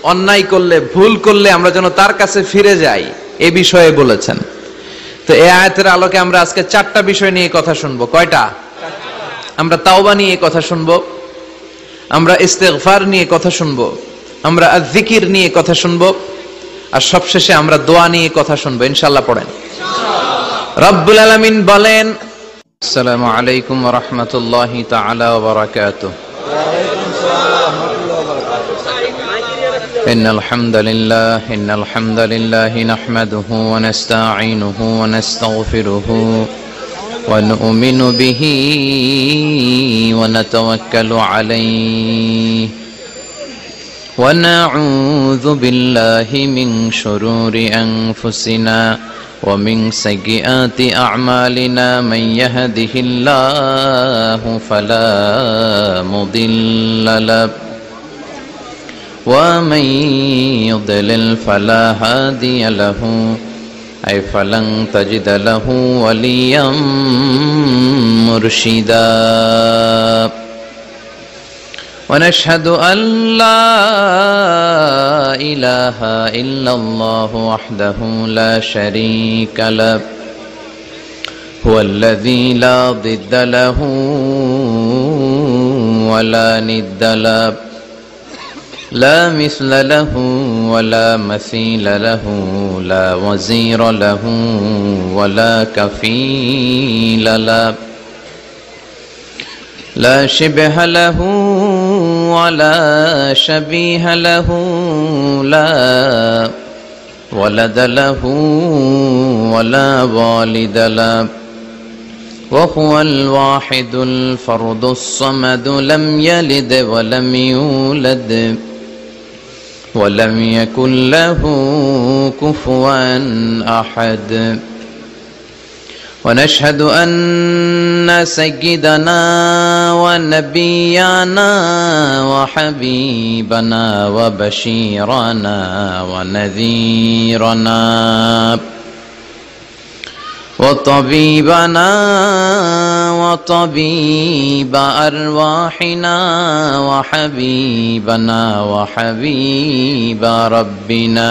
অন্যায় করলে, ভুল করলে আমরা যেন তার কাছে ফিরে যাই, এ বিষয়ে বলেছেন। তো এই আয়াতের আলোকে আমরা আজকে 4টা বিষয় নিয়ে কথা শুনবো। কয়টা? আমরা তাওবা নিয়ে কথা শুনবো, আমরা ইস্তেগফার নিয়ে কথা শুনবো, আমরা আয-যিকির নিয়ে কথা শুনবো, আর সবশেষে আমরা দোয়া নিয়ে কথা শুনবো। ইনশাআল্লাহ পড়েন। রব্বুল আলামিন বলেন, আসসালামু আলাইকুম ওয়া রাহমাতুল্লাহি তাআলা ওয়া বারাকাতুহু। ইন্নাল হামদালিল্লাহি নাহমাদুহু ওয়া নাস্তাঈনুহু ওয়া নাস্তাগফিরুহু ওয়া নু'মিনু বিহি ওয়া নাতাওয়াক্কালু আলাইহি ওয়া নাউযু বিল্লাহি মিন শুরুরি আনফুসিনা ওয়া মিন সাইয়্যাতি আ'মালিনা মান ইয়াহদিহিল্লাহু ফালা মুদিল্লা লাহু ومن يضلل فلا هادي له أي فلن تجد له وليا مرشدا ونشهد أن لا إله إلا الله وحده لا شريك له هو الذي لا ضد له ولا ند له لا مثل له ولا مثيل له لا وزير له ولا كفيل له لا شبه له ولا شبيه له لا ولد له ولا والد له وهو الواحد الفرد الصمد لم يلد ولم يولد ولم يكن له كفوا أحد ونشهد أن سيدنا ونبينا وحبيبنا وبشيرنا ونذيرنا وطبيبنا وطبيب أرواحنا وحبيبنا وحبيب ربنا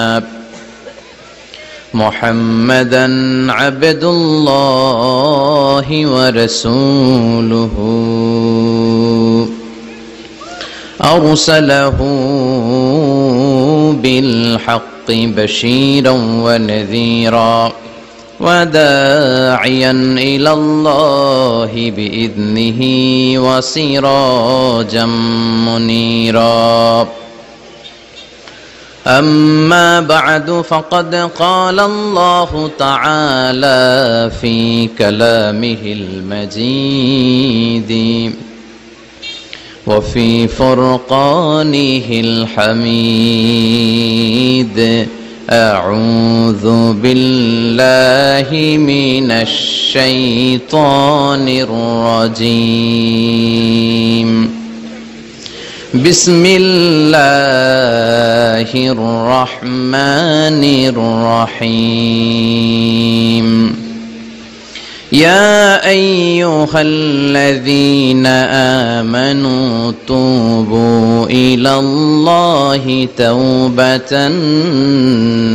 محمدا عبد الله ورسوله أرسله بالحق بشيرا ونذيرا وداعيا إلى الله بإذنه وسراجا منيرا أما بعد فقد قال الله تعالى في كلامه المجيد وفي فرقانه الحميد أعوذ بالله من الشيطان الرجيم بسم الله الرحمن الرحيم يا أيها الذين آمنوا توبوا إلى الله توبة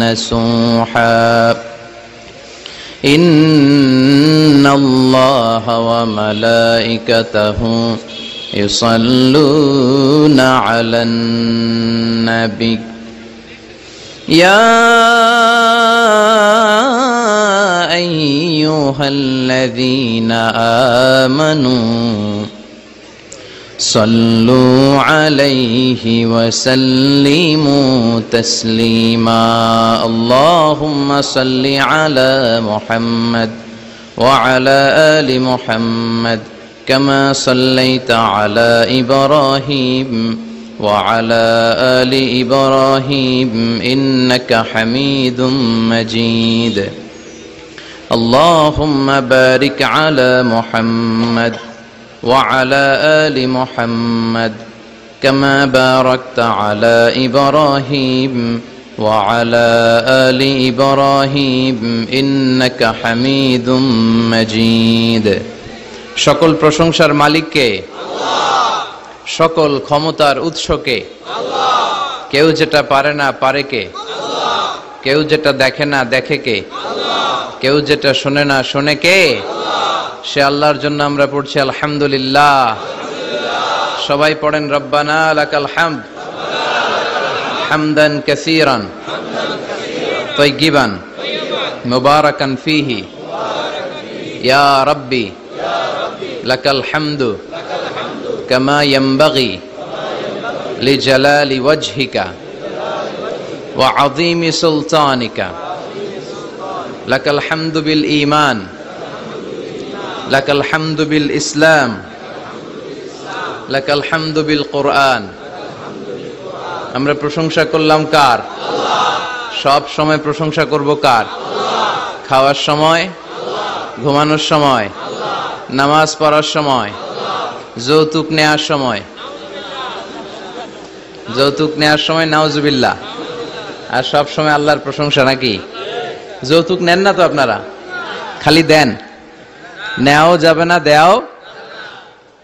نصوحا إن الله وملائكته يصلون على النبي يا أيها الذين آمنوا صلوا عليه وسلموا تسليما اللهم صل على محمد وعلى آل محمد كما صليت على إبراهيم وعلى آل إبراهيم إنك حميد مجيد اللهم بارك على محمد وعلى آل محمد كما باركت على إبراهيم وعلى آل إبراهيم إنك حميد مجيد সকল প্রশংসার মালিক কে? আল্লাহ। সকল ক্ষমতার উৎস কে? আল্লাহ। কেউ যেটা পারে না পারে কে? কেউ যেটা দেখে না দেখে কে? কেউ যেটা শোনে না শোনে কে? সে আল্লাহর জন্য আমরা পড়ছি আলহামদুলিল্লাহ। সবাই পড়েন রব্বানা লাকাল হামদ হামদান কাসীরান তাইয়িবান মুবারাকান ফীহি ইয়া রাব্বি লাকাল হামদু কামা ইয়ানবাগি লিজালালি ওয়াজহিকা ওয়া আযীমি সুলতানিকা লাকাল হামদু বিল ঈমান লাকাল হামদু বিল ইসলাম লাকাল হামদু বিল কুরআন। আমরা প্রশংসা করলাম কার? সব সময় প্রশংসা করব কার? খাওয়ার সময়, ঘুমানোর সময়, নামাজ পড়ার সময়, যৌতুক নেওয়ার সময়। যৌতুক নেওয়ার সময় নাউজুবিল্লাহ, আর সব সময় আল্লাহর প্রশংসা নাকি? যৌতুক নেন না তো আপনারা, খালি দেন। নেওয়াও যাবে না, দেওয়াও।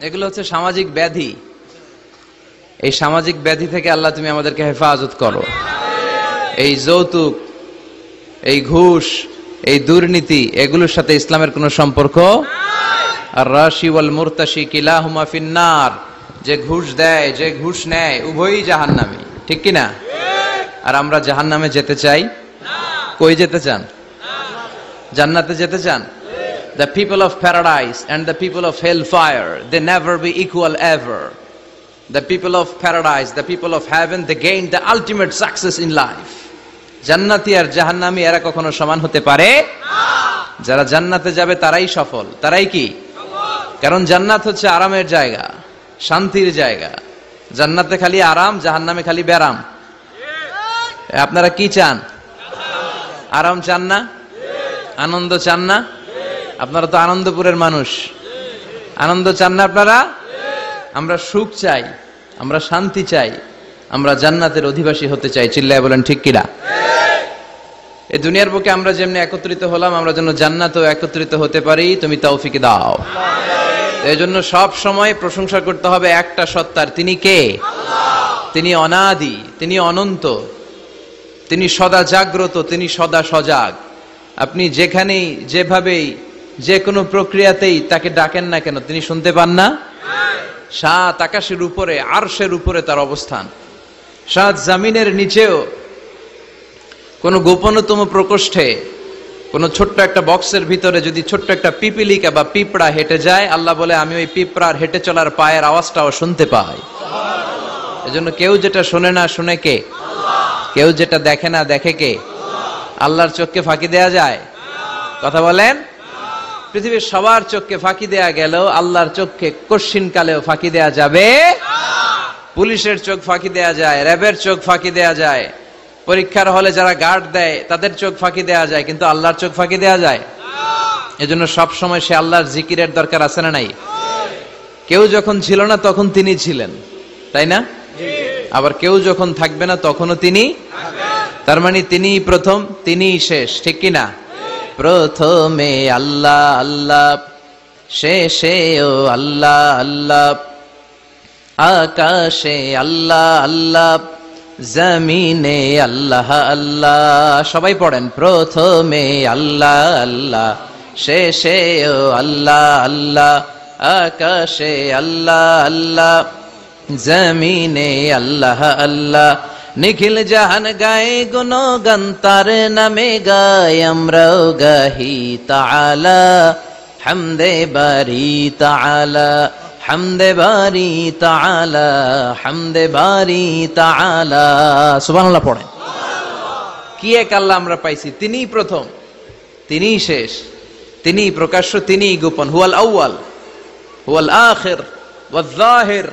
এগুলো হচ্ছে সামাজিক ব্যাধি। এই সামাজিক ব্যাধি থেকে আল্লাহ তুমি আমাদেরকে হেফাজত করো। এই যৌতুক, এই ঘুষ, এই দুর্নীতি, এগুলোর সাথে ইসলামের কোনো সম্পর্ক। আর রাশি ওয়াল মুরতাশি কিলাহুমা ফিন্নার। যে ঘুষ দেয়, যে ঘুষ নেয়, উভয়ই জাহান্নামী, ঠিক কি না? আর আমরা জাহান্নামে যেতে চাই? কই যেতে চান? জান্নাতে যেতে চান? The people of paradise and the people of hellfire, they never be equal ever. The people of paradise, the people of heaven, they gain the ultimate success in life. জান্নাতি আর জাহান্নামী এরা কখনো সমান হতে পারে না। যারা জান্নাতে যাবে তারাই সফল। তারাই কি? কারণ জান্নাত হচ্ছে আরামের জায়গা, শান্তির জায়গা। জান্নাতে খালি আরাম, জাহান্নামে খালি ব্যারাম। আপনারা কি চান? আরাম চান না? আনন্দ চান না? আপনারা তো আনন্দপুরের মানুষ, আনন্দ চান না আপনারা? আমরা সুখ চাই, আমরা শান্তি চাই, আমরা জান্নাতের অধিবাসী হতে চাই। চিল্লায় বলেন ঠিক কিনা? এই দুনিয়ার বুকে আমরা যেমনি একত্রিত হলাম, আমরা যেন জান্নাতেও একত্রিত হতে পারি, তুমি তৌফিক দাও। এই জন্য সব সময় প্রশংসা করতে হবে একটা সত্তার। তিনি কে? তিনি অনাদি, তিনি অনন্ত, তিনি সদা জাগ্রত, তিনি সদা সজাগ। আপনি যেখানেই, যেভাবেই, যে কোনো প্রক্রিয়াতেই তাকে ডাকেন না কেন, তিনি শুনতে পান না? সাত আকাশের উপরে, আরশের উপরে তার অবস্থান, সাত জামিনের নিচেও। কোন গোপনতম প্রকোষ্ঠে, কোন ছোট্ট একটা বক্সের ভিতরে যদি ছোট্ট একটা পিপিলিকা বা পিঁপড়া হেঁটে যায়, আল্লাহ বলে আমি ওই পিঁপড়ার হেঁটে চলার পায়ের আওয়াজটাও শুনতে পাই। এজন্য কেউ যেটা শোনে না শুনে কে? কেউ যেটা দেখে না দেখে কে? আল্লাহর চোখকে ফাঁকি দেয়া যায়? কথা বলেন। পৃথিবীর সবার চোখকে ফাঁকি দেয়া গেল, আল্লাহর চোখকে কশ্চিন কালেও ফাঁকি দেয়া যাবে? পুলিশের চোখ ফাঁকি দেয়া যায়, র্যাবের চোখ ফাঁকি দেয়া যায়, পরীক্ষার হলে যারা গার্ড দেয় তাদের চোখ ফাঁকি দেয়া যায়, কিন্তু আল্লাহর চোখ ফাঁকি দেয়া যায়? এজন্য সব সময় সে আল্লাহর জিকিরের দরকার আছে না নাই? কেউ যখন ছিল না তখন তিনি ছিলেন, তাই না? আবার কেউ যখন থাকবে না তখনও তিনি। তার মানে তিনি প্রথম, তিনি শেষ, ঠিক কি না? প্রথমে আল্লাহ আল্লাহ, শেষেও আল্লাহ আল্লাহ, আকাশে আল্লাহ আল্লাহ, জমিনে আল্লাহ আল্লাহ। সবাই পড়েন প্রথমে আল্লাহ আল্লাহ, শেষেও আল্লাহ আল্লাহ, আকাশে আল্লাহ আল্লাহ, জমিনে আল্লাহ আল্লাহ। নিখিল জাহান গায়ে গুণগান তার নামে গায়, আমরাও গাহি তাআলা হামদে বারি তাআলা, হামদে বারি তাআলা, হামদে বারি তাআলা। সুবহানাল্লাহ পড়েন। কি এক আল্লাহ আমরা পাইছি। তিনিই প্রথম, তিনিই শেষ, তিনিই প্রকাশ্য, তিনিই গোপন। হুয়াল আউয়াল হুয়াল আখির ওয়াল যাহির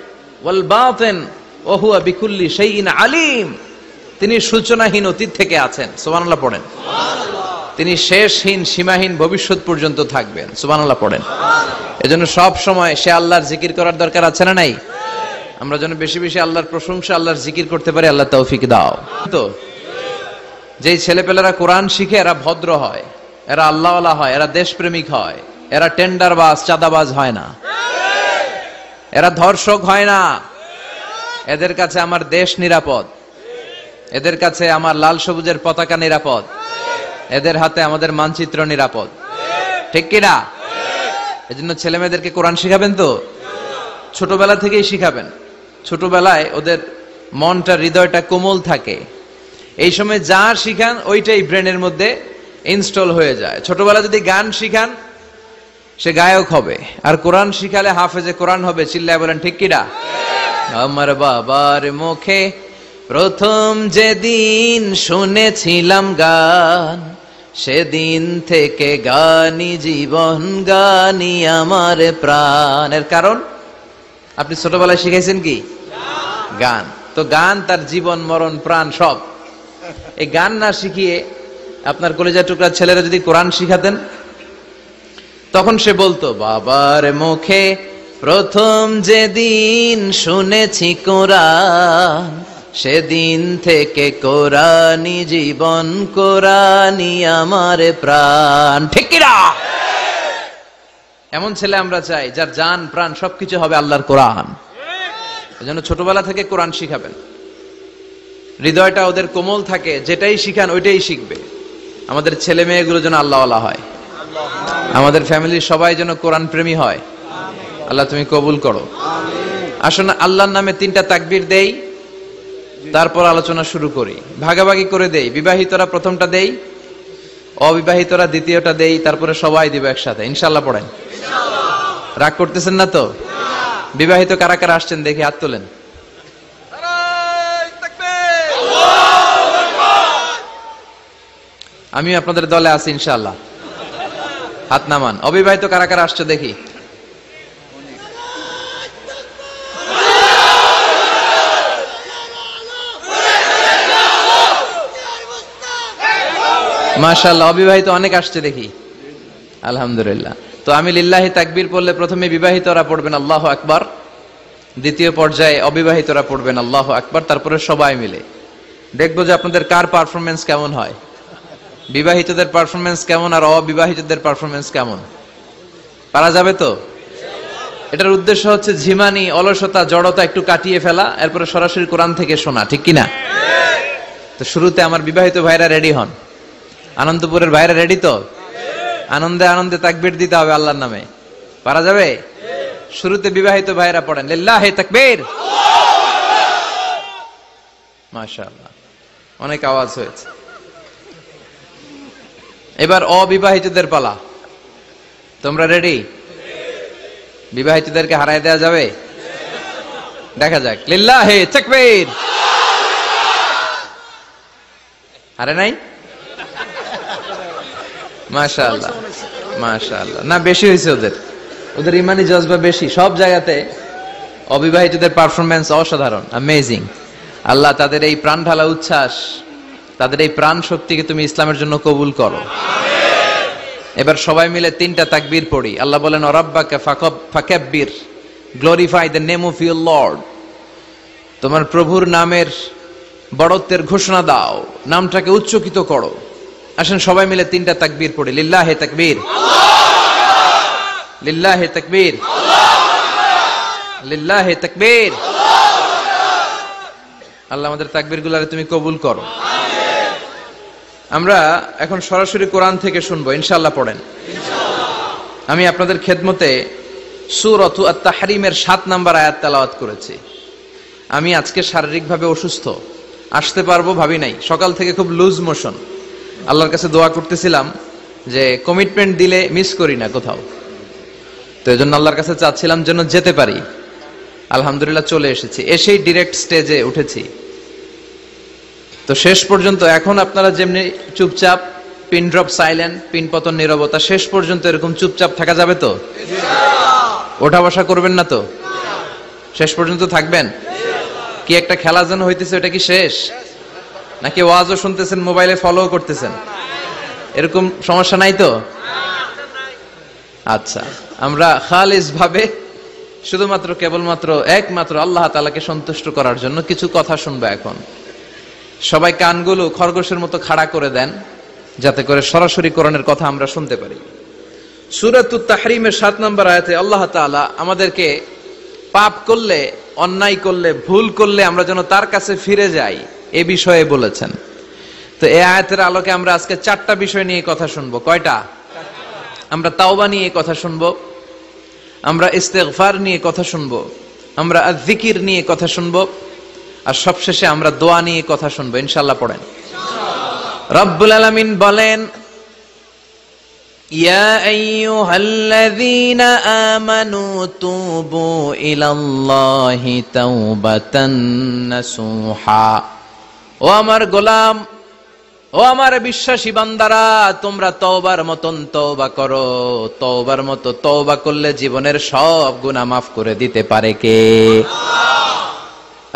ওয়াল বাতিন ওয়া হুয়া বিকুল্লি শাইইন আলিম। তিনি সূচনাহীন অতীত থেকে আছেন। সুবহানাল্লাহ পড়েন। তিনি শেষহীন, সীমাহীন ভবিষ্যৎ পর্যন্ত থাকবেন। সুবহানাল্লাহ পড়েন। এজন্য সব সময় সে আল্লাহর জিকির করার দরকার আছে না নাই? আমরা যেন বেশি বেশি আল্লাহর প্রশংসা, আল্লাহর জিকির করতে পারি। আল্লাহ তৌফিক দাও। তো যেই ছেলেপেলেরা কোরআন শিখে এরা ভদ্র হয়, এরা আল্লাহওয়ালা হয়, এরা দেশপ্রেমিক হয়, এরা টেন্ডারবাজ, চাঁদাবাজ হয় না, এরা ধর্ষক হয় না। এদের কাছে আমার দেশ নিরাপদ, এদের কাছে আমার লাল সবুজের পতাকা নিরাপদ, এদের হাতে আমাদের মানচিত্র নিরাপদ, ঠিক কিনা? এজন্য ছেলে মেয়েদেরকে কোরআন শিখাবেন তো, ছোটবেলা থেকেই শিখাবেন। ছোটবেলায় ওদের মনটা, হৃদয়টা কোমল থাকে, এই সময় যা শিখান ওইটাই ব্রেনের মধ্যে ইনস্টল হয়ে যায়। ছোটবেলা যদি গান শিখান সে গায়ক হবে, আর কোরআন শিখালে হাফেজে কোরআন হবে। চিল্লায় বলেন ঠিক কিনা? আমার বাবার মুখে প্রথম যেদিন শুনেছিলাম গান, সেদিন থেকে গানি জীবন, গানি আমার প্রাণ। এর কারণ আপনি ছোটবেলায় শিখাইছেন কি? গান। তো গান তার জীবন, মরণ, প্রাণ সব। এই গান না শিখিয়ে আপনার কলেজার টুকরা ছেলেরা যদি কোরআন শিখাতেন, তখন সে বলতো বাবার মুখে প্রথম যেদিন শুনেছি কোরআন, সেদিন থেকে কোরআনি জীবন, কোরআনি আমার প্রাণ। ঠিক কিনা? এমন ছেলে আমরা চাই যার জান প্রাণ সবকিছু হবে আল্লাহর কোরআন। এজন্য ছোটবেলা থেকে কোরআন শিখাবেন, হৃদয়টা ওদের কোমল থাকে, যেটাই শিখান ওইটাই শিখবে। আমাদের ছেলে মেয়েগুলো যেন আল্লাহওয়ালা হয়, আমাদের ফ্যামিলির সবাই যেন কোরআন প্রেমী হয়। আল্লাহ তুমি কবুল করো। আসুন আল্লাহর নামে 3টা তাকবীর দেই, তারপর আলোচনা শুরু করি। ভাগাভাগি করে দেই। বিবাহিতরা প্রথমটা দেই, অবিবাহিতরা দ্বিতীয়টা দেই, তারপরে সবাই দিব একসাথে। ইনশাআল্লাহ পড়েন। রাগ করতেছেন না তো? বিবাহিত কারা কারা আসছেন দেখি হাত তোলেন। আমি আপনাদের দলে আছি ইনশাআল্লাহ, হাত নামান। অবিবাহিত কারা কারা আসছে দেখি। মাশাআল্লাহ, অবিবাহিত অনেক আসছে দেখি, আলহামদুলিল্লাহ। তো আমি লিল্লাহি তাকবীর পড়লে প্রথমে বিবাহিতরা পড়বেন আল্লাহু আকবার, দ্বিতীয় পর্যায়ে অবিবাহিতরা পড়বেন আল্লাহু আকবার, তারপরে সবাই মিলে দেখবো যে আপনাদের কার পারফরমেন্স কেমন হয়, বিবাহিতদের পারফরমেন্স কেমন আর অবিবাহিতদের পারফরমেন্স কেমন। পারা যাবে তো? এটার উদ্দেশ্য হচ্ছে ঝিমানি, অলসতা, জড়তা একটু কাটিয়ে ফেলা, এরপরে সরাসরি কোরআন থেকে শোনা। ঠিক কিনা? তো শুরুতে আমার বিবাহিত ভাইরা রেডি হন। আনন্দপুরের ভাইরা রেডি তো? আনন্দে আনন্দে তাকবীর দিতে হবে আল্লাহর নামে। পারা যাবে? শুরুতে বিবাহিত ভাইরা পড়েন লিল্লাহি তাকবীর। মাশাআল্লাহ, অনেক আওয়াজ হয়েছে। এবার অবিবাহিতদের পালা। তোমরা রেডি? বিবাহিতদেরকে হারায় দেওয়া যাবে? দেখা যাক। লিল্লাহি তাকবীর। হারে নাই? মাশাআল্লাহ মাশাআল্লাহ। না, বেশি হয়েছে ওদের, ওদের ইমানি জজবা বেশি। সব জায়গাতে অবিবাহিতদের পারফরমেন্স অসাধারণ, অ্যামেজিং। আল্লাহ তাদের এই প্রাণ ঢালা উচ্ছ্বাস, তাদের এই প্রাণ শক্তিকে তুমি ইসলামের জন্য কবুল করো। এবার সবাই মিলে 3টা তাকবীর পড়ি। আল্লাহ বলেন রাব্বাকা ফাকাব্বির, glorify the name of your lord. তোমার প্রভুর নামের বড়ত্বের ঘোষণা দাও, নামটাকে উচ্চকিত করো। আসেন সবাই মিলে 3টা তাকবীর পড়ি। লিল্লাহি তাকবীর, লিল্লাহি তাকবীর, লিল্লাহি তাকবীর। আল্লাহ আমাদের তাকবীরগুলোরে তুমি কবুল করো। আমরা এখন সরাসরি কোরআন থেকে শুনবো ইনশাআল্লাহ। পড়েন। আমি আপনাদের খেদমতে সূরাতু আত-তাহরীমের 7 নম্বর আয়াত তেলাওয়াত করেছি। আমি আজকে শারীরিকভাবে অসুস্থ, আসতে পারবো ভাবি নাই। সকাল থেকে খুব লুজ মোশন। আল্লাহর কাছে দোয়া করতেছিলাম যে কমিটমেন্ট দিলে মিস করি না কোথাও, তো এজন্য আল্লাহর কাছে চাচ্ছিলাম যেন যেতে পারি। আলহামদুলিল্লাহ চলে এসেছি, এসেই ডিরেক্ট স্টেজে উঠেছি। তো শেষ পর্যন্ত এখন আপনারা যেমনি চুপচাপ, পিন ড্রপ সাইলেন্ট, পিন পতন নীরবতা, শেষ পর্যন্ত এরকম চুপচাপ থাকা যাবে তো? ওঠা বসা করবেন না তো? শেষ পর্যন্ত থাকবেন? কি একটা খেলা যেন হইতেছে, ওটা কি শেষ? নাকি ওয়াজও শুনতেছেন, মোবাইলে ফলো করতেছেন? এরকম সমস্যা নাই তো? আচ্ছা, আমরা খালিস ভাবে শুধুমাত্র কেবলমাত্র একমাত্র আল্লাহ তাআলাকে সন্তুষ্ট করার জন্য কিছু কথা শুনবো এখন। সবাই কানগুলো খরগোশের মতো খাড়া করে দেন, যাতে করে সরাসরি কোরআনের কথা আমরা শুনতে পারি। সূরাতুত তাহরীমের 7 নম্বর আয়াতে আল্লাহ তাআলা আমাদেরকে পাপ করলে, অন্যায় করলে, ভুল করলে আমরা যেন তার কাছে ফিরে যাই, এ বিষয়ে বলেছেন। তো এই আয়াতের আলোকে আমরা আজকে চারটা বিষয় নিয়ে কথা শুনবো। কয়টা? আমরা তাওবা নিয়ে কথা শুনবো, আমরা ইস্তেগফার নিয়ে কথা শুনবো, আমরা যিকির নিয়ে কথা শুনবো, আর সবশেষে আমরা দোয়া নিয়ে কথা শুনবো। ইনশাআল্লাহ পড়েন। রব্বুল আলামিন বলেন, ইয়া আইয়ুহাল্লাযীনা আমানু তুবু ইলাল্লাহি তাওবাতান নাসুহা। ও আমার গোলাম, ও আমার বিশ্বাসী বান্দারা, তোমরা তওবার মতন তওবা করো। তওবার মতো তওবা করলে জীবনের সব গুনাহ মাফ করে দিতে পারে কে?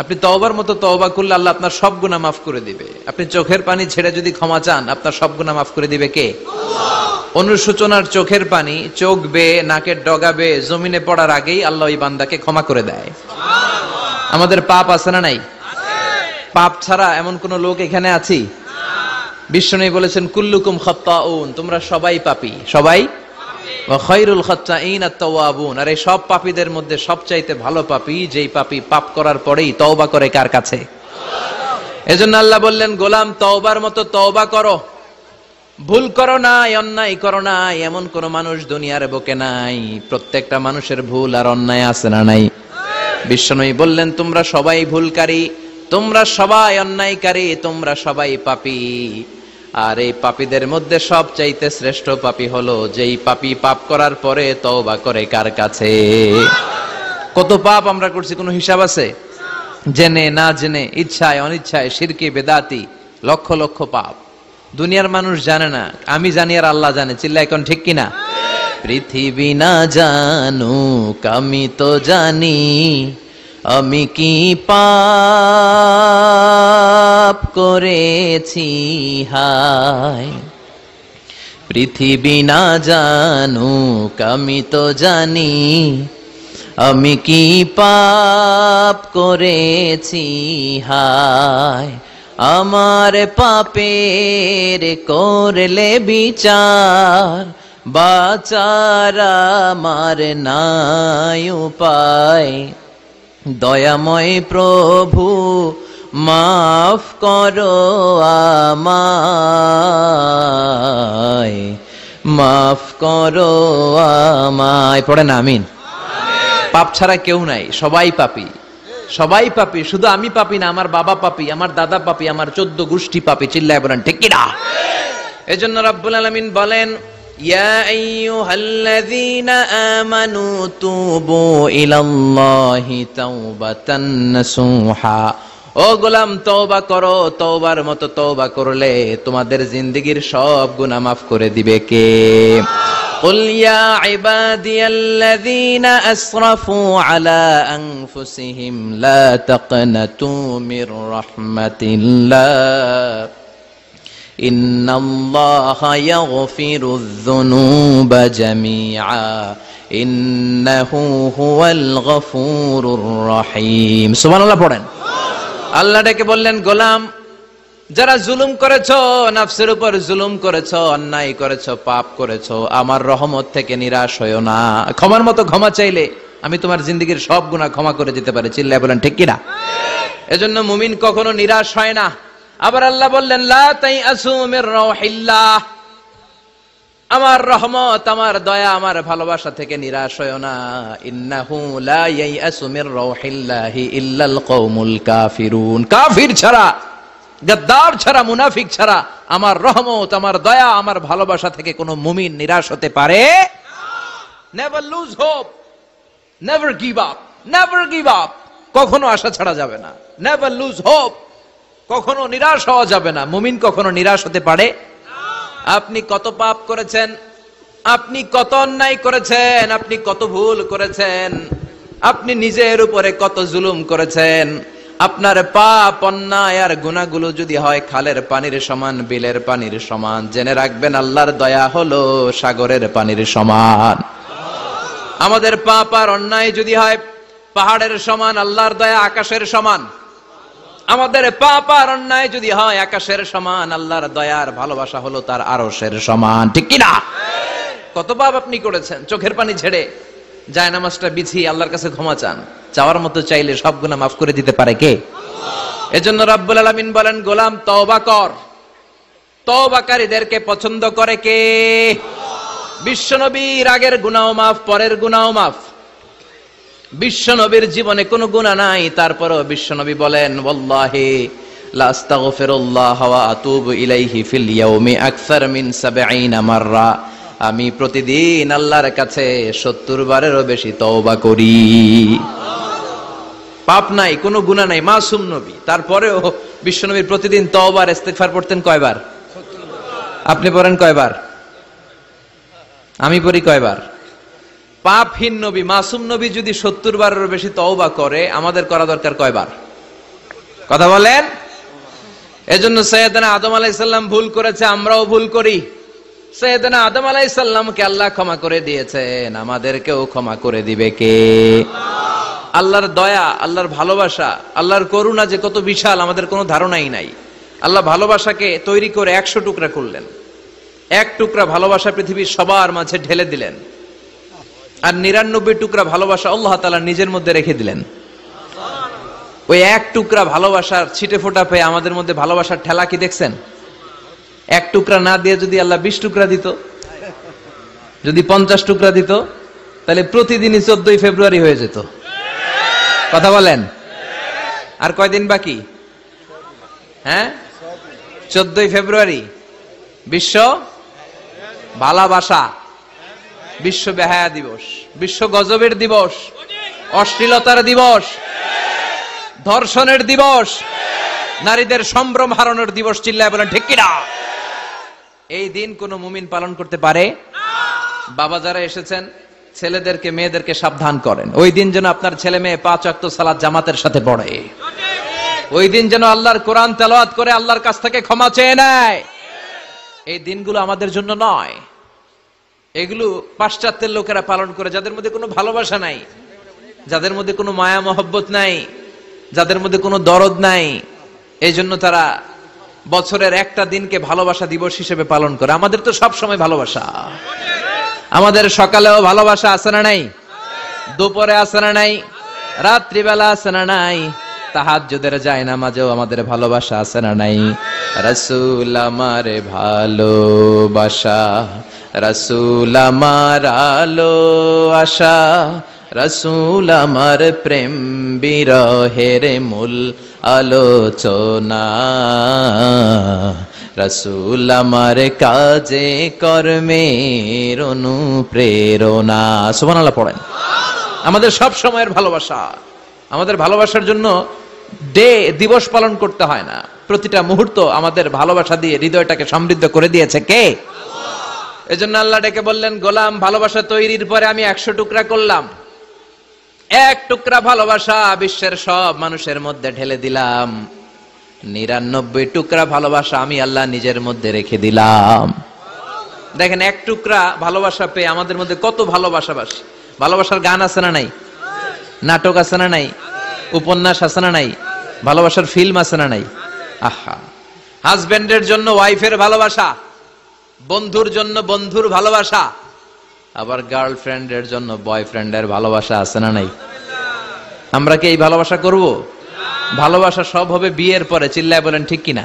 আপনি তওবার মতো তওবা করলে আল্লাহ আপনার সব গুনাহ মাফ করে দিবে। আপনি চোখের পানি ছেড়ে যদি ক্ষমা চান, আপনার সব গুনাহ মাফ করে দিবে কে? অনুশোচনার চোখের পানি চোখ বেয়ে নাকের ডগা বেয়ে জমিনে পড়ার আগেই আল্লাহ ওই বান্দাকে ক্ষমা করে দেয়। আমাদের পাপ আছে না নাই? পাপ ছাড়া এমন কোন লোক এখানে আছি? বিশ্বনবী বলেছেন, কুল্লুকুম খাত্তাউন, তোমরা সবাই পাপী, সবাই। ওয়া খায়রুল খাত্তাইন আত-তাওয়াবুন, আর এই সব পাপীদের মধ্যে সবচাইতে ভালো পাপী যেই পাপী পাপ করার পরেই তওবা করে। কার কাছে? এজন্য আল্লাহ বললেন, গোলাম তওবার মতো তওবা করো। ভুল করো নাই, অন্যায় করো নাই, এমন কোন মানুষ দুনিয়ার বুকে নাই। প্রত্যেকটা মানুষের ভুল আর অন্যায় আছে না নাই? বিশ্বনবী বললেন, তোমরা সবাই ভুলকারী, তোমরা সবাই অন্যায়কারী, তোমরা সবাই পাপী। আর এই পাপীদের মধ্যে সবচাইতে শ্রেষ্ঠ পাপী হলো যেই পাপী পাপ করার পরে তওবা করে। কার কাছে? কত পাপ আমরা করছি, কোনো হিসাব আছে? জেনে না জেনে, ইচ্ছায় অনিচ্ছায়, শিরকে বেদাতি, লক্ষ লক্ষ পাপ। দুনিয়ার মানুষ জানে না, আমি জানি আর আল্লাহ জানে। চিল্লা এখন ঠিক কিনা? পৃথিবী না জানুক আমি তো জানি, আমি কি পাপ করেছি হায়। পৃথিবী না জানুক আমি তো জানি, আমি কি পাপ করেছি হায়। আমার পাপের করলে বিচার, বাঁচার আমার নাই উপায়। দয়াময় প্রভু মাফ করো আমায়, মাফ করো আমায়। পড়েন আমিন। পাপ ছাড়া কেউ নাই, সবাই পাপী, সবাই পাপী। শুধু আমি পাপী না, আমার বাবা পাপী, আমার দাদা পাপী, আমার 14 গোষ্ঠী পাপী। চিল্লায় বলেন ঠিক কিনা? এজন্য রব্বুল আলামিন বলেন, ইয়া আইয়ুহাল্লাযীনা আমানু তুবু ইলাল্লাহি তাওবাতান নাসুহা। ও গোলাম, তওবা করো। তওবার মতো তওবা করলে তোমাদের জিন্দেগীর সব গুনাহ মাফ করে দিবে কে? কুল ইয়া ইবাদিয়াল্লাযীনা আসরাফু আলা আনফুসিহিম লা তাকনাতু মির রাহমাতিল্লাহ ইন্নাল্লাহা ইয়াগফিরুয যুনুবা জামিআ ইন্নাহু হুয়াল গফুরুর রহিম। সুবহানাল্লাহ পড়েন। আল্লাহ ডেকে বললেন, গোলাম, যারা জুলুম করেছো, নফসের উপর জুলুম করেছো, অন্যায় করেছো, পাপ করেছো, আমার রহমত থেকে নিরাশ হয়ো না। ক্ষমার মতো ক্ষমা চাইলে আমি তোমার জিন্দেগীর সব গুনাহ ক্ষমা করে দিতে পারি। চিল্লায় বলেন ঠিক কিনা? এজন্য মুমিন কখনো নিরাশ হয় না। আবার আল্লাহ বললেন, লা তাইআসু মির রাউহিল্লাহ, আমার রহমত, আমার দয়া, আমার ভালোবাসা থেকে নিরাশ হয়ো না। ইন্নাহু লা ইয়াইআসু মির রাউহিল্লাহি ইল্লাল কওমুল কাফিরুন, কাফির ছাড়া, গাদ্দার ছাড়া, মুনাফিক ছাড়া আমার রহমত, আমার দয়া, আমার ভালোবাসা থেকে কোনো মুমিন নিরাশ হতে পারে না। Never lose hope, never give up, never give up, কখনো আশা ছাড়া যাবে না। নেভার লুজ হোপ, কখনো নিরাশ হওয়া যাবে না। মুমিন কখনো নিরাশ হতে পারে না। আপনি কত পাপ করেছেন, আপনি কত অন্যায় করেছেন, আপনি কত ভুল করেছেন, আপনি নিজের উপরে কত জুলুম করেছেন। আপনার পাপ, অন্যায় আর গুনাহগুলো যদি হয় খালের পানির সমান, বিলের পানির সমান, জেনে রাখবেন আল্লাহর দয়া হলো সাগরের পানির সমান। আমাদের পাপ আর অন্যায় যদি হয় পাহাড়ের সমান, আল্লাহর দয়া আকাশের সমান। আমাদের পাপ আর অন্যায় যদি হয় আকাশের সমান, আল্লাহর দয়ার ভালোবাসা হলো তার আরশের সমান। ঠিক কিনা? কত পাপ আপনি করেছেন, চোখের পানি ছেড়ে জায়নামাজটা বিছিয়ে আল্লাহর কাছে ক্ষমা চান। চাওয়ার মতো চাইলে সব গুনাহ মাফ করে দিতে পারে কে? এজন্য রব্বুল আলামিন বলেন, গোলাম তওবা কর। তওবাকারীদেরকে পছন্দ করে কে? বিশ্বনবীর আগের গুনাহ মাফ, পরের গুনাহ মাফ। বিশ্বনবীর জীবনে কোনো গুনাহ নাই, তারপরেও বিশ্বনবী বলেন, ওয়াল্লাহি লা আস্তাগফিরুল্লাহ ওয়া আতুবু ইলাইহি ফিল ইয়াউমি আকসার মিন ৭০ মাররা। আমি প্রতিদিন আল্লাহর কাছে ৭০ বারেরও বেশি তওবা করি। পাপ নাই, কোনো গুনাহ নাই, মাসুম নবী, তারপরেও বিশ্বনবী প্রতিদিন তওবা আর ইস্তিগফার পড়তেন কয়বার? আপনি পড়েন কয়বার? আমি পড়ি কয়বার? পাপহীন নবী, মাসুম নবী যদি ৭০ বারেরও বেশি তওবা করে, আমাদের করা দরকার কয়বার? কথা বলেন। এজন্য সাইয়েদনা আদম আলাইহিস সালাম ভুল করেছে, আমরাও ভুল করি। সাইয়েদনা আদম আলাইহিস সালামকে আল্লাহ ক্ষমা করে দিয়েছেন, আমাদেরকেও ক্ষমা করে দিবে কে? আল্লাহর দয়া, আল্লাহর ভালোবাসা, আল্লাহর করুণা যে কত বিশাল আমাদের কোনো ধারণাই নাই। আল্লাহ ভালোবাসাকে তৈরি করে ১০০ টুকরা করলেন। এক টুকরা ভালোবাসা পৃথিবীর সবার মাঝে ঢেলে দিলেন, আর ৯৯ টুকরা ভালোবাসা আল্লাহ তাআলা নিজের মধ্যে রেখে দিলেন। ওই এক টুকরা ভালোবাসার ছিটে ফোটা পেয়ে আমাদের মধ্যে ভালোবাসার ঠেলা কি দেখছেন? এক টুকরা না দিয়ে যদি আল্লাহ ২০ টুকরা দিত, যদি ৫০ টুকরা দিত, তাহলে প্রতিদিনই ১৪ই ফেব্রুয়ারি হয়ে যেত। কথা বলেন। আর কয়দিন বাকি? হ্যাঁ, ১৪ই ফেব্রুয়ারি বিশ্ব ভালোবাসা, বিশ্ব বেহায়া দিবস, বিশ্ব গজবের দিবস, অশ্লীলতার দিবস, ধর্ষণের দিবস, নারীদের সম্ভ্রম হারানোর দিবস। চিল্লায় বলেন ঠিক কিনা? এই দিন কোন মুমিন পালন করতে পারে? বাবা যারা এসেছেন, ছেলেদেরকে মেয়েদেরকে সাবধান করেন, ওই দিন যেন আপনার ছেলে মেয়ে ৫ ওয়াক্ত সালাত জামাতের সাথে পড়ে। ওই দিন যেন আল্লাহর কোরআন তেলাওয়াত করে আল্লাহর কাছ থেকে ক্ষমা চেয়ে নেয়। এই দিনগুলো আমাদের জন্য নয়, এগুলো পাশ্চাত্যের লোকেরা পালন করে, যাদের মধ্যে কোনো ভালোবাসা নাই, যাদের মধ্যে কোনো মায়া মহব্বত নাই, যাদের মধ্যে কোনো দরদ নাই। এই জন্য তারা বছরের একটা দিনকে ভালোবাসা দিবস হিসেবে পালন করে। আমাদের তো সব সময় ভালোবাসা। আমাদের সকালেও ভালোবাসা আছে না নাই? দুপুরে আছে না নাই? রাত্রিবেলা আছে না নাই? তাহাজ্জুদের জায়নামাজেও আমাদের ভালোবাসা আছে না নাই? রাসূল আমারে ভালোবাসা, রাসূল আমার আলো আশা, রাসূল আমার প্রেম বিরহের মূল আলোচনা, রাসূল আমার কাজে কর্মের অনুপ্রেরণা। সুবহানাল্লাহ পড়েন। আমাদের সব সময়ের ভালোবাসা। আমাদের ভালোবাসার জন্য দিবস পালন করতে হয় না, প্রতিটা মুহূর্ত আমাদের ভালোবাসা দিয়ে হৃদয়টাকে সমৃদ্ধ করে দিয়েছে কে? আল্লাহ। এজন্য আল্লাহ ডেকে বললেন, গোলাম ভালোবাসা তৈরির পরে আমি ১০০ টুকরা করলাম। এক টুকরা ভালোবাসা বিশ্বের সব মানুষের মধ্যে ঢেলে দিলাম। ৯৯ টুকরা ভালোবাসা আমি আল্লাহ নিজের মধ্যে রেখে দিলাম। দেখেন, এক টুকরা ভালোবাসা পেয়ে আমাদের মধ্যে কত ভালোবাসাবাসী। ভালোবাসার গান আছে না নাই? নাটক আছে না নাই? উপন্যাস আছে না নাই? ভালোবাসার ফিল্ম আছে না নাই? আহা, হাজবেন্ডের জন্য ওয়াইফের ভালোবাসা, বন্ধুর জন্য বন্ধুর ভালোবাসা, আবার গার্লফ্রেন্ডের জন্য বয়ফ্রেন্ডের ভালোবাসা আছে না নাই? আমরা কি এই ভালোবাসা করব? ভালোবাসা সব হবে বিয়ের পরে। চিল্লায় বলেন ঠিক কিনা?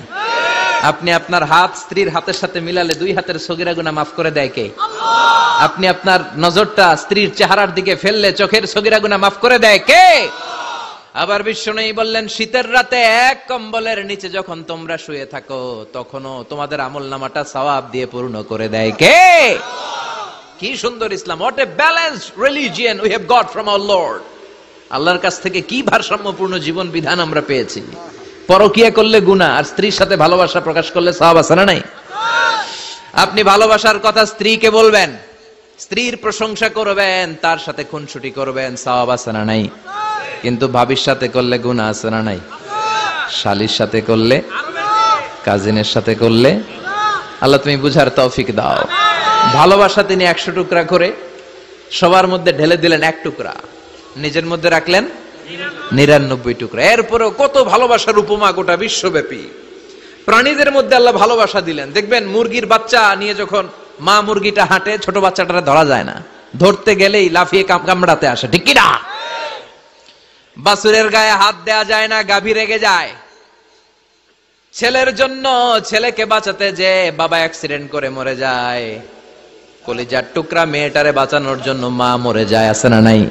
আপনি আপনার হাত স্ত্রীর হাতের সাথে মিলালে ২ হাতের সগীরা গুনাহ মাফ করে দেয় কে? আপনি আপনার নজরটা স্ত্রীর চেহারার দিকে ফেললে চোখের সগীরা গুনাহ মাফ করে দেয় কে? আবার বিশ্বনবী বললেন, শীতের রাতে এক কম্বলের নিচে যখন তোমরা শুয়ে থাকো, তখনও তোমাদের আমলনামাটা সওয়াব দিয়ে পূর্ণ করে দেয় কে? কি সুন্দর ইসলাম! What a balanced religion we have got from our lord. আল্লাহর কাছ থেকে কি ভারসাম্যপূর্ণ জীবন বিধান আমরা পেয়েছি। পরকিয়া করলে গুনাহ, আর স্ত্রীর সাথে ভালোবাসা প্রকাশ করলে সওয়াব আছে না নাই? আপনি ভালোবাসার কথা স্ত্রীকে বলবেন, স্ত্রীর প্রশংসা করবেন, তার সাথে খুনসুটি করবেন, সওয়াব আছে না নাই? কিন্তু ভাবির সাথে করলে গুনাহ আছে না নাই? শালীর সাথে করলে, কাজিনের সাথে করলে। আল্লাহ তুমি বুঝার তৌফিক দাও। ভালোবাসা তিনি ১০০ টুকরা করে সবার মধ্যে ঢেলে দিলেন, এক টুকরা নিজের মধ্যে রাখলেন ৯৯ টুকরা। এরপরেও কত ভালোবাসার উপমা গোটা বিশ্বব্যাপী। প্রাণীদের মধ্যে আল্লাহ ভালোবাসা দিলেন। দেখবেন, মুরগির বাচ্চা নিয়ে যখন মা মুরগিটা হাঁটে, ছোট বাচ্চাটা ধরা যায় না, ধরতে গেলেই লাফিয়ে কামড়াতে আসে, ঠিক কিনা? বাছুরের গায়ে হাত দেয়া যায় না, গাভী রেগে যায়। ছেলের জন্য ছেলেকে বাঁচাতে যে বাবা অ্যাক্সিডেন্ট করে মরে যায়, কলিজার টুকরা মেয়েটারে বাঁচানোর জন্য মা মরে যায়, আছে না নাই?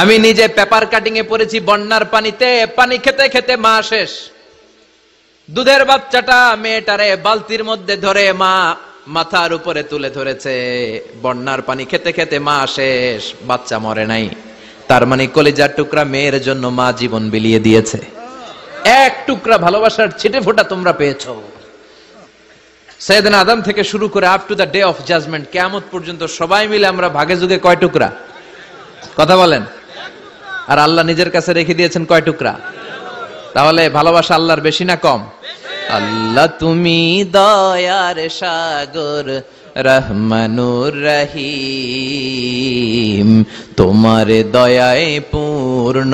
আমি নিজে পেপার কাটিং এ পড়েছি, বন্যার পানিতে পানি খেতে খেতে মা শেষ। দুধের বাচ্চাটা মেয়েটারে বালতির মধ্যে ধরে মা মাথার উপরে তুলে ধরেছে, বন্যার পানি খেতে খেতে মা শেষ, বাচ্চা মরে নাই। তার মানে কলিজার টুকরা মেয়ের জন্য মা জীবন বিলিয়ে দিয়েছে। এক টুকরা ভালোবাসার ছিটে ফোঁটা তোমরা পেয়েছো। সাইয়েদনা আদম থেকে শুরু করে up to the day of judgement, কিয়ামত পর্যন্ত সবাই মিলে আমরা ভাগে যুগে কয় টুকরা? কথা বলেন। আর আল্লাহ নিজের কাছে রেখে দিয়েছেন কয় টুকরা? তাহলে ভালোবাসা আল্লাহর বেশি না কম? আল্লাহ তুমি দয়ার সাগর, রহমানুর রহিম, তোমার দয়ায় পূর্ণ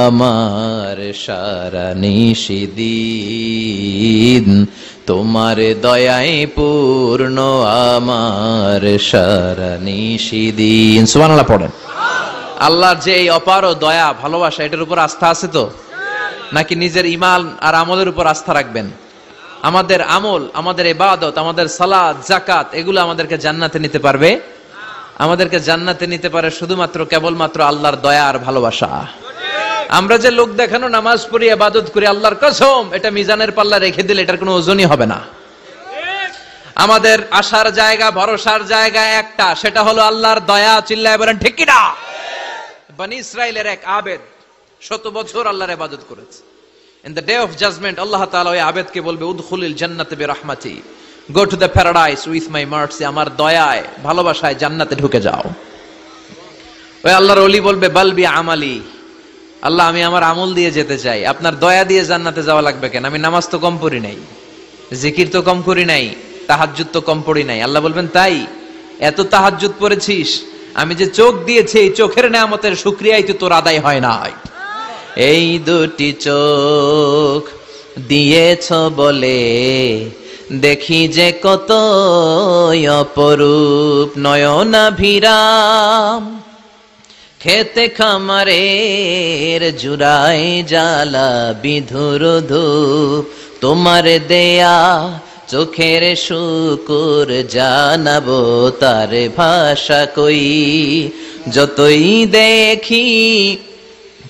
আমার সারা নিশিদিন, তোমার দয়ায় পূর্ণ আমার সারা নিশিদিন। সুবহানাল্লাহ পড়েন। আল্লাহর যে এই অপার দয়া ভালোবাসা, এটার উপর আস্থা আছে তো? নাকি নিজের ঈমান আর আমলের উপর আস্থা রাখবেন? আমাদের আমল, আমাদের ইবাদত, আমাদের সালাত, যাকাত, এগুলো আমাদেরকে জান্নাতে নিতে পারবে? আমাদেরকে জান্নাতে নিতে পারে শুধুমাত্র কেবলমাত্র আল্লাহর দয়া আর ভালোবাসা। আমরা যে লোক দেখানো নামাজ পড়ি, ইবাদত করি, আল্লাহর কসম এটা মিজানের পাল্লা রেখে দিলে এটার কোনো ওজনই হবে না। আমাদের আশার জায়গা, ভরসার জায়গা একটা, সেটা হলো আল্লাহর দয়া। চিল্লায় বলেন ঠিক কি না? বনি ইসরাইলের এক আবেদ 100 বছর আল্লাহর ইবাদত করেছে। In the day of judgment, আল্লাহ তাআলা ওই আবেদকে বলবে, উদখুলিল জান্নাতে বিরহমাতি, go to the paradise with my mercy, আমার দয়ায় ভালোবাসায় জান্নাতে ঢুকে যাও। ওই আল্লাহর ওলি বলবে, বালবি আমালি, আল্লাহ আমি আমার আমল দিয়ে যেতে চাই, আপনার দয়া দিয়ে জান্নাতে যাওয়া লাগবে কেন? আমি নামাজ তো কম পড়ি নাই, জিকির তো কম করি নাই, তাহাজ্জুদ তো কম পড়ি নাই। আল্লাহ বলবেন, তাই এত তাহাজ্জুদ পড়েছিস, আমি যে চোখ দিয়েছি এই চোখের নেয়ামতের শুকরিয়াই তো তোর আদায় হয় না। এই দুটি চোখ দিয়েছ বলে দেখি যে কত অপরূপ, নয়নাভিরাম খেতে খামারের জুড়াই জ্বালা বিধুর ধূপ, তোমার দেয়া চোখের শুকুর জানাবো তার ভাষা কই, যতই দেখি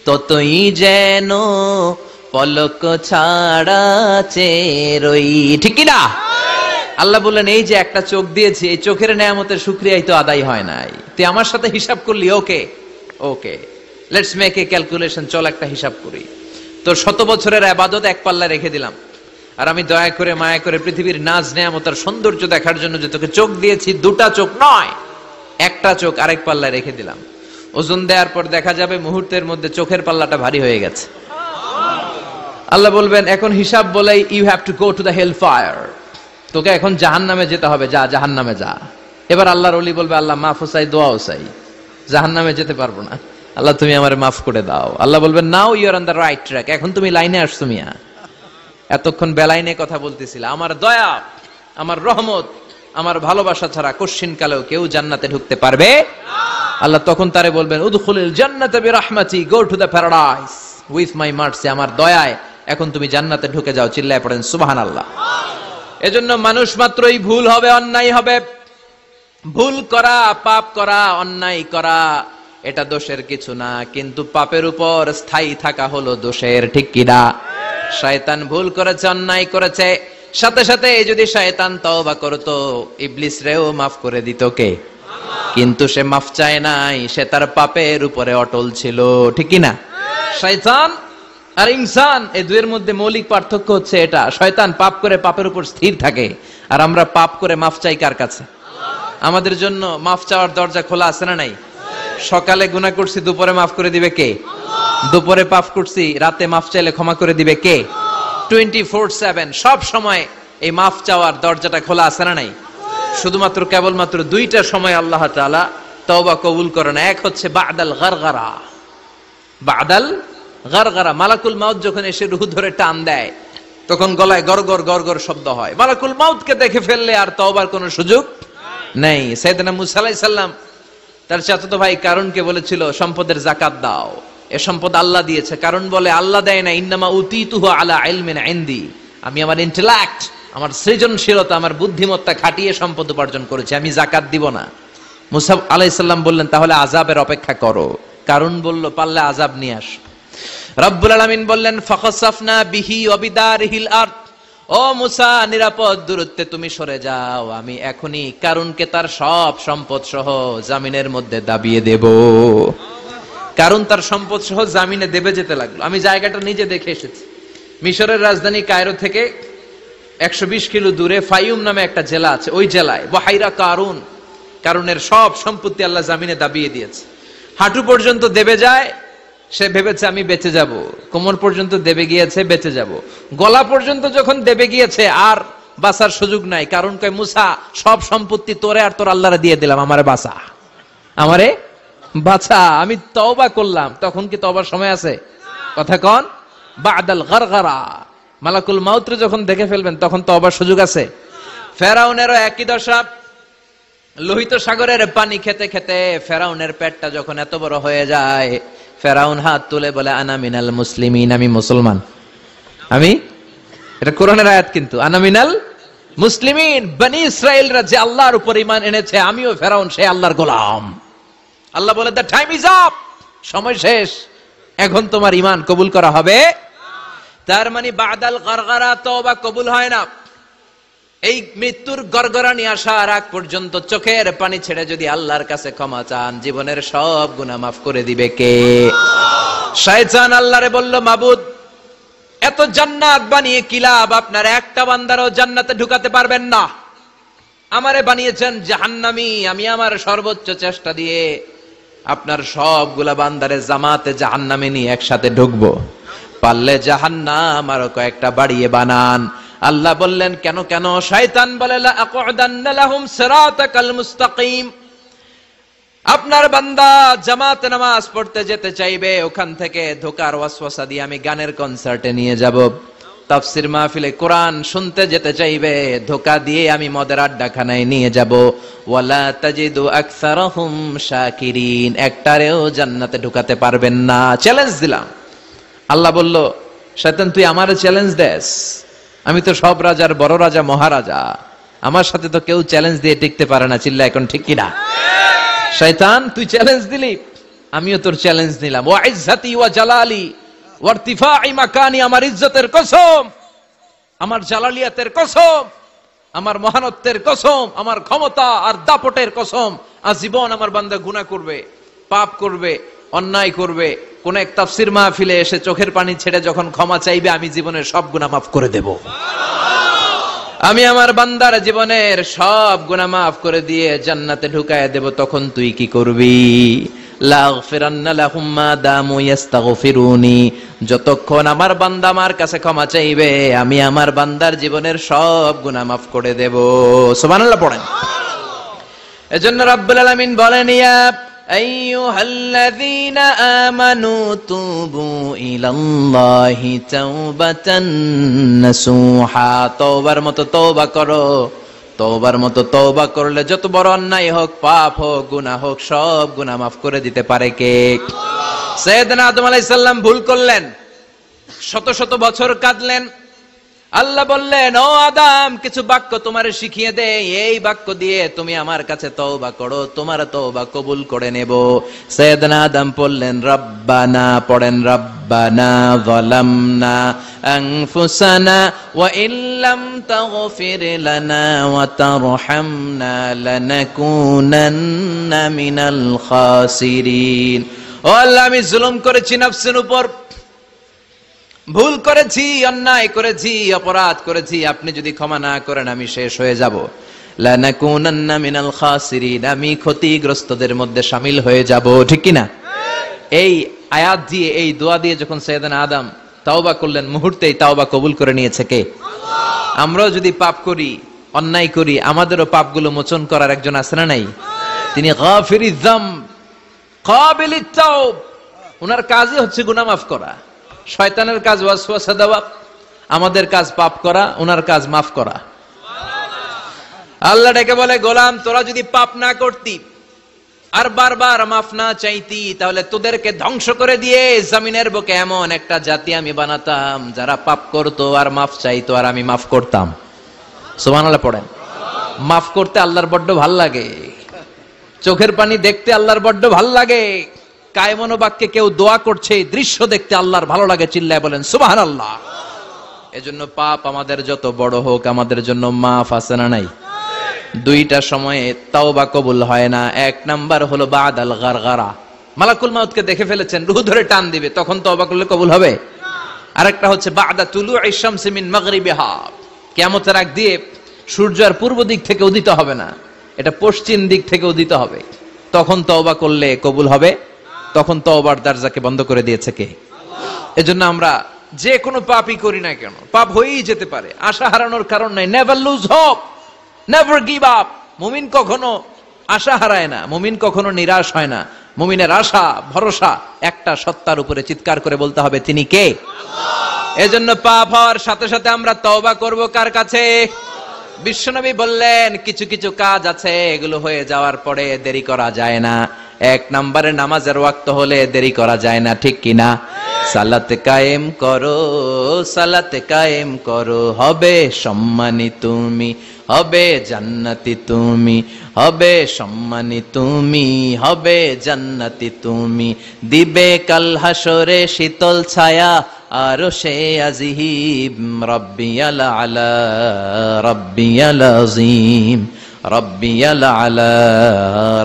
ততই যেন পলক ছাড়া চেরই। ঠিক কি না? আল্লাহ বললেন, এই যে একটা চোখ দিয়েছি, এই চোখের নেয়ামতের শুকরিয়াই তো আদায় হয় নাই। তুই আমার সাথে হিসাব করলি, ওকে ওকে, লেটস মেক এ ক্যালকুলেশন, চল একটা হিসাব করি। তোর 100 বছরের ইবাদত এক পাল্লা রেখে দিলাম, আর আমি দয়া করে মায়া করে পৃথিবীর নাজ নেয়ামতের সৌন্দর্য দেখার জন্য যে তোকে চোখ দিয়েছি, 2টা চোখ নয়, একটা চোখ আরেক পাল্লা রেখে দিলাম। ওজন দেওয়ার পর দেখা যাবে মুহূর্তের মধ্যে চোখের পাল্লাটা ভারী হয়ে গেছে। আল্লাহ বলবেন, এখন হিসাব বলেই, you have to go to the hell fire, তোকে এখন জাহান্নামে যেতে হবে, যা জাহান্নামে যা। এবার আল্লাহর ওলি বলবে, আল্লাহ মাফ চাই, দোয়াও চাই, জাহান্নামে যেতে পারবো না, আল্লাহ তুমি আমারে মাফ করে দাও। আল্লাহ বলবেন, now you are on the right track, এখন তুমি লাইনে আসছো মিয়া, এতক্ষণ বেলাইনে কথা বলতেছিল। আমার দয়া, আমার রহমত, আমার ভালোবাসা ছাড়া কশিন কালেও কেউ জান্নাতে ঢুকতে পারবে আল্লাহ তখন তারে বলবেন, উদখুলিল জান্নাতা বিরহমাতি, go to the paradise with my mercy, আমার দয়ায় এখন তুমি জান্নাতে ঢুকে যাও। চিল্লায় পড়েন সুবহানাল্লাহ। এজন্য মানুষ মাত্রই ভুল হবে, অন্যায় হবে। ভুল করা, পাপ করা, অন্যায় করা এটা দোষের কিছু না, কিন্তু পাপের উপর স্থায়ী থাকা হলো দোষের। ঠিক কিনা? শয়তান ভুল করেছে, অন্যায় করেছে, সাথে সাথে যদি শয়তান তওবা করতো, ইবলিস রেও মাফ করে দিত কে? কিন্তু সে মাফ চায় নাই, সে তার পাপের উপরে অটল ছিল। ঠিক কিনা? শয়তান আর ইনসান, এই দুয়ের মধ্যে মৌলিক পার্থক্য হচ্ছে এটা, শয়তান পাপ করে পাপের উপর স্থির থাকে, আর আমরা পাপ করে মাফ চাই কার কাছে? আমাদের জন্য মাফ চাওয়ার দরজা খোলা আছে না নাই? সকালে গুনাহ করছি, দুপুরে মাফ করে দিবে কে? দুপুরে পাপ করছি, রাতে মাফ চাইলে ক্ষমা করে দিবে কে? 24/7 সব সময় এই মাফ চাওয়ার দরজাটা খোলা আছে না নাই? শুধুমাত্র কেবলমাত্র 2টা সময় আল্লাহ তাআলা তওবা কবুল করেন। এক হচ্ছে বাদাল গারগারা, বাদাল গারগারা, মালাকুল মাউত যখন এসে রূহ ধরে টান দেয়, তখন গলায় গরগর গরগর শব্দ হয়। মালাকুল মাউতকে দেখে ফেললে আর তওবার কোনো সুযোগ নেই। সাইয়েদনা মুসা আলাইহিস সালাম তার চাচাতো ভাই কারুনকে বলেছিল, সম্পদের যাকাত দাও, এ সম্পদ আল্লাহ দিয়েছে। কারণ বলে, আল্লাহ দেয় না, ইন্নামা উতিতুহু আলা ইলমিন ইনদি, আমি আমার ইন্টেলেক্ট, আমার সৃজনশীলতা, আমার বুদ্ধিমত্তা খাটিয়ে সম্পদ উপার্জন করেছি, আমি যাকাত দিব না। মুসা আলাইহিস সালাম বললেন তাহলে আযাবের অপেক্ষা করো। কারণ বলল পারলে আযাব নিয়ে আস। রব্বুল আলামিন বললেন ফাখাসাফনা বিহি ওয়া বিদারিহিল আরদ, ও মুসা নিরাপদ দূরত্বে তুমি সরে যাও, আমি এখনই কারুনকে তার সব সম্পদ সহ জামিনের মধ্যে দাবিয়ে দেব। কারণ তার সম্পদ সহ জামিনে দেবে যেতে লাগলো। আমি জায়গাটা নিজে দেখে এসেছি। মিশরের রাজধানী কায়রো থেকে 120 কিলো দূরে ফাইউম নামে একটা জেলা আছে, ওই জেলায় বাহাইরা কারুন, কারুনের সব সম্পত্তি আল্লাহ জামিনে দাবিয়ে দিয়েছে। হাঁটু পর্যন্ত দেবে যায়, সে ভেবেছে আমি বেঁচে যাব। কোমর পর্যন্ত দেবে গিয়েছে, বেঁচে যাব। গলা পর্যন্ত যখন দেবে গিয়েছে আর বাঁচার সুযোগ নাই। কারণ কয় মুসা সব সম্পত্তি তোরে আর তোর আল্লাহরে দিয়ে দিলাম, আমারে বাঁচা, আমারে বাঁচা, আমি তওবা করলাম। তখন কি তওবার সময় আছে? কথা কন। বাদাল গারগারা, মালাকুল মাউত যখন দেখে ফেলবেন তখন তওবার সুযোগ আছে। ফেরাউনেরও একই দশা। লোহিত সাগরের পানি খেতে খেতে ফেরাউনের পেটটা যখন এত বড় হয়ে যায়, ফেরাউন হাত তুলে বলে আনা মিনাল মুসলিমিন, আমি মুসলমান। আমি, এটা কোরআনের আয়াত কিন্তু, আনা মিনাল মুসলিমিন, বনি ইসরাইলরা যে আল্লাহর উপর ঈমান এনেছে, আমিও ফেরাউন সেই আল্লাহর গোলাম। আল্লাহ বলে দ্য টাইম ইজ আপ, সময় শেষ, এখন তোমার ঈমান কবুল করা হবে। তার মানে বাদাল গারগারা তওবা কবুল হয় না। এই মৃত্যুর গড়গড়ানি আসার আগ পর্যন্ত চোখের পানি ছেড়ে যদি আল্লাহর কাছে ক্ষমা চান, জীবনের সব গুনাহ মাফ করে দিবে কে? শয়তান আল্লাহরে বলল মাবুদ এত জান্নাত বানিয়ে কি লাভ, আপনার একটা বান্দারও জান্নাতে ঢুকাতে পারবেন না। আমারে বানিয়েছেন জাহান্নামী, আমি আমার সর্বোচ্চ চেষ্টা দিয়ে আপনার সবগুলা বান্দারে জামাতে জাহান্নামে নিয়ে একসাথে ঢুকবো, পারলে জাহান্নাম আরো কয়েকটা বাড়িয়ে বানান। আল্লাহ বললেন কেন কেন? শয়তান বলে লা আকুদান্না লাহুম সিরাতাকাল মুস্তাকিম, আপনার বান্দা জামাতে নামাজ পড়তে যেতে চাইবে, ওখান থেকে ধোকার ওয়াসওয়াসা দিয়ে আমি গানের কনসার্টে নিয়ে যাব। তাফসীর মাহফিলে কোরআন শুনতে যেতে চাইবে, ধোকা দিয়ে আমি মদের আড্ডাখানায় নিয়ে যাব। ওয়ালা তাজিদু আকসারাহুম শাকিরিন, একটারেও জান্নাতে ঢুকাতে পারবেন না। চ্যালেঞ্জ দিলাম। আল্লাহ বলল শয়তান তুই আমারে চ্যালেঞ্জ দেস, আমি তো সব রাজার বড় রাজা, মহারাজা, আমার সাথে তো কেউ চ্যালেঞ্জ দিয়ে টিকতে পারে না। চিল্লা এখন ঠিক কিনা? শয়তান তুই চ্যালেঞ্জ দিলি, আমিও তোর চ্যালেঞ্জ নিলাম। ওয়া ইজ্জতি ওয়া জালালি ওয়া ইরতিফাই মাকানি, আমার ইজ্জতের কসম, আমার জালালিয়াতের কসম, আমার মহানত্বের কসম, আমার ক্ষমতা আর দাপটের কসম, আজীবন আমার বান্দা গুনাহ করবে, পাপ করবে, অন্যায় করবে, কোন এক তাফসীর মাহফিলে এসে চোখের পানি ছেড়ে যখন ক্ষমা চাইবে, আমি জীবনের সব গুনাহ মাফ করে দেব। আমি আমার বান্দার জীবনের সব গুনাহ মাফ করে দিয়ে জান্নাতে ঢুকায় দেব। তখন তুই কি করবি? লাগফিরান্না লাহুম মা দামু ইস্তাগফিরুনি, যতক্ষণ আমার বান্দা আমার কাছে ক্ষমা চাইবে, আমি আমার বান্দার জীবনের সব গুনাহ মাফ করে দেব। সুবহানাল্লাহ পড়েন। এজন্য রাব্বুল আলামিন বলেন ইয়া আইয়ুহাল্লাযীনা আমানু তুবু ইলাল্লাহি তাওবাতান নাসুহা, তওবার মতো তওবা করো। তওবার মতো তওবা করলে যত বড় অন্যায় হোক, পাপ হোক, গুনাহ হোক, সব গুনাহ মাফ করে দিতে পারে কে? সাইয়েদনা আদম আলাইহিস সালাম ভুল করলেন, শত শত বছর কাঁদলেন। আল্লাহ বললেন ও আদম কিছু বাক্য তোমারে শিখিয়ে দে, এই বাক্য দিয়ে তুমি আমার কাছে তওবা করো, তোমার তওবা কবুল করে নেব। সাইয়েদনা আদম বললেন রব্বানা, পড়েন রব্বানা যালামনা আনফুসানা ওয়া ইল্লাম তাগফির লানা ওয়া তারহামনা লানাকুনান্না মিনাল খাসিরিন। ও আল্লাহ আমি জুলুম করেছি নফসের উপর, ভুল করেছি, অন্যায় করেছি, অপরাধ করেছি, আপনি যদি ক্ষমা না করেন আমি শেষ হয়ে যাব। লানাকুনান্না মিনাল খাসিরিন, আমি ক্ষতিগ্রস্তদের মধ্যে শামিল হয়ে যাব। ঠিক কি না? এই আয়াত দিয়ে, এই দোয়া দিয়ে যখন সাইয়েদনা আদম তাওবা করলেন, মুহূর্তেই তাওবা কবুল করে নিয়েছে কে? আল্লাহ। আমরাও যদি পাপ করি, অন্যায় করি, আমাদেরও পাপগুলো মোচন করার একজন আছে না নাই? তিনি গাফিরিয যামব কাবিলিত তাওব, ওনার কাজই হচ্ছে গুনাহ মাফ করা। শয়তানের কাজ ওয়াসওয়াসা দেওয়া, আমাদের কাজ পাপ করা, ওনার কাজ মাফ করা। আল্লাহ ডেকে বলে গোলাম তোরা যদি পাপ না করতি, আর বারবার মাফ না চাইতি, তাহলে তোদেরকে ধ্বংস করে দিয়ে জমিনের বুকে এমন একটা জাতি আমি বানাতাম যারা পাপ করতো আর মাফ চাইতো আর আমি মাফ করতাম। সুবহানাল্লাহ পড়েন। মাফ করতে আল্লাহর বড্ড ভাল লাগে, চোখের পানি দেখতে আল্লাহর বড্ড ভাল লাগে, কায়মনো বাক্যে কেউ দোয়া করছে এই দৃশ্য দেখতে আল্লাহর ভালো লাগে, চিল্লায় বলেন সুবহানাল্লাহ। এজন্য পাপ আমাদের যত বড় হোক আমাদের জন্য মাফ আছে না নাই? দুইটা সময়ে তাওবা কবুল হয় না। এক নাম্বার হলো বাদাল গারগারা, মালাকুল মাউতকে দেখে ফেলেছেন, রূহ ধরে টান দিবে, তখন তাওবা করলে কবুল হবে। আরেকটা হচ্ছে বাদা তুলুই শামসি মিন মাগরিবিহা, কিয়ামতের আগ দিয়ে সূর্য আর পূর্ব দিক থেকে উদিত হবে না, এটা পশ্চিম দিক থেকে উদিত হবে, তখন তওবা করলে কবুল হবে। তখন তওবার দরজাকে বন্ধ করে দিয়েছে কে? এজন্য আমরা যে কোনো পাপই করি না কেন, পাপ হয়েই যেতে পারে, আশা হারানোর কারণ নাই। Never lose hope, never give up. মুমিন কখনো আশা হারায় না, মুমিন কখনো নিরাশ হয় না। মুমিনের আশা ভরসা একটা সত্তার উপরে, চিৎকার করে বলতে হবে তিনি কে? আল্লাহ। এজন্য পাপ হওয়ার সাথে সাথে আমরা তওবা করব কার কাছে? বিশ্বনবী বললেন কিছু কিছু কাজ আছে এগুলো হয়ে যাওয়ার পরে দেরি করা যায় না। এক নম্বরে নামাজের ওয়াক্ত হলে দেরি করা যায় না, ঠিক কিনা? সালাত কায়েম করো, সালাত কায়েম করো, হবে সম্মানী তুমি, হবে জান্নাতি তুমি, হবে সম্মানী তুমি, হবে জান্নাতি তুমি, দিবে কাল হাসরে শীতল ছায়া আরশে আজিম, রব্বিয়াল আলা রব্বিয়াল আযীম, রব্বিয়াল আলা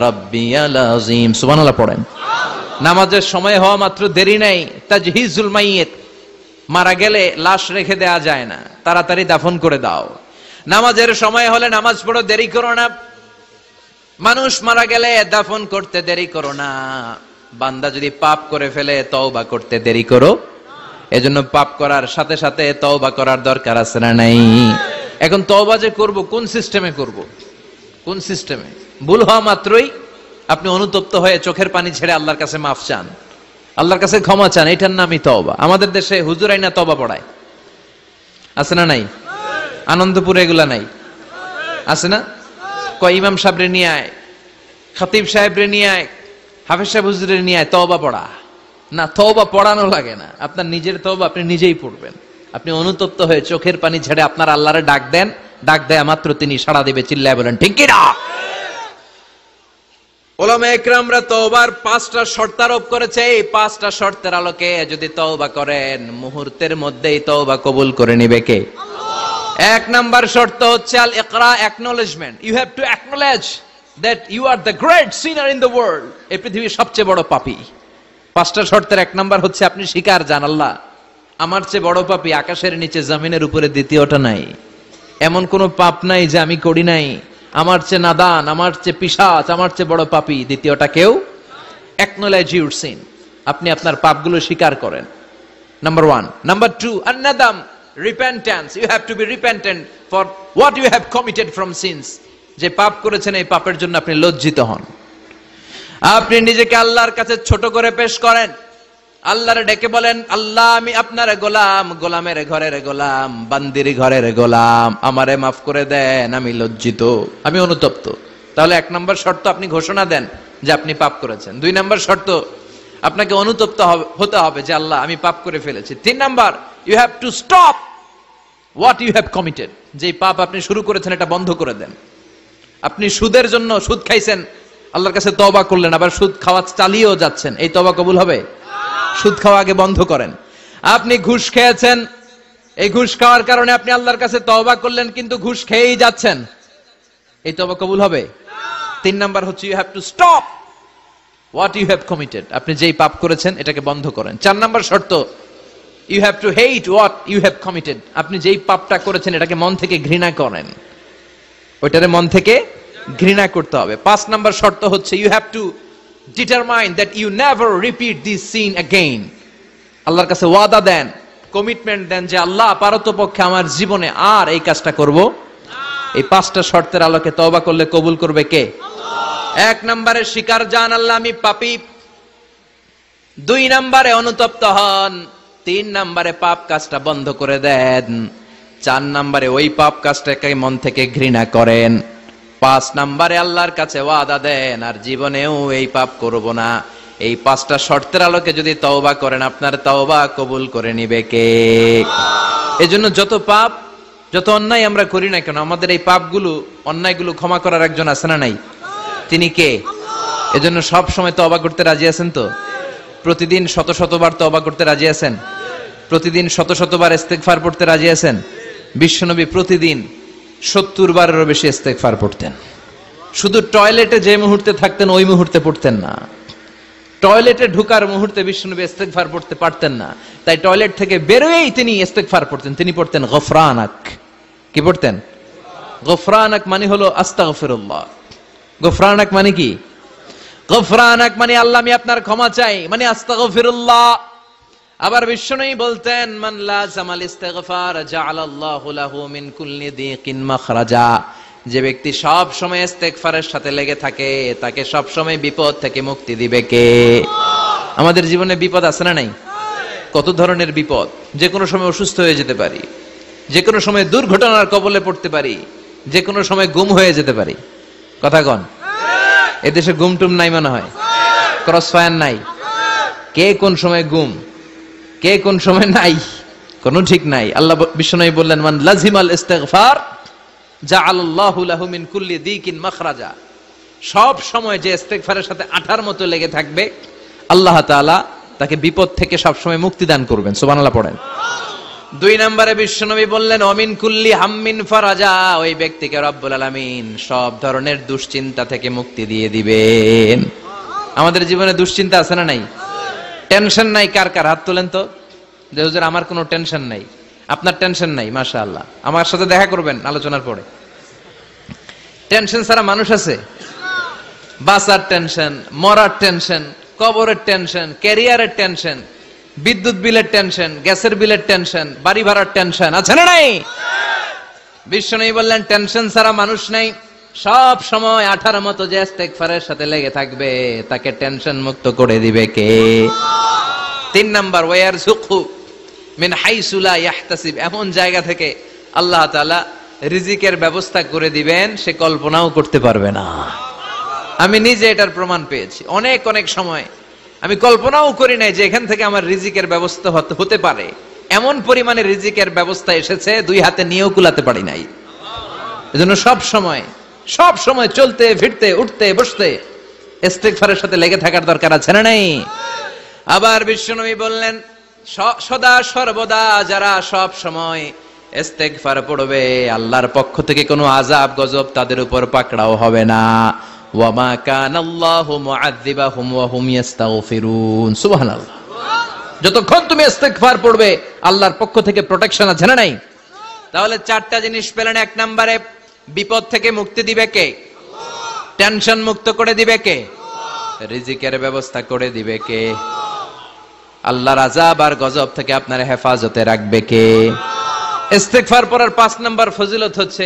রব্বিয়াল আযীম। সুবহানাল্লাহ পড়েন। নামাজের সময় হওয়া মাত্র দেরি নাই। তাজহিজুল মাইয়িত, মারা গেলে লাশ রেখে দেয়া যায় না, তাড়াতাড়ি দাফন করে দাও। নামাজের সময় হলে নামাজ পড়ো, দেরি করো না। মানুষ মারা গেলে দাফন করতে দেরি করো না। বান্দা যদি পাপ করে ফেলে তওবা করতে দেরি করো। এজন্য পাপ করার সাথে সাথে তওবা করার দরকার আছে না নাই? এখন তওবা যে করব কোন সিস্টেমে করব? কোন সিস্টেমে? ভুল হওয়া মাত্রই আপনি অনুতপ্ত হয়ে চোখের পানি ছেড়ে আল্লাহর কাছে মাফ চান, আল্লাহর কাছে ক্ষমা চান, এটার নামই তওবা। আমাদের দেশে হুজুর আইনা তওবা পড়ায়, আছে না নাই? আনন্দপুরে এগুলা নাই, আছে না? কয় ইমাম সাহেবরে নিয়ে আয়, খতিব সাহেবরে নিয়ে আয়, হাফেজ সাহেব হুজুরের নিয়ে আয়, তওবা পড়া। না, তওবা পড়ানো লাগে না, আপনার নিজের তওবা আপনি নিজেই পড়বেন। আপনি অনুতপ্ত হয়ে চোখের পানি ছেড়ে আপনার আল্লাহরে ডাক দেন, ডাক দেয়া মাত্র তিনি সাড়া দিবে, চিল্লায় বলেন ঠিক কি না? উলামায়ে কেরামরা তওবার 5টা শর্ত আরোপ করেছে। এই 5টা শর্তের আলোকে যদি তওবা করেন মুহূর্তের মধ্যেই তওবা কবুল করে নেবে কে? আল্লাহ। এক নাম্বার শর্ত হচ্ছে আল ইকরা, acknowledgement. You have to acknowledge that you are the great sinner in the world. এই পৃথিবীর সবচেয়ে বড় পাপী। 5টা শর্তের এক নাম্বার হচ্ছে আপনি স্বীকার জান, আল্লাহ আমার চেয়ে বড় পাপী আকাশের নিচে জমিনের উপরে দ্বিতীয়টা নাই। এমন কোন পাপ নাই যে আমি করি নাই। আমার চেয়ে নাদান, আমার চেয়ে পিশাচ, আমার চেয়ে বড় পাপী দ্বিতীয়টা কেউ। অ্যাকনলেজ ইউর সিন, আপনি আপনার পাপগুলো স্বীকার করেন। নাম্বার 1। নাম্বার 2, আন-নাদাম, repentance. You have to be repentant for what you have committed from sins. যে পাপ করেছেন এই পাপের জন্য আপনি লজ্জিত হন। আপনি নিজেকে আল্লাহর কাছে ছোট করে পেশ করেন, আল্লাহরে ডেকে বলেন আল্লাহ আমি আপনার গোলাম, গোলামের ঘরের গোলাম, বান্দির ঘরের গোলাম, আমারে মাফ করে দেন, আমি লজ্জিত, আমি অনুতপ্ত। তাহলে 1 নম্বর শর্ত আপনি ঘোষণা দেন যে আপনি পাপ করেছেন। 2 নম্বর শর্ত আপনাকে অনুতপ্ত হতে হবে যে আল্লাহ আমি পাপ করে ফেলেছি। 3 number, you have to stop what you have committed. যে পাপ আপনি শুরু করেছেন এটা বন্ধ করে দেন। আপনি সুদের জন্য সুদ খাইছেন, আল্লাহর কাছে তওবা করলেন, আবার সুদ খাওয়া চালিয়েও যাচ্ছেন, এই তওবা কবুল হবে? সুদ খাওয়া আগে বন্ধ করেন। আপনি ঘুষ খেয়েছেন, এই ঘুষ খাওয়ার কারণে আপনি আল্লাহর কাছে তওবা করলেন কিন্তু ঘুষ খেয়েই যাচ্ছেন, এই তওবা কবুল হবে? 3 নাম্বার হচ্ছে you have to stop what you have committed. আপনি যেই পাপ করেছেন এটাকে বন্ধ করেন। 4 নাম্বার শর্ত, you have to hate what you have committed. আপনি যেই পাপটা করেছেন এটাকে মন থেকে ঘৃণা করেন, ওইটারে মন থেকে ঘৃণা করতে হবে। 5 নাম্বার শর্ত হচ্ছে you have to determine that you never repeat this sin again. আল্লাহর কাছে ওয়াদা দেন, কমিটমেন্ট দেন যে আল্লাহ পারতপক্ষে আমার জীবনে আর এই কাজটা করব। এই 5টা শর্তের আলোকে তওবা করলে কবুল করবে কে? আল্লাহ। 1 নম্বরে স্বীকার জান আল্লাহ আমি পাপী। 2 নম্বরে অনুতপ্ত হন। 3 নম্বরে পাপ কাজটা বন্ধ করে দেন। 4 নম্বরে ওই পাপ কাজটাকে মন থেকে ঘৃণা করেন। 5 নম্বরে আল্লাহর কাছে ওয়াদা দেন আর জীবনেও এই পাপ করব না। এই 5টা শর্তের আলোকে যদি তওবা করেন আপনার তওবা কবুল করে নিবে কে? এজন্য যত পাপ যত অন্যায় আমরা করি না কেন আমাদের এই পাপগুলো অন্যায়গুলো ক্ষমা করার একজন আছে না নাই? তিনি কে? এজন্য সব সময় তওবা করতে রাজি আছেন তো? প্রতিদিন শত শতবার তওবা করতে রাজি আছেন? প্রতিদিন শত শতবার ইস্তেগফার পড়তে রাজি আছেন? বিশ্বনবী প্রতিদিন 70 বারেরও বেশি ইস্তেগফার পড়তেন। শুধু টয়লেটে যে মুহূর্তে থাকতেন ওই মুহূর্তে পড়তেন না, টয়লেটে ঢোকার মুহূর্তে বিশ্বনবী ইস্তেগফার পড়তে পারতেন না, তাই টয়লেট থেকে বেরোয়েই তিনি ইস্তেগফার পড়তেন। তিনি পড়তেন গফরানাক। কি পড়তেন? গফরানাক মানে হলো আস্তাগফিরুল্লাহ। গফরানাক মানে কি? গফরানাক মানে আল্লাহ আমি আপনার ক্ষমা চাই, মানে আস্তাগফিরুল্লাহ। আবার বিশ্বনবী বলতেন মান লাযামাল ইস্তিগফার জাআলাল্লাহু লাহু মিন কুল্লি দিকিন মাখরাজা। যে ব্যক্তি সব সময় ইস্তেগফারের সাথে লেগে থাকে তাকে সব সময় বিপদ থেকে মুক্তি দিবে কে? আমাদের জীবনে বিপদ আছে না নাই? কত ধরনের বিপদ। যে কোনো সময় অসুস্থ হয়ে যেতে পারি, যে কোনো সময় দুর্ঘটনার কবলে পড়তে পারি, যে কোনো সময় গুম হয়ে যেতে পারি। কথা কন, এদেশে গুমটুম নাই মনে হয়, ক্রস ফায়ার নাই। কে কোন সময় গুম, কে কোন সময় নাই, কোনো ঠিক নাই। আল্লাহ বিশ্বনবী বললেন মান লাজিমাল ইস্তিগফার জাআলাল্লাহু লাহু মিন কুল্লি দিকিন মাখরাজা। সব সময় যে ইস্তিগফারের সাথে আঠার মতো লেগে থাকবে আল্লাহ তাআলা তাকে বিপদ থেকে সব সময় মুক্তি দান করবেন। সুবহানাল্লাহ পড়েন। 2 নম্বরে বিশ্বনবী বললেন অমিন কুল্লি হাম্মিন ফারাজা। ওই ব্যক্তিকে রব্বুল আলামিন সব ধরনের দুশ্চিন্তা থেকে মুক্তি দিয়ে দিবেন। আমাদের জীবনে দুশ্চিন্তা আছে না নাই? টেনশন নাই কার কার? হাত তোলেন তো। যে হুজুর আমার কোনো টেনশন নাই। আপনার টেনশন নাই, মাশাআল্লাহ। আমার সাথে দেখা করবেন আলোচনার পরে। টেনশন ছাড়া মানুষ আছে? বাসার টেনশন, মরার টেনশন, কবরের টেনশন, ক্যারিয়ারের টেনশন, বিদ্যুৎ বিলের টেনশন, গ্যাসের বিলের টেনশন, বাড়ি ভাড়ার টেনশন আছে না নাই? বিশ্বনবী বললেন টেনশন ছাড়া মানুষ নাই। সব সময় আঠার মতো যে ইস্তেগফারের সাথে লেগে থাকবে তাকে টেনশন মুক্ত করে দিবে কে? 3 নাম্বার ওয়ারযুকহু মিন হাইসু লা ইয়াহতাসিব। এমন জায়গা থেকে আল্লাহ তাআলা রিজিকের ব্যবস্থা করে দিবেন সে কল্পনাও করতে পারবে না। আমি নিজে এটার প্রমাণ পেয়েছি। অনেক অনেক সময় আমি কল্পনাও করি নাই যে এখান থেকে আমার রিজিকের ব্যবস্থা হতে পারে। এমন পরিমাণে রিজিকের ব্যবস্থা এসেছে 2 হাতে নিয়েও কুলাতে পারি নাই। এজন্য সব সময় চলতে ফিরতে উঠতে বসতে ইস্তিগফারের সাথে লেগে থাকার দরকার আছে না নাই? আবার বিশ্বনবী বললেন সদা সর্বদা যারা সব সময় ইস্তিগফার পড়বে আল্লাহর পক্ষ থেকে কোনো আযাব গজব তাদের উপর পাকড়াও হবে না। ওয়া মা কানাল্লাহু মুআযযিবাহুম ওয়া হুম ইস্তাগফিরুন। সুবহানাল্লাহ। যতক্ষণ তুমি ইস্তিগফার পড়বে আল্লাহর পক্ষ থেকে প্রোটেকশন আছে না নাই? তাহলে 4টা জিনিস পেলেন। 1 নম্বরে বিপদ থেকে মুক্তি দিবে কে? আল্লাহ। টেনশন মুক্ত করে দিবে কে? আল্লাহ। রিজিকের ব্যবস্থা করে দিবে কে? আল্লাহর আযাব আর গজব থেকে আপনার হেফাজতে রাখবে কে? ইস্তিগফার পড়ার 5 নম্বর ফজিলত হচ্ছে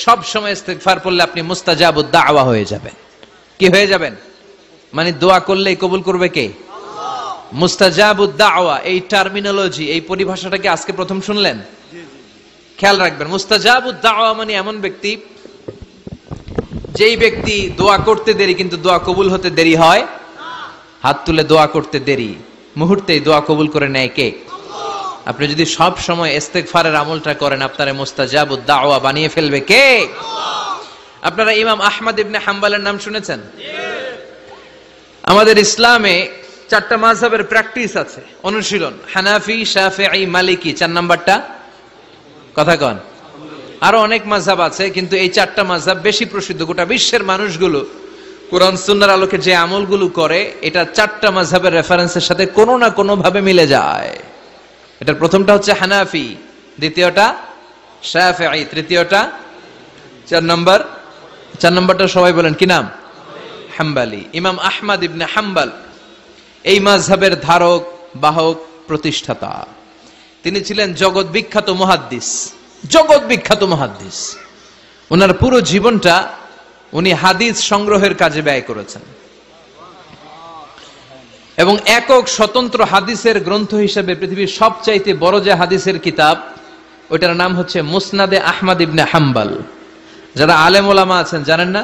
সব সময় ইস্তিগফার পড়লে আপনি মুস্তাজাবুদ দাওয়া হয়ে যাবেন। কি হয়ে যাবেন? মানে দোয়া করলেই কবুল করবে কে? আল্লাহ। মুস্তাজাবুদ দাওয়া এই টার্মিনোলজি, এই পরিভাষাটা কি আজকে প্রথম শুনলেন? খেয়াল রাখবেন। মুস্তাজাবুদ দাওয়া মানে এমন ব্যক্তি যেই ব্যক্তি দোয়া করতে দেরি কিন্তু দোয়া কবুল হতে দেরি হয়। হাত তুলে দোয়া করতে দেরি, মুহূর্তেই দোয়া কবুল করে নেয় কে? আল্লাহ। আপনি যদি সব সময় ইস্তিগফারের আমলটা করেন আপনারে মুস্তাজাবুদ দাওয়া বানিয়ে ফেলবে কে? আল্লাহ। আপনারা ইমাম আহমদ ইবনে হাম্বলের নাম শুনেছেন? আমাদের ইসলামে 4টা মাযহাবের প্র্যাকটিস আছে, অনুশীলন। হানাফি, শাফিঈ, মালিকি। 4 নাম্বারটা কথা কন। আরো অনেক মাযহাব আছে কিন্তু এই 4টা মাযহাব বেশি প্রসিদ্ধ। গোটা বিশ্বের মানুষগুলো কোরআন সুন্নাহর আলোকে যে আমলগুলো করে এটা 4টা মাযহাবের রেফারেন্সের সাথে কোনো না কোনো ভাবে মিলে যায়। এটার প্রথমটা হচ্ছে হানাফি, দ্বিতীয়টা শাফিঈ, তৃতীয়টা 4 নম্বরটা সবাই বলেন কি নাম? হাম্বলি। ইমাম আহমদ ইবনে হাম্বল এই মাযহাবের ধারক বাহক প্রতিষ্ঠাতা। তিনি ছিলেন জগৎ বিখ্যাত মুহাদ্দিস। ওনার পুরো জীবনটা উনি হাদিস সংগ্রহের কাজে ব্যয় করেছেন এবং একক স্বতন্ত্র হাদিসের গ্রন্থ হিসেবে পৃথিবীর সবচাইতে বড় যে হাদিসের কিতাব ওইটার নাম হচ্ছে মুসনাদে আহমদ ইবনে হাম্বল, যারা আলেম ওলামা আছেন জানেন না,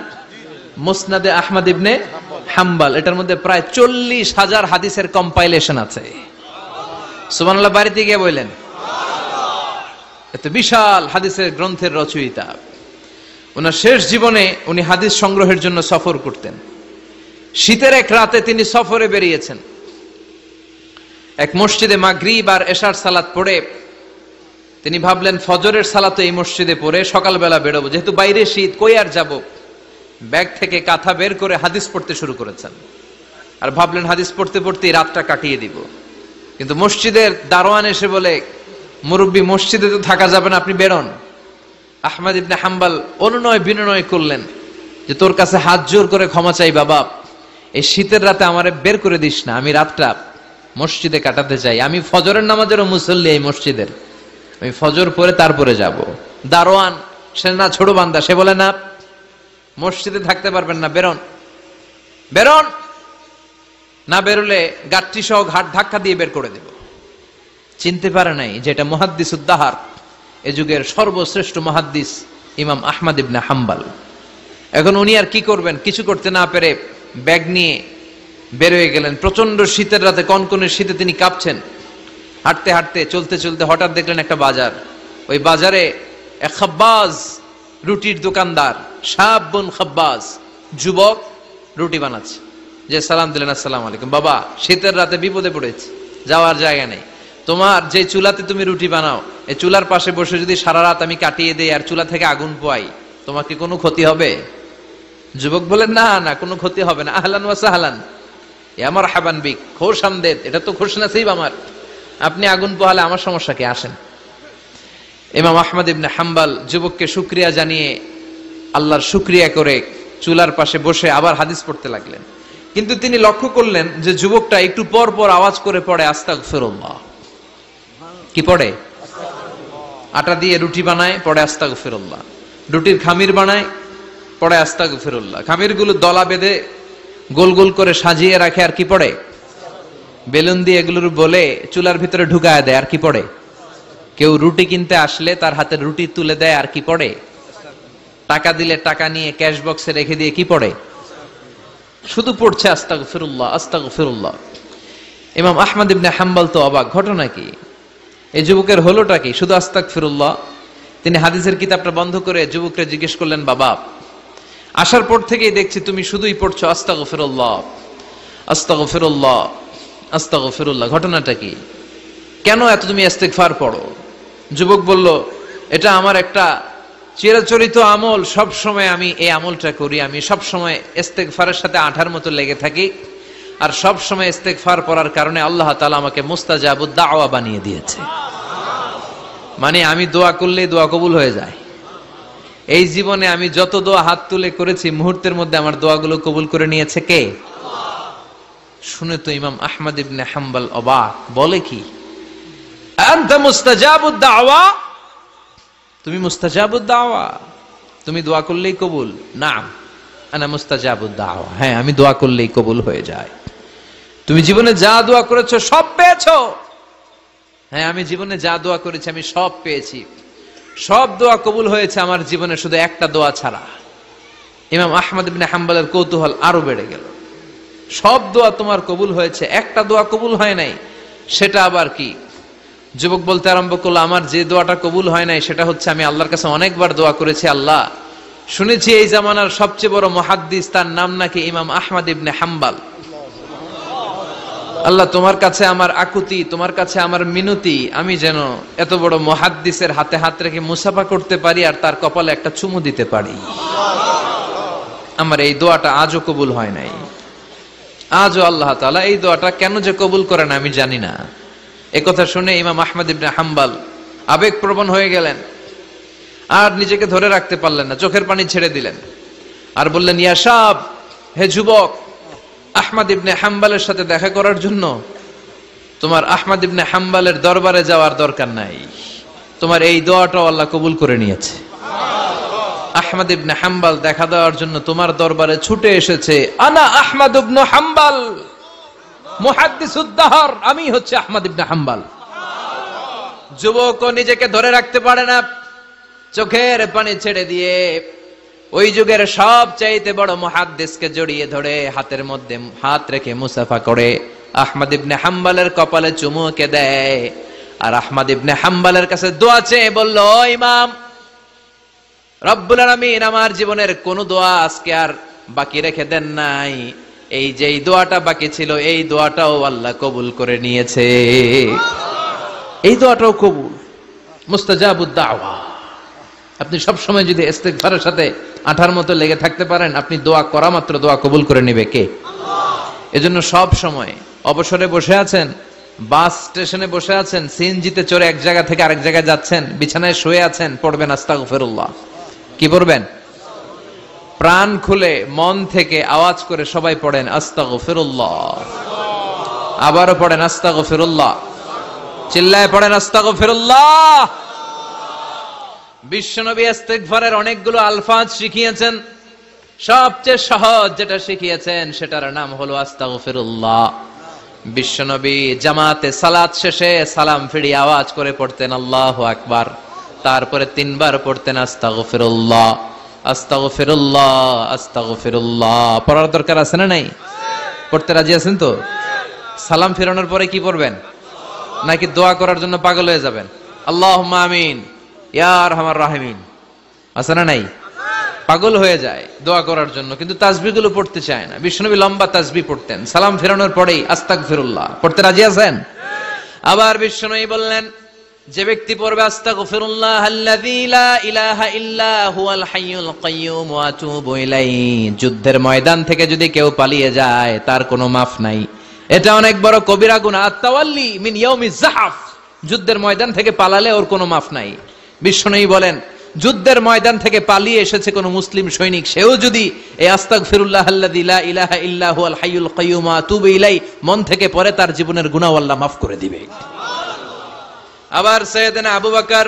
মুসনাদে আহমদ ইবনে হাম্বল, এটার মধ্যে প্রায় 40,000 হাদিসের কম্পাইলেশন আছে। সুবহানাল্লাহ বাড়িতে গিয়ে বললেন, এত বিশাল হাদিসের গ্রন্থের রচয়িতা। ওনার শেষ জীবনে উনি হাদিস সংগ্রহের জন্য সফর করতেন। শীতের এক রাতে তিনি সফরে বেরিয়েছেন। এক মসজিদে মাগরিব আর এশার সালাত পড়ে তিনি ভাবলেন ফজরের সালাত এই মসজিদে পড়ে সকালবেলা বেরোবো, যেহেতু বাইরে শীত, কই আর যাব। ব্যাগ থেকে কাঁথা বের করে হাদিস পড়তে শুরু করেছেন আর ভাবলেন হাদিস পড়তে পড়তে রাতটা কাটিয়ে দিব। কিন্তু মসজিদের দারোয়ান এসে বলে, মুরব্বী মসজিদে তো থাকা যাবে না, আপনি বেরোন। আহমদ ইবনে হাম্বল অনুনয় বিনয় করলেন যে তোর কাছে হাত জোর করে ক্ষমা চাই বাবা, এই শীতের রাতে আমারে বের করে দিস না, আমি রাতটা মসজিদে কাটাতে চাই। আমি ফজরের নামাজেরও মুসল্লি এই মসজিদের, আমি ফজর পরে তারপরে যাব। দারোয়ান সে না ছোট বান্দা, সে বলে না মসজিদে থাকতে পারবেন না, বেরোন বেরোন, না বেরোলে গাট্টি সহ ঘাট ধাক্কা দিয়ে বের করে দেব। চিনতে পারে নাই যেটা মুহাদ্দিস উদ্দাহার, এ যুগের সর্বশ্রেষ্ঠ মুহাদ্দিস ইমাম আহমদ ইবনে হাম্বল। এখন উনি আর কি করবেন, কিছু করতে না পেরে ব্যাগ নিয়ে বের হয়ে গেলেন। প্রচন্ড শীতের রাতে, কনকনে শীতে তিনি কাঁপছেন। হাঁটতে হাঁটতে চলতে চলতে হঠাৎ দেখলেন একটা বাজার। ওই বাজারে এক খাব্বাজ, রুটির দোকানদার, শাবুন খাব্বাজ, যুবক রুটি বানাচ্ছে। যে সালাম দিলেন, আসসালামু আলাইকুম। বাবা, শীতের রাতে বিপদে পড়েছি, যাওয়ার জায়গা নেই। তোমার যে চুলাতে তুমি রুটি বানাও, এই চুলার পাশে বসে যদি সারা রাত আমি কাটিয়ে দেই আর চুলা থেকে আগুন পোয়াই, তোমার কি কোনো ক্ষতি হবে? যুবক বলেন, না না, কোনো ক্ষতি হবে না। আহলান ওয়া সাহলান, আমার হাবান বিক, খোশ আমদেদ, এটা তো খুশ নসিব আমার, আপনি আগুন পোহালে আমার সমস্যা কি, আসেন। ইমাম আহমদ ইবনে হাম্বল যুবককে শুকরিয়া জানিয়ে, আল্লাহর শুকরিয়া করে চুলার পাশে বসে আবার হাদিস পড়তে লাগলেন। কিন্তু তিনি লক্ষ্য করলেন যে যুবকটা একটু পর পর আওয়াজ করে পড়ে আস্তাগফিরুল্লাহ। কি পড়ে? আটা দিয়ে রুটি বানায়, পড়ে আস্তাগফিরুল্লাহ। রুটির খামির বানায়, পড়ে আস্তাগফিরুল্লাহ। খামিরগুলো দলা বেঁধে গোল গোল করে সাজিয়ে রাখে, আর কি পড়ে? বেলুন দিয়ে এগুলোর বলে চুলার ভিতরে ঢুকায় দেয়, আর কি পড়ে? কেউ রুটি কিনতে আসলে তার হাতে রুটি তুলে দেয়, আর কি পড়ে? টাকা দিলে টাকা নিয়ে ক্যাশ বক্সে রেখে দিয়ে কি পড়ে? শুধু পড়ছে আস্তাগফিরুল্লাহ আস্তাগফিরুল্লাহ। ইমাম আহমদ ইবনে হাম্বল তো অবাক, ঘটনা কি, এই যুবকের হলোটা কি? শুধু আস্তাগফিরুল্লাহ। তিনি হাদিসের কিতাবটা বন্ধ করে যুবককে জিজ্ঞেস করলেন, বাবা, আসার পর থেকেই দেখছি তুমি শুধুই পড়ছো আস্তাগফিরুল্লাহ আস্তাগফিরুল্লাহ আস্তাগফিরুল্লাহ, ঘটনাটা কি? কেন এত তুমি ইস্তেগফার পড়ো? যুবক বলল, এটা আমার একটা চিরাচরিত আমল, সব সময় আমি এই আমলটা করি। আমি সব সময় ইস্তেগফারের সাথে আঠার মতো লেগে থাকি, আর সব সময় ইস্তেগফার পড়ার কারণে আল্লাহ তাআলা আমাকে মুস্তাজাবুদ দাওয়া বানিয়ে দিয়েছে। মানে আমি দোয়া করলে দোয়া কবুল হয়ে যায়। এই জীবনে আমি যত দোয়া হাত তুলে করেছি, মুহূর্তের মধ্যে আমার দোয়াগুলো কবুল করে নিয়েছে কে? শুনে তো ইমাম আহমদ ইবনে হাম্বল অবাক, বলে কি, আনতা মুস্তাজাবুদ দাওয়া, তুমি মুস্তাজাবুদ দাওয়া, তুমি দোয়া করলেই কবুল? নাম আনা মুস্তাজাবুদ দাওয়া, হ্যাঁ আমি দোয়া করলেই কবুল হয়ে যায়। তুমি জীবনে যা দোয়া করেছো সব পেয়েছো? হ্যাঁ, আমি জীবনে যা দোয়া করেছি আমি সব পেয়েছি, সব দোয়া কবুল হয়েছে আমার জীবনে, শুধু একটা দোয়া ছাড়া। ইমাম আহমদ ইবনে হাম্বলের কৌতূহল আরো বেড়ে গেল। সব দোয়া তোমার কবুল হয়েছে, একটা দোয়া কবুল হয় নাই, সেটা আবার কি? যুবক বলতে আরম্ভ করলো, আমার যে দোয়াটা কবুল হয় নাই সেটা হচ্ছে আমি আল্লাহর কাছে অনেকবার দোয়া করেছি, আল্লাহ শুনেছি এই জামানার সবচেয়ে বড় মুহাদ্দিস, তার নাম নাকি ইমাম আহমদ ইবনে হাম্বল। আল্লাহ তোমার কাছে আমার আকুতি, তোমার কাছে আমার মিনতি, আমি যেন এত বড় মুহাদ্দিসের হাতে হাত রেখে মুসাফা করতে পারি আর তার কপালে একটা চুমু দিতে পারি। আমার এই দোয়াটা আজও কবুল হয় নাই, আজও আল্লাহ তাআলা এই দোয়াটা কেন যে কবুল করেন আমি জানি না। একথা শুনে ইমাম আহমদ ইবনে হাম্বল আবেগপ্রবণ হয়ে গেলেন, আর নিজেকে ধরে রাখতে পারলেন না, চোখের পানি ছেড়ে দিলেন আর বললেন, ইয়া শাব, হে যুবক, আহমদ ইবনে হাম্বলের সাথে দেখা করার জন্য তোমার আহমদ ইবনে হাম্বলের দরবারে যাওয়ার দরকার নাই, তোমার এই দোয়াটাও আল্লাহ কবুল করে নিয়েছে। আহমদ ইবনে হাম্বল দেখা দেওয়ার জন্য তোমার দরবারে ছুটে এসেছে। আনা আহমদ ইবনে হাম্বল মুহাদ্দিসুদ দাহর, আমি হচ্ছে আহমদ ইবনে হাম্বল। যুবক নিজেকে ধরে রাখতে পারে না, চোখের পানি ছেড়ে দিয়ে ওই যুগের সবচাইতে বড় মুহাদ্দিসকে জড়িয়ে ধরে হাতের মধ্যে হাত রেখে মুসাফা করে আহমদ ইবনে হাম্বলের কপালে চুমুকে দেয়, আর আহমদ ইবনে হাম্বলের কাছে দোয়া চেয়ে বলল, ও ইমাম, রব্বুল আলামিন আমার জীবনের কোন দোয়া আজকে আর বাকি রেখে দেন নাই, এই যে দোয়াটা বাকি ছিল এই দোয়াটাও আল্লাহ কবুল করে নিয়েছে। এই দোয়াটাও কবুল, মুস্তাজাবুদ দাওয়া। আপনি সব সময় যদি ইস্তিগফারের সাথে আঠার মতো লেগে থাকতে পারেন, আপনি দোয়া করা মাত্র দোয়া কবুল করে নেবে কে? এজন্য সব সময় অবসরে বসে আছেন, বাস স্টেশনে বসে আছেন, সিএনজিতে চড়ে এক জায়গা থেকে আরেক জায়গায় যাচ্ছেন, বিছানায় শুয়ে আছেন, পড়বেন আস্তাগফিরুল্লাহ। কি পড়বেন? প্রাণ খুলে মন থেকে আওয়াজ করে সবাই পড়েন আস্তাগফিরুল্লাহ। আবারও পড়েন আস্তাগফিরুল্লাহ, চিল্লায় পড়েন আস্তাগফিরুল্লাহ। বিশ্বনবী ইস্তিগফারের অনেকগুলো আলফাজ শিখিয়েছেন, সবচেয়ে সহজ যেটা শিখিয়েছেন সেটার নাম হলো আস্তাগফিরুল্লাহ। বিশ্বনবী জামাতে সালাত শেষে সালাম ফিরিয়ে আওয়াজ করে পড়তেন আল্লাহু আকবার, তারপরে 3 বার পড়তেন আস্তাগফিরুল্লাহ আস্তাগফিরুল্লাহ আস্তাগফিরুল্লাহ। পড়ার দরকার আছে না নাই? পড়তে রাজি আছেন তো? সালাম ফিরানোর পরে কি পড়বেন? নাকি দোয়া করার জন্য পাগল হয়ে যাবেন? আল্লাহুম্মা আমিন ইয়া আরহামার রাহিমিন আছে না নাই? পাগল হয়ে যায় দোয়া করার জন্য, কিন্তু তাসবিহগুলো পড়তে চায় না। বিশ্বনবী লম্বা তাসবিহ পড়তেন, সালাম ফেরানোর পরেই আস্তাগফিরুল্লাহ। পড়তে রাজি আছেন? আবার বিশ্বনবী বললেন, যে ব্যক্তি পড়বে আস্তাগফিরুল্লাহ আল্লাযী লা ইলাহা ইল্লা হুয়াল হাইয়ুল কাইয়্যুম ওয়া আতুবু ইলাইহি, যুদ্ধের ময়দান থেকে যদি কেউ পালিয়ে যায় তার কোনো মাফ নাই। এটা অনেক বড় কবিরা গুনাহ। আত-তাওয়াল্লি মিন ইয়াউমিজ যাহফ, যুদ্ধের ময়দান থেকে পালালে ওর কোনো মাফ নাই। বিশ্বনবী বলেন, যুদ্ধের ময়দান থেকে পালিয়ে এসেছে কোন মুসলিম সৈনিক, সেও যদি এই আস্তাগফিরুল্লাহ আল্লাযী লা ইলাহা ইল্লা হুয়াল হাইয়ুল কাইয়্যুম ওয়া আতুবু ইলাইহি মন থেকে পড়ে, তার জীবনের গুনাহ আল্লাহ মাফ করে দিবে। আবার সাইয়েদনা আবু বকর,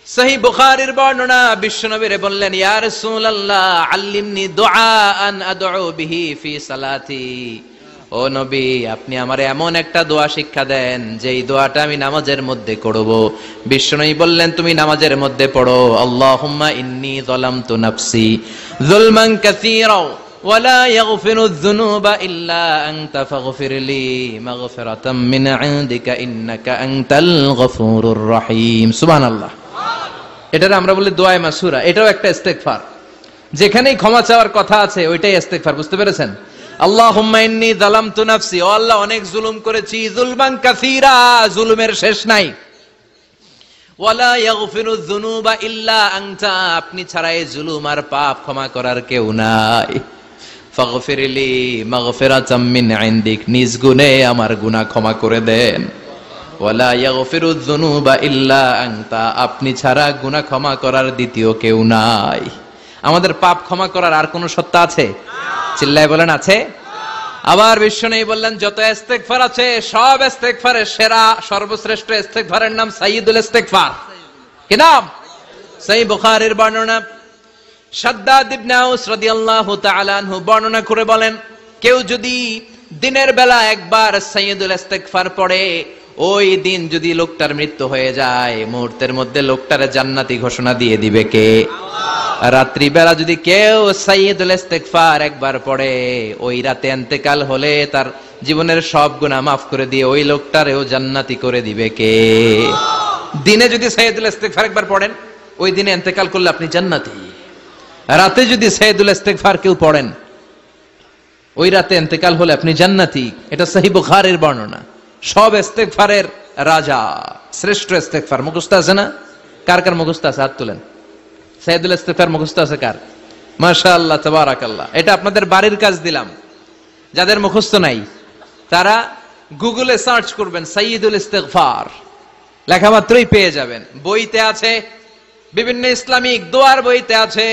সহিহ বুখারীর বর্ণনা, বিশ্বনবীরে বললেন, ইয়া রাসূলুল্লাহ আল্লিমনি দুআআন আদউ বিহি ফি সালাতি। ও নবী, আপনি আমারে এমন একটা দোয়া শিক্ষা দেন যেই দোয়াটা আমি নামাজের মধ্যে করব। বিশ্বনবী বললেন, তুমি নামাজের মধ্যে পড়ো, আল্লাহুম্মা ইন্নী যালামতু নাফসি যুলমান কাসীরা ওয়া লা ইয়াগফিরুয যুনুবা ইল্লা আনতা ফাগফিরলি মাগফিরাতাম মিন ইনদিকা ইন্নাকা আনতাল গফুরুর রহিম। সুবহানাল্লাহ। এটারে আমরা বলি দোয়ায়ে মাসুরা। এটাও একটা ইস্তিগফার, যেখানেই ক্ষমা চাওয়ার কথা আছে ওইটাই ইস্তিগফার। বুঝতে পেরেছেন? আল্লাহুম্মা ইন্নী যালামতু নাফসি, ও আল্লাহ অনেক জুলুম করেছি, যুলমান কাসীরা, জুলুমের শেষ নাই। ওয়া লা ইয়াগফিরুয যুনুবা ইল্লা আনতা, আপনি ছাড়া এই জুলুম আর পাপ ক্ষমা করার কেউ নাই। ফাগফিরলি মাগফিরাতাম মিন ইনদিক, নিজ গুণে আমার গুনাহ ক্ষমা করে দেন। ওয়া লা ইয়াগফিরুয যুনুবা ইল্লা আনতা, আপনি ছাড়া গুনাহ ক্ষমা করার দ্বিতীয় কেউ নাই। আমাদের পাপ ক্ষমা করার আর কোন সত্তা আছে? চিল্লায় বলেন আছে? আবার বিশ্বনবী বললেন, যত ইস্তিগফার আছে সব ইস্তিগফারের সেরা সর্বশ্রেষ্ঠ ইস্তিগফারের নাম সাইয়্যিদুল ইস্তিগফার। কি নাম? সহিহ বুখারীর বর্ণনা, শাদ্দাদ ইবনে আউস রাদিয়াল্লাহু তাআলা আনহু বর্ণনা করে বলেন, কেউ যদি দিনের বেলা একবার সাইয়্যিদুল ইস্তিগফার পড়ে, ওই দিন যদি লোকটার মৃত্যু হয়ে যায়, মুহূর্তের মধ্যে লোকটার জান্নাতি ঘোষণা দিয়ে দিবে কে? রাত্রি বেলা যদি কেউ সাইয়্যিদুল ইস্তিগফার একবার পড়ে, ওই রাতে ইন্তেকাল হলে তার জীবনের সব গুনাহ মাফ করে দিয়ে ওই লোকটারেও জান্নাতি করে দিবে কে? দিনে যদি সাইয়্যিদুল ইস্তিগফার একবার পড়েন, ওই দিনে ইন্তেকাল করলে আপনি জান্নাতি। রাতে যদি সাইয়্যিদুল ইস্তিগফার কেউ পড়েন, ওই রাতে ইন্তেকাল হলে আপনি জান্নাতি। এটা সহিহ বুখারীর বর্ণনা। সব ইস্তিগফারের রাজা, শ্রেষ্ঠ ইস্তিগফার। মুখস্থ আছে না? কার কার মুখস্থ আছে? হাত তুলেন। সাইয়্যিদুল ইস্তিগফার মুখস্থ আছে কার? মাশাআল্লাহ, তাবারাকাল্লাহ। এটা আপনাদের বাড়ির কাজ দিলাম। যাদের মুখস্থ নাই তারা গুগলে সার্চ করবেন সাইয়্যিদুল ইস্তিগফার, লেখা মাত্রই পেয়ে যাবেন। বইতে আছে, বিভিন্ন ইসলামিক দোয়ার বইতে আছে,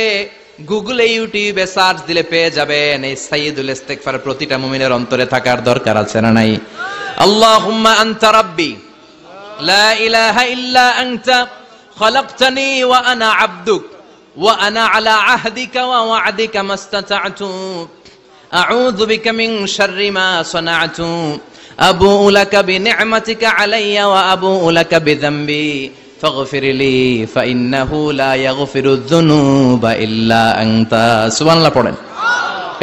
গুগলে ইউটিউবে সার্চ দিলে পেয়ে যাবেন। এই সাইয়্যিদুল ইস্তিগফার প্রতিটা মুমিনের অন্তরে থাকার দরকার আছে না নাই? আল্লাহুম্মা আনতা রাব্বি লা ইলাহা ইল্লা আনতা খালাকতানি ওয়া আনা আবদুক ওয়া আনা আলা আহদিকা ওয়া ওয়া'দিকা মাস্তাতা'তু আউযু বিকা মিন শাররি মা সানা'তু আবু'ু লাকা বিনি'মাতিকা আলাইয়া ওয়া আবু'ু লাকা বিযামবি ফাগফিরলি ফাইন্নাহু লা ইয়াগফিরুয যুনুবা ইল্লা আনতা। সুবহানাল্লাহ পড়েন।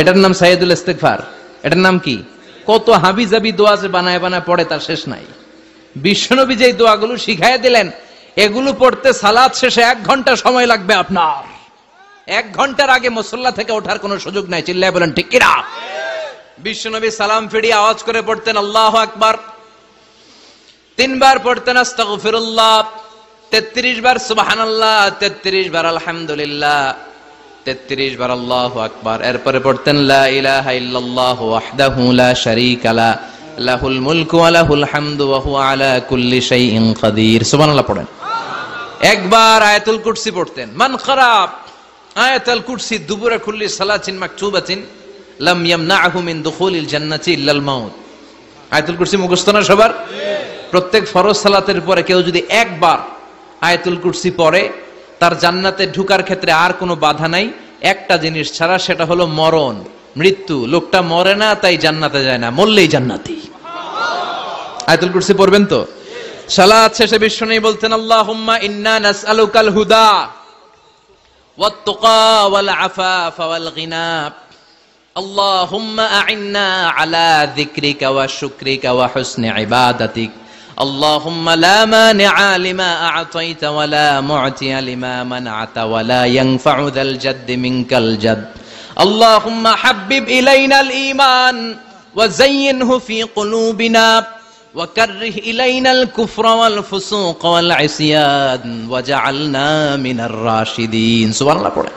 এটার নাম সাইয়্যিদুল ইস্তিগফার। এটার নাম কি? কত হাবিজাবি দোয়া যে বানায় বানায় পড়ে তার শেষ নাই। বিশ্বনবী যে দোয়াগুলো শিখাইয়া দিলেন, এগুলো পড়তে সালাত শেষে 1 ঘন্টা সময় লাগবে আপনার। 1 ঘন্টার আগে মুসল্লা থেকে ওঠার কোনো সুযোগ নাই। চিল্লায় বলেন ঠিক কিনা? বিশ্বনবী সালাম ফিরিয়ে আওয়াজ করে পড়তেন আল্লাহু আকবার, 3 বার পড়তেন আস্তাগফিরুল্লাহ, 33 বার সুবহানাল্লাহ, 33 বার আলহামদুলিল্লাহ, 33 বার আল্লাহু আকবার। এরপরে পড়তেন লা ইলাহা ইল্লাল্লাহু ওয়াহদাহু লা শারীকা লা, লাহুল মুলকু ওয়া লাহুল হামদু ওয়া হুয়া আলা কুল্লি শাইইন কাদির। সুবহানাল্লাহ পড়েন। একবার আয়াতুল কুরসি পড়তেন। মান খারাব আয়াতুল কুরসি দুবুরা কুল্লি সালাতিন মাকতুবাতিন লাম ইয়ামনাহু মিন দুখুলিল জান্নাতি ইল্লাল মাউত। আয়াতুল কুরসি মুখস্থ না সবার? প্রত্যেক ফরজ সালাতের পরে কেউ যদি একবার আয়াতুল কুরসি পড়ে, তার জান্নাতে ঢোকার ক্ষেত্রে আর কোনো বাধা নাই, একটা জিনিস ছাড়া, সেটা হলো মরণ, মৃত্যু। লোকটা মরে না তাই জান্নাতে যায় না, মরলেই জান্নাতি। আয়াতুল কুরসি পড়বেন তো? সালাত শেষে বিশ্বনবী বলতেন আল্লাহুম্মা ইন্না নাসআলুকাল হুদা ওয়াত তুকা ওয়াল আফাফা ওয়াল গিনা, আল্লাহুম্মা আ'ইন্না আলা যিকরিকা ওয়া শুকরিকা ওয়া হুসনি ইবাদাতিক, আল্লাহুম্মা লা মানিআ লিমা আ'তাইতা ওয়া লা মু'তিয়া লিমা মানআতা ওয়া লা ইয়ানফা'ু যাল জাদ্দি মিনকাল জাদ, আল্লাহুম্মা হাব্বিব ইলাইনাল ঈমান ওয়া যায়্যিনহু ফি কুলুবিনা ওয়া কাররিহ ইলাইনাল কুফরা ওয়াল ফুসুক ওয়াল ইসয়ান ওয়াজআলনা মিনার রাশিদিন। সুবহানাল্লাহ পড়ে।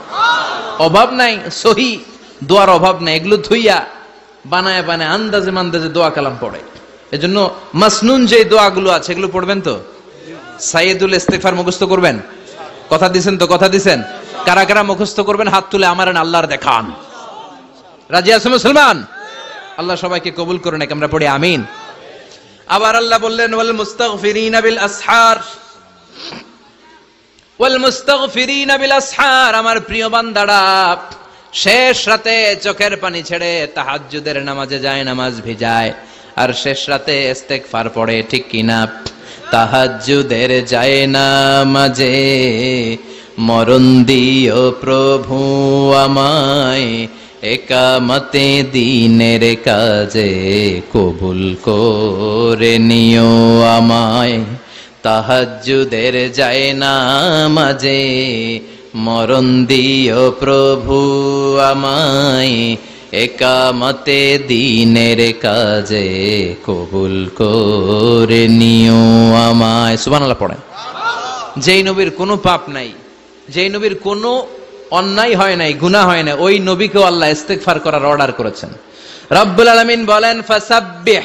অভাব নাই, সহি দোয়ার অভাব নাই। এগুলো থুইয়া বানায় বানায় আন্দাজে মান্দাজে দোয়া কালাম পড়ে। এজন্য মাসনুন যে দোয়াগুলো আছে এগুলো পড়বেন তো? সাইয়্যিদুল ইস্তিগফার মুখস্থ করবেন? কথা দিবেন তো? কথা দিবেন? কারা কারা মুখস্থ করবেন হাত তুলে আমার আল্লাহর দেখান। রাজি আছেন মুসলমান? আল্লাহ সবাইকে কবুল করুন। আমরা পড়ি আমিন। আবার আল্লাহ বললেন ওয়াল মুস্তাগফিরিনা বিল আসহার, ওয়াল মুস্তাগফিরিনা বিল আসহার। আমার প্রিয় বান্দারা শেষ রাতে চোখের পানি ছেড়ে তাহাজ্জুদের নামাজে যায়, নামাজ ভিজায়, আর শেষ রাতে ইস্তেগফার পড়ে, ঠিক কিনা? তাহাজ্জুদের যায় নামাজে মরণ দিও প্রভু আমায়, একামতে দিনের কাজে কবুল করে নিও আমায়। তাহাজ্জুদের যায় নামাজে মরণ দিও প্রভু আমায়, একামতে দিনের কাজে কবুল করে নিও আমায়। সুবহানাল্লাহ পড়েন। যেই নবীর কোনো পাপ নাই, যেই নবীর কোনো অন্যায় হয় নাই, গুনাহ হয় না, ওই নবীকেও আল্লাহ ইস্তিগফার করার অর্ডার করেছেন। রব্বুল আলামিন বলেন ফাসাব্বিহ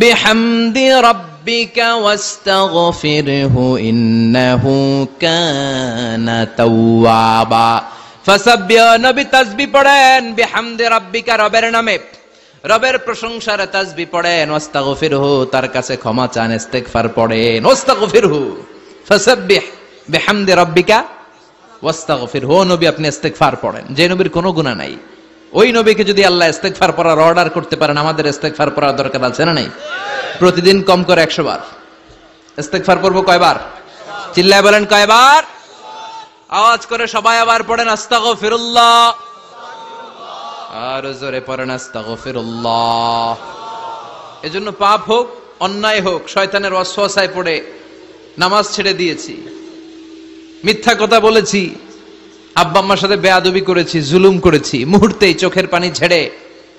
বিহামদি রাব্বিকা ওয়াস্তাগফিরহু ইন্নাহু কানা তাওয়াবা। ফাসাব্বিহ, নবী তাসবিহ পড়েন, বিহামদি রাব্বিকা, রবের নামে, রবের প্রশংসার তাসবিহ পড়েন, ওয়াস্তাগফিরহু, তার কাছে ক্ষমা চান, ইস্তিগফার পড়েন। ওয়াস্তাগফিরহু, ফাসাব্বিহ বিহামদি রাব্বিকা ওয়াস্তাগফিরহু। নবী আপনি ইস্তিগফার পড়েন। যে নবীর কোনো গুনাহ নাই, ওই নবীকে যদি আল্লাহ ইস্তিগফার পড়ার অর্ডার করতে পারেন, আমাদের ইস্তিগফার পড়ার দরকার আছে না নাই? প্রতিদিন কম করে 100 বার ইস্তিগফার পড়ব। কয়বার? চিল্লায় বলেন কয়বার? আওয়াজ করে সবাই আবার পড়েন আস্তাগফিরুল্লাহ, আর জোরে পড়েন আস্তাগফিরুল্লাহ। এজন্য পাপ হোক, অন্যায় হোক, শয়তানের ওয়াসওয়াসায় পড়ে নামাজ ছেড়ে দিয়েছি, মিথ্যা কথা বলেছি, আব্বা আম্মার সাথে বেয়াদবি করেছি, জুলুম করেছি, মুহূর্তেই চোখের পানি ছেড়ে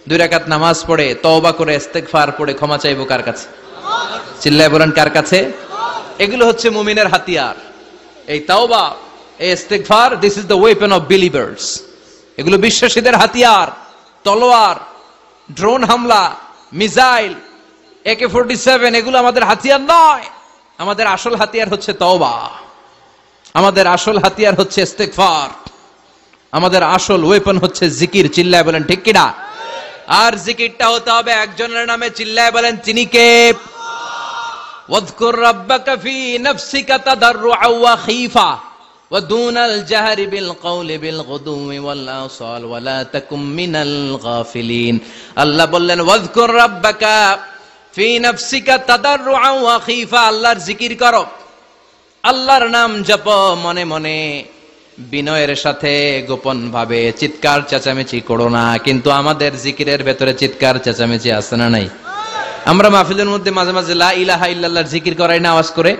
2 রাকাত নামাজ পড়ে তওবা করে ইস্তিগফার পড়ে ক্ষমা চাইবো কার কাছে? চিল্লায় বলেন কার কাছে? এগুলো হচ্ছে মুমিনের হাতিয়ার। এই তওবা, এই ইস্তিগফার, this is the weapon of believers. এগুলো বিশ্বাসীদের হাতিয়ার। তলোয়ার, ড্রোন হামলা, মিসাইল, AK-47 এগুলো আমাদের হাতিয়ার নয়। আমাদের আসল হাতিয়ার হচ্ছে তওবা, আমাদের আসল হাতিয়ার হচ্ছে ইস্তিগফার, আমাদের আসল ওয়েপন হচ্ছে জিকির। চিল্লায় বলেন ঠিক কিনা? আর জিকিরটা হতে হবে একজনের নামে। চিল্লায় বলেন তিনি কে? ওয়াযকুর রাব্বাকা ফি নাফসিকা তাদাররুআ ওয়া খীফা ওয়া দুনাল জাহরি বিল কওলি বিল গুদুমি ওয়াল আসাল ওয়া লা তাকুম মিনাল গাফিলিন। আল্লাহ বললেন ওয়াযকুর রাব্বাকা ফি নাফসিকা তাদাররুআ ওয়া খীফা, আল্লাহর জিকির করো আল্লাহর নাম জপ মনে মনে, বিনয়ের সাথে, গোপন ভাবে, চিৎকার চেঁচামেচি করো না। কিন্তু আমাদের জিকিরের ভেতরে চিৎকার চেঁচামেচি আছে না নাই? আমরা মাহফিলের মধ্যে মাঝে মাঝে লা ইলাহা ইল্লাল্লাহর জিকির করাই না আওয়াজ করে,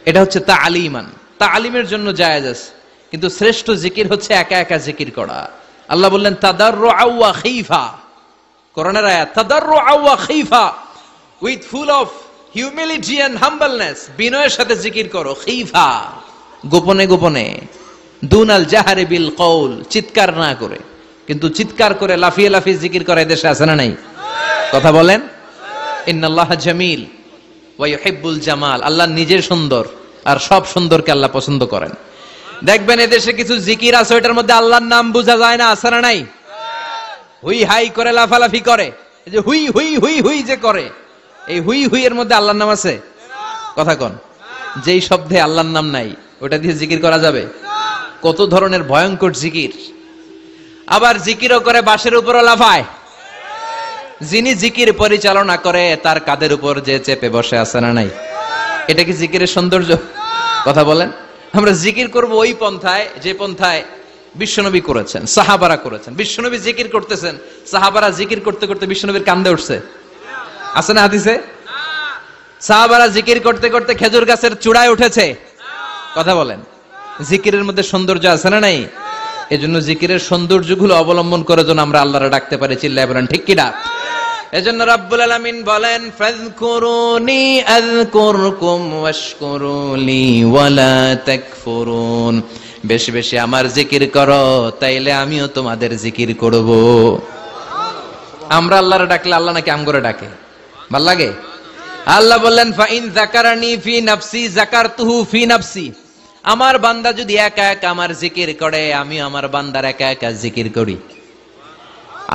এটা হচ্ছে তালিমান, তালিমের জন্য জায়েজ আছে। কিন্তু শ্রেষ্ঠ জিকির হচ্ছে একা একা জিকির করা। আল্লাহ বললেন তাদাররুআ ওয়া খাইফা, কোরআনের আয়াত, তাদাররুআ ওয়া খাইফা, with full of humility and humbleness, বিনয়ের সাথে জিকির করো। খাইফা, গোপনে গোপনে, দুনাল জাহারে বিল কওল, চিৎকার না করে। কিন্তু চিৎকার করে লাফিয়ে লাফিয়ে জিকির করা দেশে আছে না নাই? কথা বলেন। ইন্নাল্লাহা জামিল ওয়া ইউহিব্বুল জামাল, আল্লাহ নিজে সুন্দর আর সব সুন্দরকে আল্লাহ পছন্দ করেন। দেখবেন এদেশে কিছু জিকির আছে ওইটার মধ্যে আল্লাহর নাম বোঝা যায় না, আছে না নাই? হুই হাই করে, লাফালাফি করে, এই যে হুই হুই হুই হুই যে করে, এই হুই হুই এর মধ্যে আল্লাহর নাম আছে? কথা কন। যেই শব্দে আল্লাহর নাম নাই ওটা দিয়ে জিকির করা যাবে? কত ধরনের ভয়ঙ্কর জিকির। আবার জিকিরও করে বাঁশের উপরও লাফায়। যিনি জিকির পরিচালনা করে তার কাঁধের উপর যে চেপে বসে, আছে না নাই? এটা কি জিকিরের সৌন্দর্য? কথা বলেন। আমরা জিকির করব ওই পন্থায় যে পন্থায় বিশ্বনবী করেছেন, সাহাবারা করেছেন। বিশ্বনবী জিকির করতেছেন, সাহাবারা জিকির করতে করতে বিশ্বনবীর কান্দে উঠছে, আছে না হাদিসে? সাহাবারা জিকির করতে করতে খেজুর গাছের চূড়ায় উঠেছে। কথা বলেন। জিকিরের মধ্যে সৌন্দর্য আছে না নাই? এজন্য জিকিরের সৌন্দর্যগুলো অবলম্বন করে যেন আমরা আল্লাহরে ডাকতে পারি। চিল্লায় বলেন ঠিক কিনা? এজন্য রাব্বুল আলামিন বলেন ফাযকুরুনি আযকুরকুম ওয়াশকুরুলি ওয়ালা তাকফুরুন, বেশি বেশি আমার জিকির করো তাইলে আমিও তোমাদের জিকির করব। আমরা আল্লাহরে ডাকলে আল্লাহ নাকি আমগরে ডাকে? ভাল লাগে? আল্লাহ বললেন ফাইন যাকারানি ফি নাফসি যাকারতুহু ফি নাফসি, আমার বান্দা যদি একা একা আমার জিকির করে আমি আমার বান্দার একা একা জিকির করি।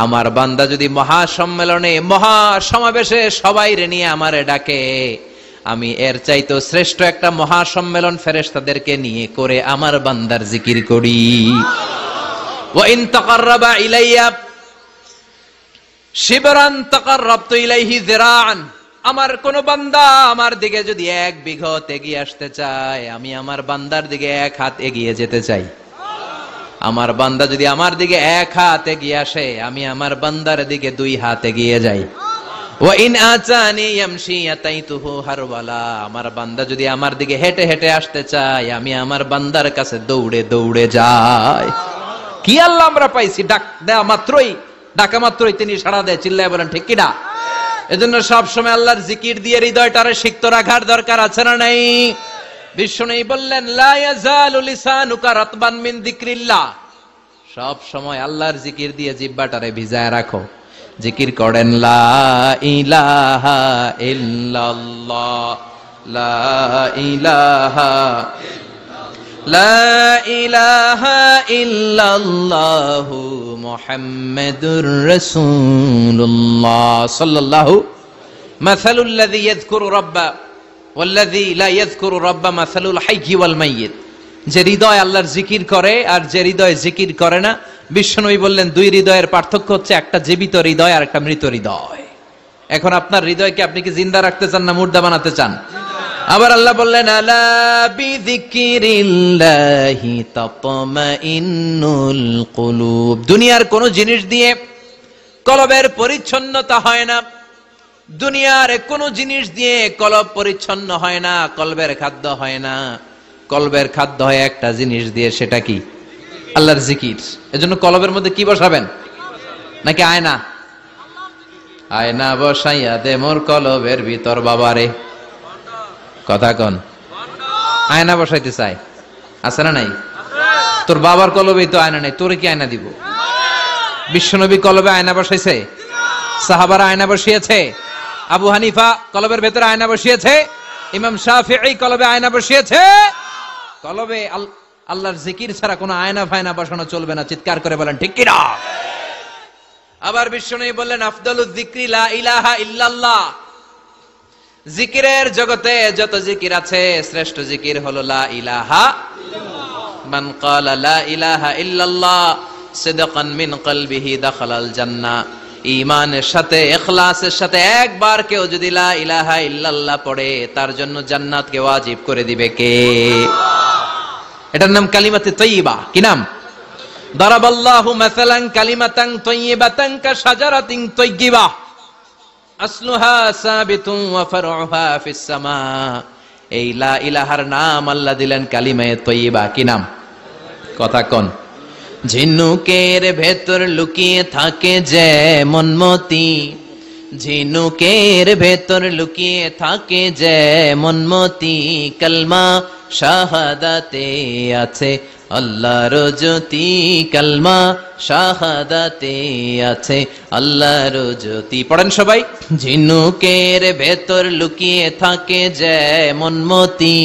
আমার বান্দা যদি মহাসম্মেলনে, মহাসমাবেশে সবাই রে নিয়ে আমারে ডাকে, আমি এর চাইতো শ্রেষ্ঠ একটা মহাসম্মেলন ফেরেশতাদেরকে নিয়ে করে আমার বান্দার জিকির করি। ওয়া ইন তাকাররাবা ইলাইয়া শিবরান তাকাররাবতু ইলাইহি যিরাআন, আমার কোন বান্দা আমার দিকে যদি 1 বিঘত এগিয়ে আসতে চায় আমি আমার বান্দার দিকে 1 হাত এগিয়ে যেতে চাই। আমার বান্দা যদি আমার দিকে 1 হাত এগিয়ে আসে আমি আমার বান্দার দিকে 2 হাত এগিয়ে যাই। ওয়া ইন আতানি ইয়ামশি আতাইতুহু হারওয়ালা, আমার বান্দা যদি আমার দিকে হেঁটে হেঁটে আসতে চায় আমি আমার বান্দার কাছে দৌড়ে দৌড়ে যাই। কি আল্লাহ আমরা পাইছি, ডাক দেয়া মাত্রই, ডাকা মাত্রই তিনি সাড়া দেয়। চিল্লায় বলেন ঠিক কিনা? এজন্য সব সময় আল্লাহর জিকির দিয়ে হৃদয়টারে সিক্ত রাখার দরকার আছে না নাই? বিষ্ণু বললেন লা ইয়াজালু লিসানুকা রাতবান মিন যিকরিল্লাহ, সব সময় আল্লাহর জিকির দিয়ে জিহ্বাটারে ভিজায় রাখো। জিকির করেন লা ইলাহা ইল্লাল্লাহ, লা ইলাহা লা ইলাহা ইল্লাল্লাহু মুহাম্মাদুর রাসূলুল্লাহ সাল্লাল্লাহু মাসালুল লাযী ইয়াযকুরু রাব্বা ওয়াল্লাযী লা ইয়াযকুরু রাব্বা মাসালুল হাইয়্যি ওয়াল মাইয়িত, যে হৃদয় আল্লাহর জিকির করে আর যে হৃদয় জিকির করে না, বিশ্বনবী বললেন 2 হৃদয়ের পার্থক্য হচ্ছে একটা জীবিত হৃদয় আর একটা মৃত হৃদয়। এখন আপনার হৃদয়কে আপনি কি জিন্দা রাখতে চান না মুর্দা বানাতে চান? আবার আল্লাহ বললেন আলা বিযিকরিল্লাহি তাতমাইন্নুল কুলুব, দুনিয়ার কোন জিনিস দিয়ে কলবের পরিচ্ছন্নতা হয় না। দুনিয়ার কোন জিনিস দিয়ে কলব পরিচ্ছন্ন হয় না, কলবের খাদ্য হয় না। কলবের খাদ্য হয় একটা জিনিস দিয়ে, সেটা কি? আল্লাহর জিকির। এজন্য কলবের মধ্যে কি বসাবেন? নাকি আয়না? আয়না বসাইয়া দে মোর কলবের ভিতর বাবারে। কথা কন। আয়না বসাইতে চাই, আছে না নাই? তোর বাবার কলবেই তো আয়না নাই, তোরে কি আয়না দিব? বিশ্বনবী কলবে আয়না বসাইছে? সাহাবারা আয়না বসিয়েছে? আবু হানিফা কলবের ভেতরে আয়না বসিয়েছে? ইমাম শাফিঈ কলবে আয়না বসিয়েছে? কলবে আল্লাহর জিকির ছাড়া কোনো আয়না ফায়না বসানো চলবে না। চিৎকার করে বলেন ঠিক কিনা? আবার বিশ্বনবী বললেন আফদালুয যিকরি লা ইলাহা ইল্লাল্লাহ, জিকিরের জগতে যত জিকির আছে শ্রেষ্ঠ জিকির হলো লা ইলাহা ইল্লাল্লাহ। মান ক্বালা লা ইলাহা ইল্লাল্লাহ সিদকান মিন কলবিহি দাখালাল জান্নাহ, ঈমানের সাথে ইখলাসের সাথে একবার কেউ যদি লা ইলাহা ইল্লাল্লাহ পড়ে তার জন্য জান্নাতকে ওয়াজিব করে দিবে কে? এটার নাম কালিমাতে তাইয়্যিবা। কি নাম? দারাবাল্লাহু মাসালান কালিমাতান তাইয়্যিবাতান কাশাজারাতিন তাইয়্যিবা আসলুহা সাবিতুন ওয়া ফারউহা ফিস সামা। এই লা ইলাহার নাম আল্লাহ দিলেন কালিমায়ে তাইয়্যিবা। কি নাম? কথা কোন? ঝিনুকের ভেতর লুকিয়ে থাকে যেমন মতি, ঝিনুকের ভেতর লুকিয়ে থাকে যেমন মতি, কালমা শাহাদাতে আছে আল্লাহর জ্যোতি, কালমা শাহাদাতে আছে আল্লাহর জ্যোতি। পড়েন সবাই। ঝিনুকের ভেতর লুকিয়ে থাকে যেমন মতি,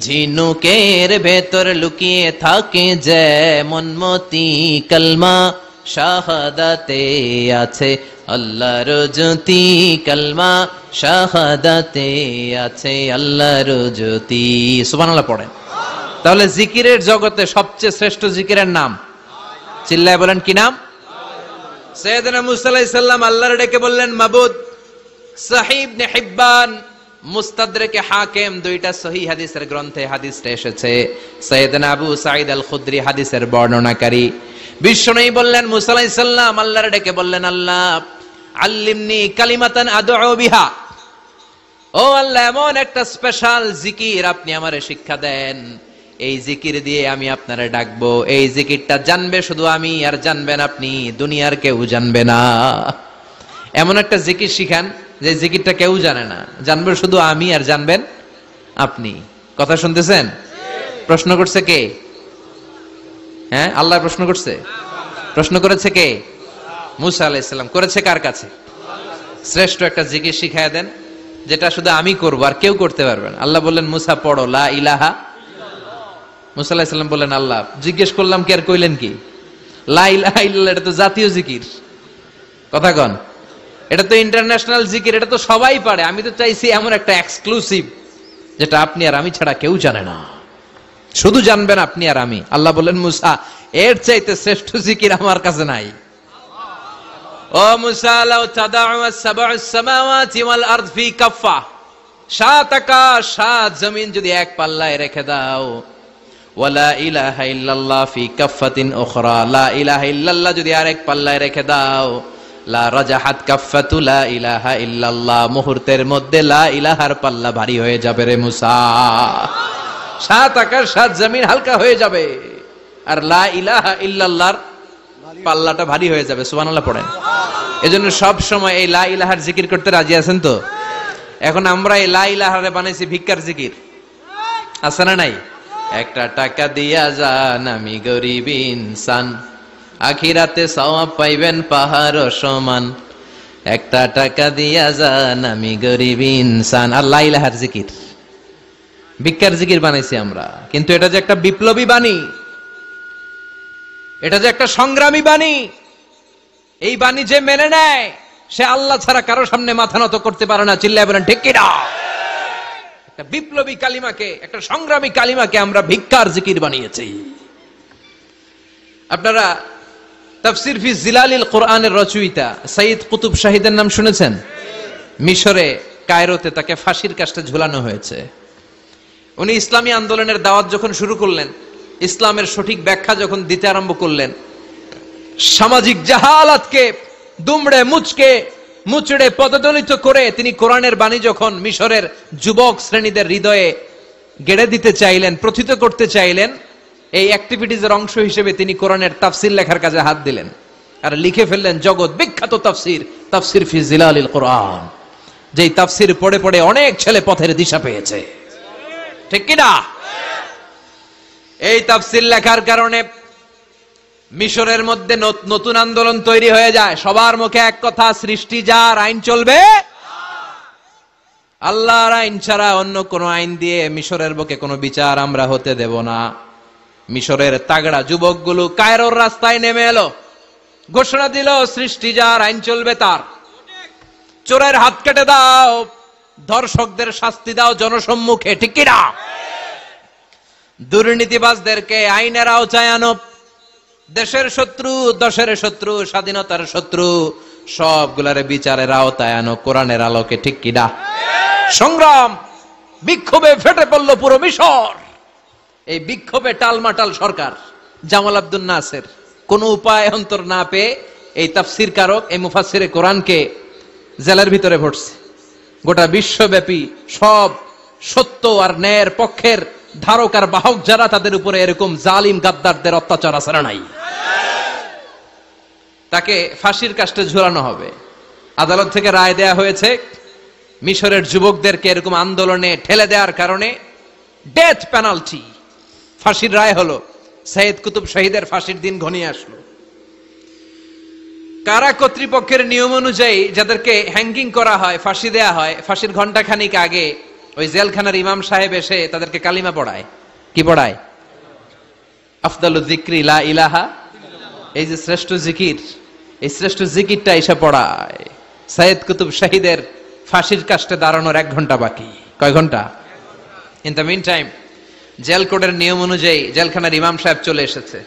ঝিনুকের ভেতর লুকিয়ে থাকে যেমন মতি, কালমা শাহাদাতে আছে আল্লাহর জ্যোতি, কালমা শাহাদাতে আছে আল্লাহর জ্যোতি। সুবহানাল্লাহ পড়েন। তাহলে জিকিরের জগতে সবচেয়ে শ্রেষ্ঠ জিকিরের নাম চিল্লায় বলেন কি নাম? সাইয়েদনা মুসা আলাইহিস সালাম আল্লাহর ডেকে বললেন মাবুদ। সহিহ ইবনে হিব্বান, মুস্তাদরেকে হাকিম, দুইটা সহিহ হাদিসের গ্রন্থে হাদিসটা এসেছে। সাইয়েদনা আবু সাঈদ আল খুদরি হাদিসের বর্ণনাকারী। বিশ্বনবী বললেন মুসা আলাইহিস সালাম আল্লাহর ডেকে বললেন আল্লাহ আল্লিমনি কালিমাতান আদউ বিহা, ও আল্লাহ এমন একটা স্পেশাল জিকির আপনি আমারে শিক্ষা দেন, এই জিকির দিয়ে আমি আপনারে ডাকবো, এই জিকিরটা জানবে শুধু আমি আর জানবেন আপনি, দুনিয়ার কেউ জানবে না। এমন একটা জিকির শিখান যে জিকিরটা কেউ জানে না, জানবে শুধু আমি আর জানবেন আপনি। কথা শুনতেছেন? প্রশ্ন করছে কে? হ্যাঁ, আল্লাহ প্রশ্ন করছে। প্রশ্ন করেছে কে? মুসা আলাইহিস সালাম। করেছে কার কাছে? শ্রেষ্ঠ একটা জিকির শিখায় দেন যেটা শুধু আমি করবো আর কেউ করতে পারবে না। আল্লাহ বললেন মুসা পড়ো লা ইলাহা। মুসা আলাইহিস সালাম বললেন আল্লাহ জিজ্ঞেস করলাম কি আর কইলেন কি? লা ইলাহা ইল্লাল্লাহ এটা তো জাতীয় জিকির। কথা কন, এটা তো ইন্টারন্যাশনাল জিকির, এটা তো সবাই পারে। আমি তো চাইছি এমন একটা এক্সক্লুসিভ যেটা আপনি আর আমি ছাড়া কেউ জানে না, শুধু জানবেন আপনি আর আমি। আল্লাহ বললেন মুসা এর চাইতে শ্রেষ্ঠ জিকির আমার কাছে নাই। ও মুসা লাউ তাদাউ আস-সাবউস সামাওয়াতি ওয়াল আরদ ফি কাফফা, সাত আকাশ সাত জমিন যদি এক পাল্লায় রেখে দাও, ওয়ালা ইলাহা ইল্লাল্লাহ ফি কাফফাতিন উখরা, লা ইলাহা ইল্লাল্লাহ যদি আরেক পাল্লায় রেখে দাও, লা রাজাহাত কাফফাতু লা ইলাহা ইল্লাল্লাহ, মুহূর্তের মধ্যে লা ইলাহার পাল্লা ভারী হয়ে যাবে রে মুসা। সাত আকাশ সাত জমিন হালকা হয়ে যাবে আর লা ইলাহা ইল্লাল্লাহর পাল্লাটা ভারী হয়ে যাবে। সুবহানাল্লাহ পড়েন। এজন্য সব সময় এই লা ইলাহার জিকির করতে রাজি আছেন তো? এখন আমরা এই লা ইলাহারে বানাইছি ভিক্ষার জিকির, আছে না নাই? একটা টাকা দিয়া যান আমি গরিব ইনসান, আখিরাতে সওয়াব পাইবেন পাহাড় সমান, একটা টাকা দিয়া যান আমি গরিব ইনসান। আর লা ইলাহার জিকির ভিক্ষার জিকির বানাইছি আমরা। কিন্তু এটা যে একটা বিপ্লবী বাণী, এটা যে একটা সংগ্রামী বাণী, এই বাণী যে মেনে নেয় সে আল্লাহ ছাড়া কারো সামনে মাথা নত করতে পারে না। চিল্লায় বলেন ঠিক কিনা? একটা বিপ্লবী কালিমাকে, একটা সংগ্রামী কালিমাকে আমরা ভিক্ষার জিকির বানিয়েছি। আপনারা তাফসীর ফি জিলালিল কোরআনের রচয়িতা সাইয়্যিদ কুতুব শাহীদের নাম শুনেছেন? মিশরে কায়রোতে তাকে ফাঁসির কাস্টে ঝুলানো হয়েছে। উনি ইসলামী আন্দোলনের দাওয়াত যখন শুরু করলেন, ইসলামের সঠিক ব্যাখ্যা যখন দিতে আরম্ভ করলেন, সামাজিক জাহালাতকে দুমড়ে মুচড়ে পদদলিত করে তিনি কোরআনের বাণী যখন মিশরের যুবক শ্রেণীদের হৃদয়ে গেড়ে দিতে চাইলেন, প্রথিত করতে চাইলেন, এই অ্যাক্টিভিটিজের অংশ হিসেবে তিনি কোরআনের তাফসীর লেখার কাজে হাত দিলেন আর লিখে ফেললেন জগৎ বিখ্যাত তাফসীর, তাফসীর ফি জিলালিল কোরআন, যেই তাফসীর পড়ে পড়ে অনেক ছেলে পথের দিশা পেয়েছে। ঠিক কিনা? এই তাফসীর লেখার কারণে মিশরের মধ্যে নতুন আন্দোলন তৈরি হয়ে যায়। সবার মুখে এক কথা, সৃষ্টি যার, আইন চলবে আল্লাহর আইন ছাড়া অন্য কোন আইন দিয়ে মিশরের বুকে কোনো বিচার আমরা হতে দেব না। মিশরের তাগড়া যুবকগুলো কায়রোর রাস্তায় নেমে এলো, ঘোষণা দিল সৃষ্টি যার, আইন চলবে তার। চোরের হাত কেটে দাও, ধর্ষকদের শাস্তি দাও জনসম্মুখে। ঠিক কিনা? দুর্নীতিবাজদেরকে আইনের আওতায় আনো। দেশের শত্রু, দশের শত্রু, স্বাধীনতার শত্রু সবগুলারে বিচারের আওতায় আনো কোরআনের আলোকে, ঠিক কিনা? সংগ্রাম, বিক্ষোভে ফেটে পড়ল পুরো মিশর। এই বিক্ষোভে টালমাটাল সরকার, জামাল আব্দুল নাসের কোন উপায় অন্তর না পেয়ে এই তাফসির কারক, এই মুফাসসিরে কোরআনকে জেলের ভিতরে ভরছে। গোটা বিশ্বব্যাপী সব সত্য আর ন্যায়ের পক্ষের ধারক আর বাহক যারা, তাদের উপরে এরকম জালিম গাদ্দারদের অত্যাচার আছে না নাই? তাকে ফাঁসির কাস্টে ঝুলানো হবে। আদালত থেকে রায় দেয়া হয়েছে, মিশরের যুবকদেরকে এরকম আন্দোলনে ঠেলে দেওয়ার কারণে ডেথ পেনাল্টি, ফাঁসির রায় হলো। সৈয়দ কুতুব শহীদের ফাঁসির দিন ঘনিয়ে আসলো। কারা কর্তৃপক্ষের নিয়ম অনুযায়ী যাদেরকে হ্যাঙ্গিং করা হয়, ফাঁসি দেয়া হয়, ফাঁসির ঘন্টাখানিক আগে ওই জেলখানার ইমাম সাহেব এসে তাদেরকে কালিমা পড়ায়। কি পড়ায়? আফদালুয যিকরি লা ইলাহা, এই যে শ্রেষ্ঠ জিকির, এই শ্রেষ্ঠ জিকিরটা এসে পড়ায়। সৈয়দ কুতুব শহীদের ফাঁসির কাস্টে দাঁড়ানোর 1 ঘন্টা বাকি। কয় ঘন্টা? In the meantime jail কোডের নিয়ম অনুযায়ী জেলখানার ইমাম সাহেব চলে এসেছে।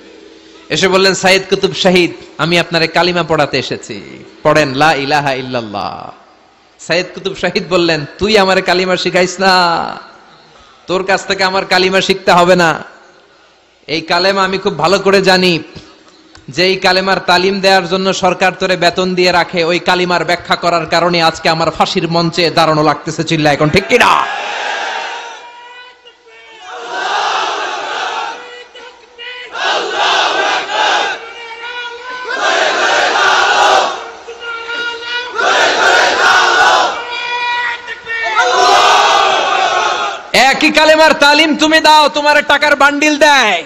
এসে বললেন, সৈয়দ কুতুব শহীদ, আমি আপনারে কালিমা পড়াতে এসেছি, পড়েন লা ইলাহা ইল্লাল্লাহ। সৈয়দ কুতুব শহীদ বললেন, তুই আমারে কালিমা শিখাইস না, তোর কাছ থেকে আমার কালিমা শিখতে হবে না। এই কালেমা আমি খুব ভালো করে জানি, যে এই কালেমার তালিম দেওয়ার জন্য সরকার তোরে বেতন দিয়ে রাখে, ওই কালিমার ব্যাখ্যা করার কারণে আজকে আমার ফাঁসির মঞ্চে দাঁড়ানো লাগতেছে। চিল্লা এখন, ঠিক কিনা? একই কালেমার তালিম তুমি দাও, তোমার টাকার বান্ডিল দেয়,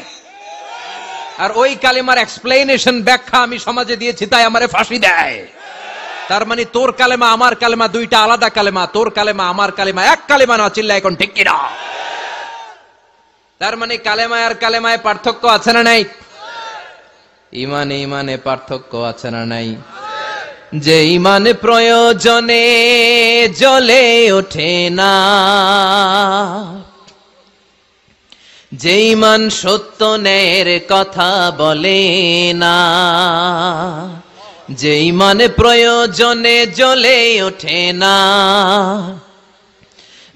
আর ওই কালেমার এক্সপ্লেনেশন, ব্যাখ্যা আমি সমাজে দিয়েছি, তাই আমারে ফাঁসি দেয়। তার মানে তোর কালেমা আমার কালেমা দুইটা আলাদা কালেমা, তোর কালেমা আমার কালেমা এক কালেমা না। চিল্লা এখন, ঠিক কিনা? তার মানে কালেমায় আর কালেমায় পার্থক্য আছে না নাই? ইমানে ইমানে পার্থক্য আছে না নাই? যে ইমান প্রয়োজনে জ্বলে ওঠে না, যে ইমান সত্য ন্যায়ের কথা বলে না, যে ইমান প্রয়োজনে জ্বলে ওঠে না,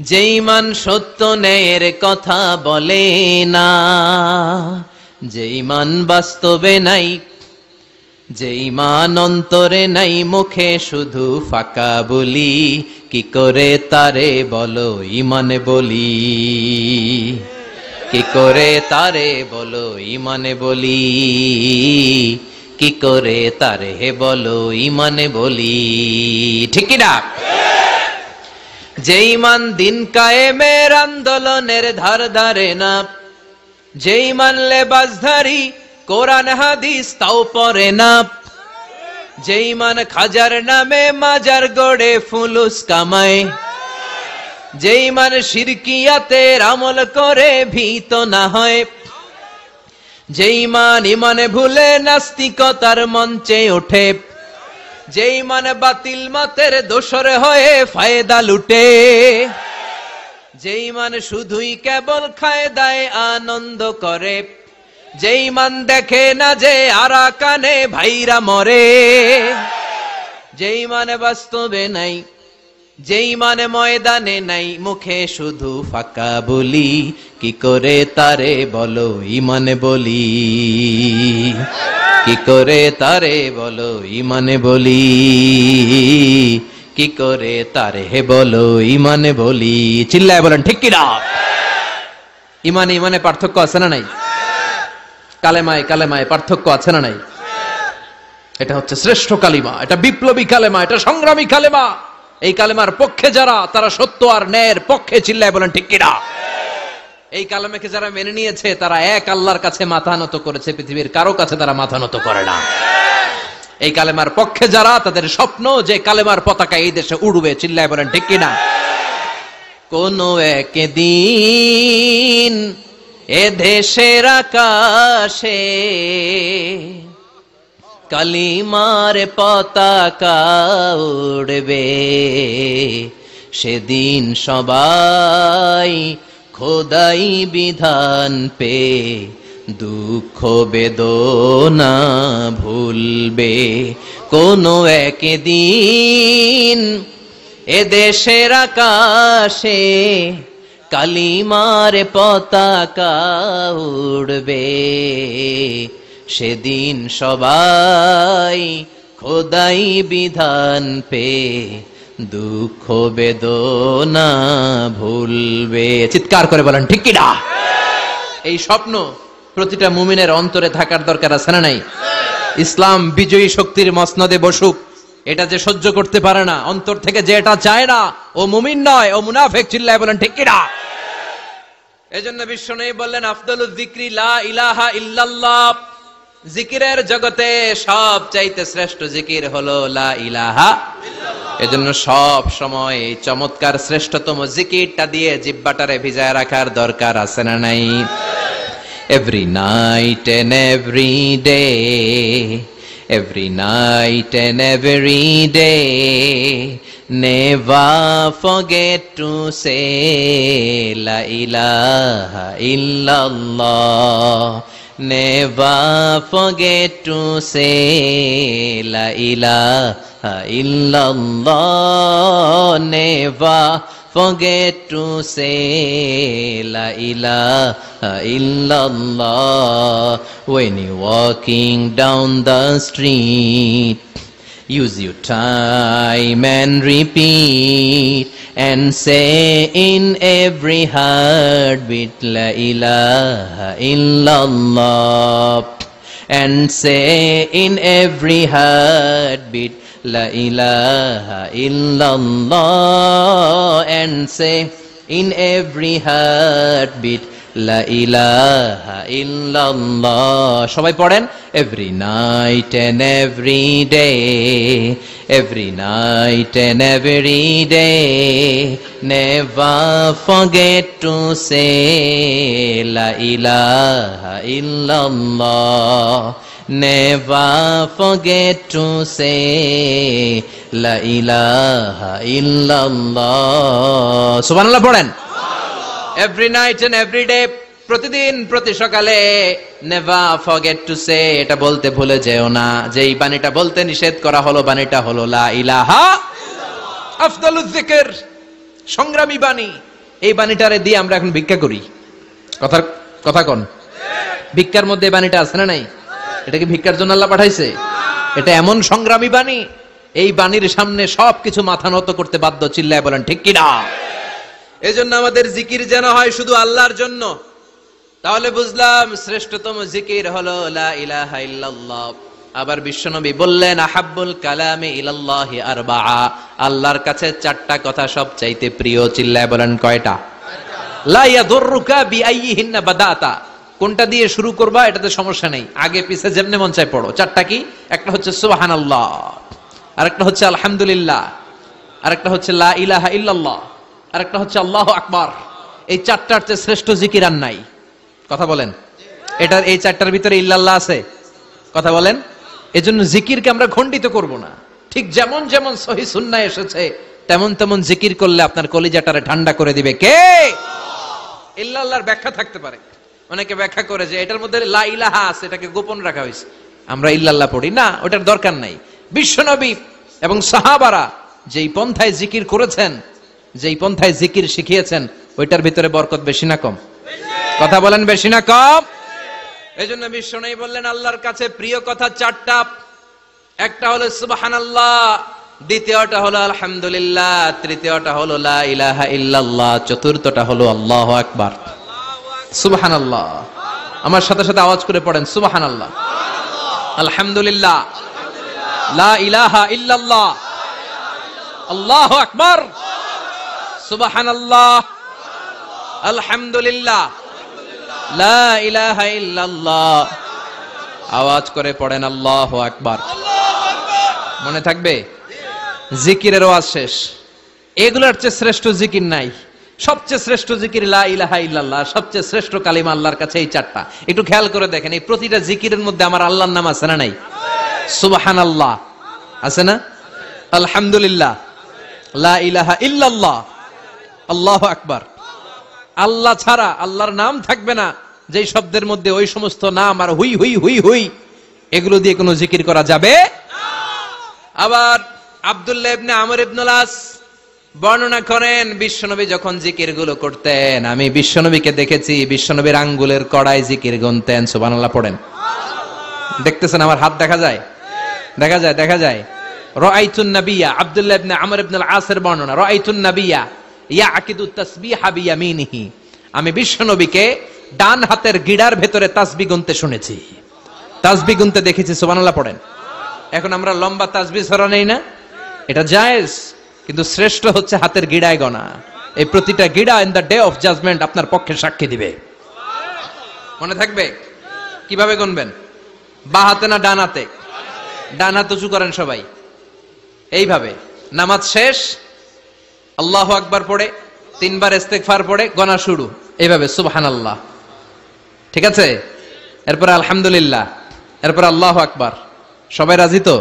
যে ইমান সত্য ন্যায়ের কথা বলে না, যে ইমান বাস্তবে নাই, যে ইমান অন্তরে নাই, মুখে শুধু ফাঁকা বলি, কি করে তারে বলো ইমানে বলি, কি করে তারে বলো ইমানে বলি, কি করে তারে বলো ইমানে বলি, ঠিক কি না? যে ইমান দিন কায়েমের আন্দোলনের ধার ধারে না, যে ইমান লেবাসধারী কোরআন হাদিস তাও পড়ে না, যে ইমান খাজার নামে মাজার গড়ে ফুলুস কামায়, যে ইমান শিরকিয়াতের আমল করে ভীত না হয়, যে ইমান ইমানে ভুলে নাস্তিকতার মঞ্চে ওঠে, যে ইমান বাতিল মতের দোসর হয়ে ফায়দা লুটে, যে ইমান শুধুই কেবল খায় দায় আনন্দ করে, যে ইমান দেখে না যে আরাকানে ভাইরা মরে, যে ইমান বাস্তবে নাই, যে ইমানে ময়দানে নাই, মুখে শুধু ফাঁকা বলি, কি করে তারে বলো ইমানে বলি, কি করে তারে বলো ইমানে বলি, কি করে তারে বলো ইমানে বলি। চিল্লায় বলেন, ঠিক কিনা? ইমানে ইমানে পার্থক্য আছে না নাই? কালেমায় কালেমায় পার্থক্য আছে না নাই? এটা হচ্ছে শ্রেষ্ঠ কালিমা, এটা বিপ্লবী কালেমা, এটা সংগ্রামী কালেমা। এই কালেমার পক্ষে যারা, তারা সত্য আর ন্যায়ের পক্ষে। চিল্লায় বলেন, ঠিক কিনা? এই কালেমাকে যারা মেনে নিয়েছে, তারা এক আল্লাহর কাছে মাথা নত করেছে, পৃথিবীর কারো কাছে তারা মাথা নত করে না। এই কালেমার পক্ষে যারা, তাদের স্বপ্ন যে কালেমার পতাকা এই দেশে উড়বে। চিল্লায় বলেন, ঠিক কিনা? কোন একদিন এ দেশের আকাশে কালিমার পতাকা উড়বে, সেদিন সবাই খোদাই বিধান পে দুঃখ বেদনা ভুলবে। কোনো একদিন এ দেশের আকাশে কালিমার পতাকা উড়বে, সেদিন সবাই খোদাই বিধান পে দুঃখ বেদনা ভুলবে। চিৎকার করে বলেন ঠিক কি না? এই স্বপ্ন প্রতিটা মুমিনের অন্তরে থাকার দরকার আছে না নাই? ইসলাম বিজয়ী শক্তির মসনদে বসুক, এটা যে সহ্য করতে পারে না, অন্তর থেকে যে এটা চায় না, ও মুমিন নয়, ও মুনাফিক। চিল্লায় বলেন ঠিক কি না? এজন্য বিশ্বনবী বললেন আফদালুজ যিকরি লা ইলাহা ইল্লাল্লাহ। জিকিরের জগতে সব চাইতে শ্রেষ্ঠ জিকির হলো লা ইলাহা ইল্লাল্লাহ। এজন্য সব সময় এই চমৎকার শ্রেষ্ঠতম জিকিরটা দিয়ে জিহ্বাটারে ভিজায় রাখার দরকার আছে না নাই? Every night and every day, every night and every day, never forget to say la ilaha illallah. Never forget to say la ilaha illallah. Never forget to say la ilaha illallah. When you're walking down the street, use your time and repeat, and say in every heartbeat la ilaha illallah. And say in every heartbeat la ilaha illallah. And say in every heartbeat la ilaha illallah. সবাই পড়েন every night and every day, every night and every day, never forget to say la ilaha illallah. Never forget to say la ilaha illallah. সুবহানাল্লাহ পড়েন every night and every day, প্রতিদিন প্রতি সকালে never forget to say, এটা বলতে ভুলে যেও না যে এই বাণীটা বলতে নিষেধ করা হলো, বাণীটা হলো লা ইলাহা ইল্লাল্লাহ। আফদালুজ যিকর, সংগ্রামী বাণী। এই বাণীটারে দিয়ে আমরা এখন ভিক্ষা করি। কথা কোন? ভিক্ষার মধ্যে এই বাণীটা আছে না নাই? এটা কি ভিক্ষার জন্য আল্লাহ পাঠাইছে? এটা এমন সংগ্রামী বাণী, এই বাণীর সামনে সবকিছু মাথা নত করতে বাধ্য। চিল্লায় বলেন ঠিক কি না? এজন্য আমাদের জিকির যেন হয় শুধু আল্লাহর জন্য। তাহলে বুঝলাম শ্রেষ্ঠতম জিকির হলো লা ইলাহা ইল্লাল্লাহ। আবার বিশ্বনবী বললেন আহাব্বুল কালামি ইলাল্লাহি আরবাআ, আল্লাহর কাছে চারটা কথা সবচাইতে প্রিয়। চিল্লায় বলেন কয়টা? লা ইয়াদুররুকা বিআইয়িহিন্না বাদাতা, কোনটা দিয়ে শুরু করবা এটাতে সমস্যা নেই, আগে পিছে যেমনে মন চায় পড়ো। চারটা কি? একটা হচ্ছে সুবহানাল্লাহ, আরেকটা হচ্ছে আলহামদুলিল্লাহ, আরেকটা হচ্ছে লা ইলাহা ইল্লাল্লাহ, আরেকটা হচ্ছে আল্লাহু আকবার। এই চারটার চেয়ে শ্রেষ্ঠ জিকির আর নাই। কথা বলেন, এটার এই চারটার ভিতরে ইল্লাল্লাহ আছে? কথা বলেন। এজন্য জিকিরকে আমরা খণ্ডিত করব না। ঠিক যেমন যেমন সহিহ সুন্নাহ এসেছে তেমন তেমন জিকির করলে আপনার কলিজাটারে ঠান্ডা করে দিবে কে? ইল্লাল্লাহর ব্যাখ্যা থাকতে পারে, অনেকে ব্যাখ্যা করে যে এটার মধ্যে লা ইলাহা আছে, এটাকে গোপন রাখা হয়েছে, আমরা ইল্লাল্লাহ পড়ি না, ওটার দরকার নাই। বিশ্বনবী এবং সাহাবারা যেই পন্থায় জিকির করেছেন, যেই পন্থায় জিকির শিখিয়েছেন, ওইটার ভিতরে বরকত বেশি না কম? কথা বলেন বেশি না কম? এজন্য বিশ্বনবী বললেন আল্লাহর কাছে প্রিয় কথা চারটা। একটা হলো সুবহানাল্লাহ, দ্বিতীয়টা হলো আলহামদুলিল্লাহ, তৃতীয়টা হলো লা ইলাহা ইল্লাল্লাহ, চতুর্থটা হলো আল্লাহু আকবার। সুবহানাল্লাহ, আমার সাথে সাথে আওয়াজ করে পড়েন সুবহানাল্লাহ, আলহামদুলিল্লাহ, লা ইলাহা ইল্লাল্লাহ, আল্লাহু আকবার, সুবহানাল্লাহ, আলহামদুলিল্লাহ, লা ইলাহা ইল্লাল্লাহ। আওয়াজ করে পড়েন আল্লাহু আকবার। মনে থাকবে? জিকিরের ওয়াজ শেষ। এগুলোর চেয়ে শ্রেষ্ঠ জিকির নাই। সবচেয়ে শ্রেষ্ঠ জিকির লা ইলাহা ইল্লাল্লাহ, সবচেয়ে শ্রেষ্ঠ কালিমা আল্লাহর কাছে এই চারটা। একটু খেয়াল করে দেখেন, এই প্রতিটা জিকিরের মধ্যে আমার আল্লাহর নাম আছে না নাই? সুবহানাল্লাহ আছে না? আলহামদুলিল্লাহ, লা ইলাহা ইল্লাল্লাহ, আল্লাহু আকবার। আল্লাহ ছাড়া আল্লাহর নাম থাকবে না যেই শব্দের মধ্যে ওই সমস্ত নাম আর হুই হুই হুই হুই, এগুলো দিয়ে কোনো জিকির করা যাবে না। আবার আব্দুল্লাহ ইবনে আমর ইবনুল আস বর্ণনা করেন, বিশ্বনবী যখন জিকির গুলো করতেন, আমি বিশ্বনবীকে দেখেছি বিশ্বনবীর আঙ্গুলের কড়াই জিকির গুনতেন। সুবহানাল্লাহ পড়েন। দেখতেছেন আমার হাত দেখা যায়? দেখা যায়, দেখা যায়। রাআইতুন নাবিয়্যা, আব্দুল্লাহ ইবনে আমর ইবনুল আসের বর্ণনা, রাআইতুন নাবিয়্যা ইয়াকিদু তাসবিহা বিয়ামিনিহি, আমি বিশ্বনবীকে ডান হাতের গিড়ার ভেতরে তাসবিহ গুনতে শুনেছি, তাসবিহ গুনতে দেখেছি। সুবহানাল্লাহ পড়েন। এখন আমরা লম্বা তাসবিহ ছড়া নেই না, এটা জায়েজ, কিন্তু শ্রেষ্ঠ হচ্ছে হাতের গিড়ায় গোনা। এই প্রতিটা গিড়া in the day of judgement আপনার পক্ষে সাক্ষী দিবে। মনে থাকবে? কিভাবে গুনবেন? বাঁ হাতে না ডান হাতে? ডান হাত উঁচু করেন সবাই, এইভাবে। নামাজ শেষ, আল্লাহু আকবার পড়ে 3 বার ইস্তেগফার পড়ে গোনা শুরু, এইভাবে সুবহানাল্লাহ। ঠিক আছে? এরপর আলহামদুলিল্লাহ, এরপর আল্লাহু আকবার। সবাই রাজি তো?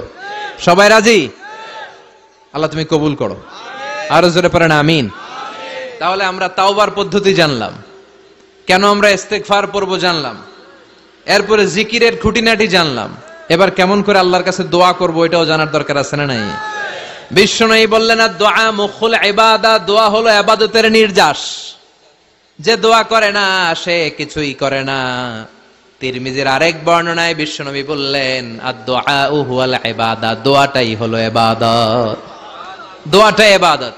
সবাই রাজি? আল্লাহ তুমি কবুল করো। আরো জোরে পড়েন আমিন। তাহলে আমরা তাওবার পদ্ধতি জানলাম, কেন আমরা ইস্তেগফার পড়বো জানলাম, এরপরে জিকিরের খুঁটিনাটি জানলাম। এবার কেমন করে আল্লাহর কাছে দোয়া করব এটাও জানার দরকার আছে না নাই? বিশ্বনবী বললেন, দোয়া মুখুল ইবাদা, দোয়া হলো ইবাদতের নির্যাস। যে দোয়া করে না সে কিছুই করে না। তিরমিজির আরেক বর্ণনায় বিশ্বনবী বললেন, আদ-দুআউ হুয়াল ইবাদা, দোয়াটাই হলো ইবাদত। দোয়াটাই ইবাদত।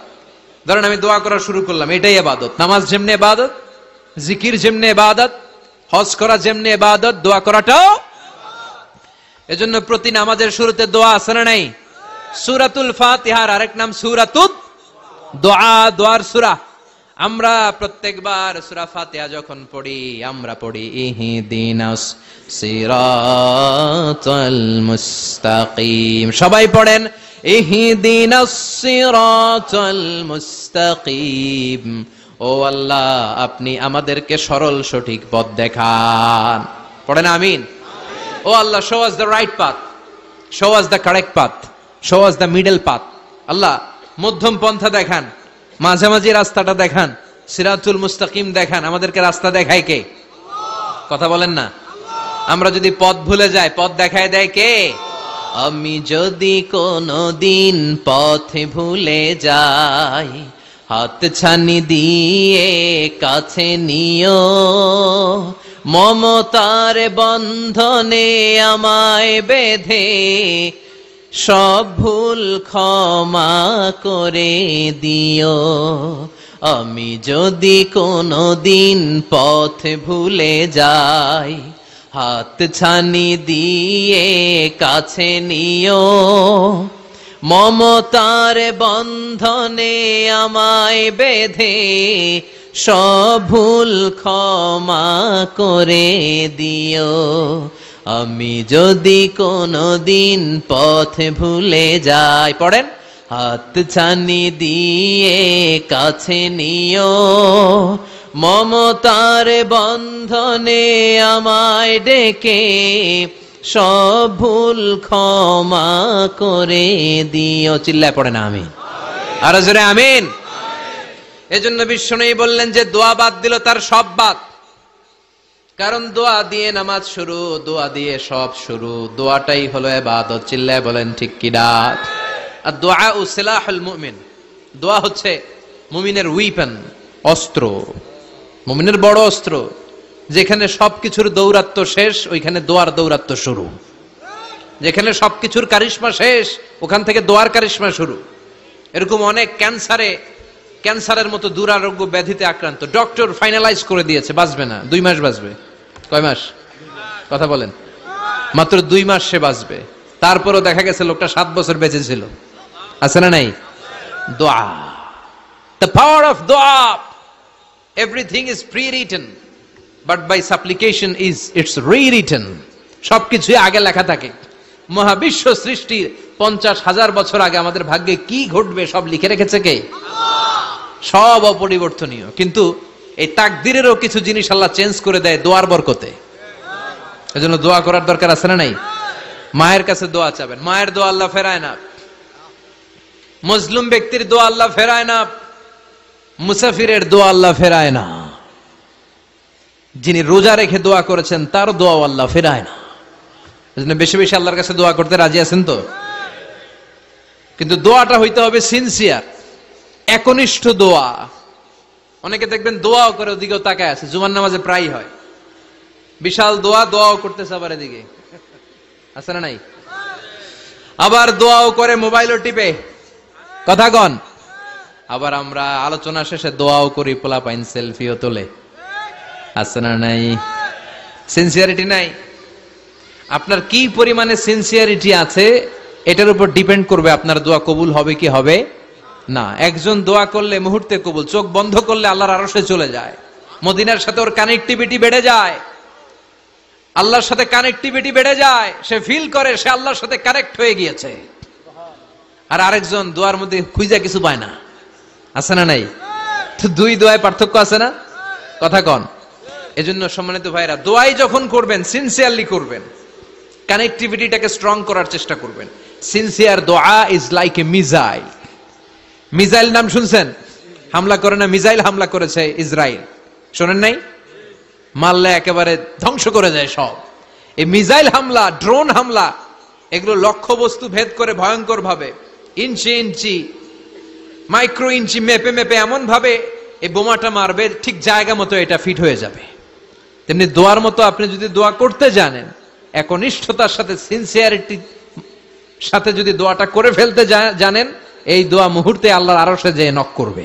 ধরেন আমি দোয়া করা শুরু করলাম, এটাই ইবাদত। নামাজ যেমনি ইবাদত, জিকির যেমনি ইবাদত, হজ করা যেমনি ইবাদত, দোয়া করাটাও। এজন্য প্রতি নামাজের শুরুতে দোয়া আছে না নাই? সূরাতুল ফাতিহার আরেক নাম সূরাতুদ দোয়া, দোয়ার সূরা। আমরা প্রত্যেকবার সূরা ফাতিহা যখন পড়ি, আমরা পড়ি ইহদিনাস সিরাতাল মুস্তাকিম। সবাই পড়েন ইহদিনাস সিরাতাল মুস্তাকিম। ও আল্লাহ, আপনি আমাদেরকে সরল সঠিক পথ দেখান। পড়েন আমিন। ও আল্লাহ, show us the right path, show us the correct path, show us the middle path. আল্লাহ মধ্যম পন্থা দেখান, মাঝামাঝি রাস্তাটা দেখান, সিরাতুল মুস্তাকিম দেখান। আমাদেরকে রাস্তা দেখায় কে? কথা বলেন না। আমরা যদি পথ ভুলে যাই, পথ দেখায় দেয় কে? আমি যদি কোনদিন পথ ভুলে যাই, হাত ছানি দিয়ে কাছে নিও, মমতার বন্ধনে আমায় বেঁধে সব ভুল ক্ষমা করে দিও। আমি যদি কোনদিন পথ ভুলে যাই, হাত ছানি দিয়ে কাছে নিও, মমতার বন্ধনে আমায় বেঁধে সব ভুল ক্ষমা করে দিও। আমি যদি কোনদিন পথ ভুলে যাই, পড়েন, হাত ছানি দিয়ে কাছে নিও, মমতার বন্ধনে আমায় ডেকে সব ভুল ক্ষমা করে দিও। চিল্লায় পড়েন আমিন। আর জোরে আমিন। এজন্য বিশ্বনবী বললেন যে দোয়া বাদ দিল তার সব বাদ। কারণ দোয়া দিয়ে নামাজ শুরু, দোয়া দিয়ে সব শুরু। দোয়াটাই হলো ইবাদত। চিল্লায় বলেন ঠিক কিনা? আর দোয়া ও সিলাহুল মুমিন, দোয়া হচ্ছে মুমিনের উইপেন, অস্ত্র, মুমিনের বড় অস্ত্র। যেখানে সবকিছুর দৌরাত্ম্য শেষ, ওইখানে দোয়ার দৌরাত্ম্য শুরু। যেখানে সবকিছুর কারিশমা শেষ, ওখান থেকে দোয়ার কারিশমা শুরু। এরকম অনেক ক্যান্সারের মতো দুরারোগ্য ব্যাধিতে আক্রান্ত, ডক্টর ফাইনালাইজ করে দিয়েছে বাঁচবে না, 2 মাস বাঁচবে। কয় মাস? কথা বলেন। মাত্র 2 মাস সে বাঁচবে। তারপরও দেখা গেছে লোকটা 7 বছর বেঁচে ছিল। আছে না নাই? দোয়া, the power of দোয়া। Everything is pre-written, but by supplication is it's rewritten. সবকিছুই আগে লেখা থাকে। মহাবিশ্ব সৃষ্টির 50,000 বছর আগে আমাদের ভাগ্যে কি ঘটবে সব লিখে রেখেছে কে? সব অপরিবর্তনীয়। কিন্তু এই তাকদিরেরও কিছু জিনিস আল্লাহ চেঞ্জ করে দেয় দোয়ার বরকতে। এজন্য দোয়া করার দরকার আছে না নাই? মায়ের কাছে দোয়া চাবেন, মায়ের দোয়া আল্লাহ ফেরায় না। মজলুম ব্যক্তির দোয়া আল্লাহ ফেরায় না। মুসাফিরের দোয়া আল্লাহ ফেরায় না। যিনি রোজা রেখে দোয়া করেছেন তার দোয়া আল্লাহ ফেরায় না। এজন্য বেশি বেশি আল্লাহর কাছে দোয়া করতে রাজি আছেন তো? কিন্তু দোয়াটা হইতে হবে সিনসিয়ার, একনিষ্ঠ দোয়া। অনেকে দেখবেন দোয়াও করে ওদিকেও তাকায় আছে, জুমার নামাজে প্রায় হয়, বিশাল দোয়াও করতেছে আবার এদিকে, আছে না নাই? আবার দোয়াও করে মোবাইলও টিপে, কথা কন। আবার আমরা আলোচনা শেষে দোয়াও করি, পোলাপাইন সেলফিও তোলে, আছে না নাই? সিনসিয়ারিটি নাই। আপনার কি পরিমাণে সিনসিয়ারিটি আছে এটার উপর ডিপেন্ড করবে আপনার দোয়া কবুল হবে কি হবে না। একজন দোয়া করলে মুহূর্তে কবুল, চোখ বন্ধ করলে আল্লাহর আরশে চলে যায়, মদিনার সাথে ওর কানেক্টিভিটি বেড়ে যায়, আল্লাহর সাথে কানেক্টিভিটি বেড়ে যায়, সে ফিল করে সে আল্লাহর সাথে কানেক্ট হয়ে গিয়েছে। আর আরেকজন দোয়ার মধ্যে খুঁজা কিছু পায় না, আছে না নাই? তো দুই দোয়ায় পার্থক্য আছে না, কথা কন। এজন্য সম্মানিত ভাইরা, দোয়াই যখন করবেন সিনসিয়ারলি করবেন, কানেক্টিভিটিটাকে স্ট্রং করার চেষ্টা করবেন। সিনসিয়ার দোয়া is like a missile. Missile নাম শুনছেন? হামলা করে না, মিসাইল হামলা করেছে ইসরায়েল, শোনেন নাই? মারলে একেবারে ধ্বংস করে যায় সব। এই মিসাইল হামলা, ড্রোন হামলা, এগুলো লক্ষ্য বস্তু ভেদ করে ভয়ঙ্কর ভাবে, ইঞ্চি ইঞ্চি, মাইক্রো ইঞ্চি মেপে মেপে এমন ভাবে এই বোমাটা মারবে, ঠিক জায়গা মতো এটা ফিট হয়ে যাবে। তেমনি দোয়ার মতো আপনি যদি দোয়া করতে জানেন, একনিষ্ঠতার সাথে সিনসিয়ারিটি সাথে যদি দোয়াটা করে ফেলতে জানেন, এই দোয়া মুহূর্তে আল্লাহর আরশে যেয়ে নক করবে।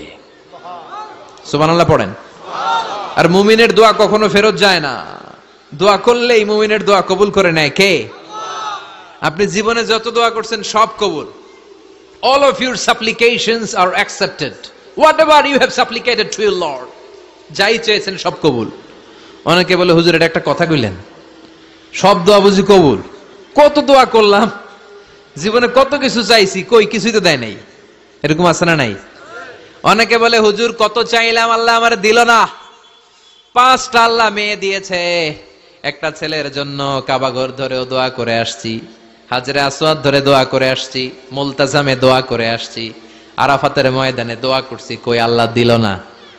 সুবহানাল্লাহ পড়েন। আর মুমিনের দোয়া কখনো ফেরত যায় না, দোয়া করলেই মুমিনের দোয়া কবুল করে নেয় কে? আপনি জীবনে যত দোয়া করছেন সব কবুল। All of your supplications are accepted. Whatever you have supplicated to your Lord, যাই চেয়েছেন সব কবুল। অনেকে বলে হুজুর এটা একটা কথা কইলেন, সব দোয়া বুঝি কবুল? কত দোয়া করলাম, জীবনে কত কিছু চাইছি, কই কিছুই তো দেয় নাই, এরকম আছে না নাই? অনেকে বলে হুজুর কত চাইলাম আল্লাহ আমার দিল না। 5টা আল্লাহ মেয়ে দিয়েছে, একটা ছেলের জন্য কাবা ঘর ধরেও দোয়া করে আসছি, হাজরে আসওয়াদ ধরে দোয়া করে আসছি, মুলতাজামে দোয়া করে আসছি, আরাফাতের ময়দানে দোয়া করছি, কই আল্লাহ দিল না।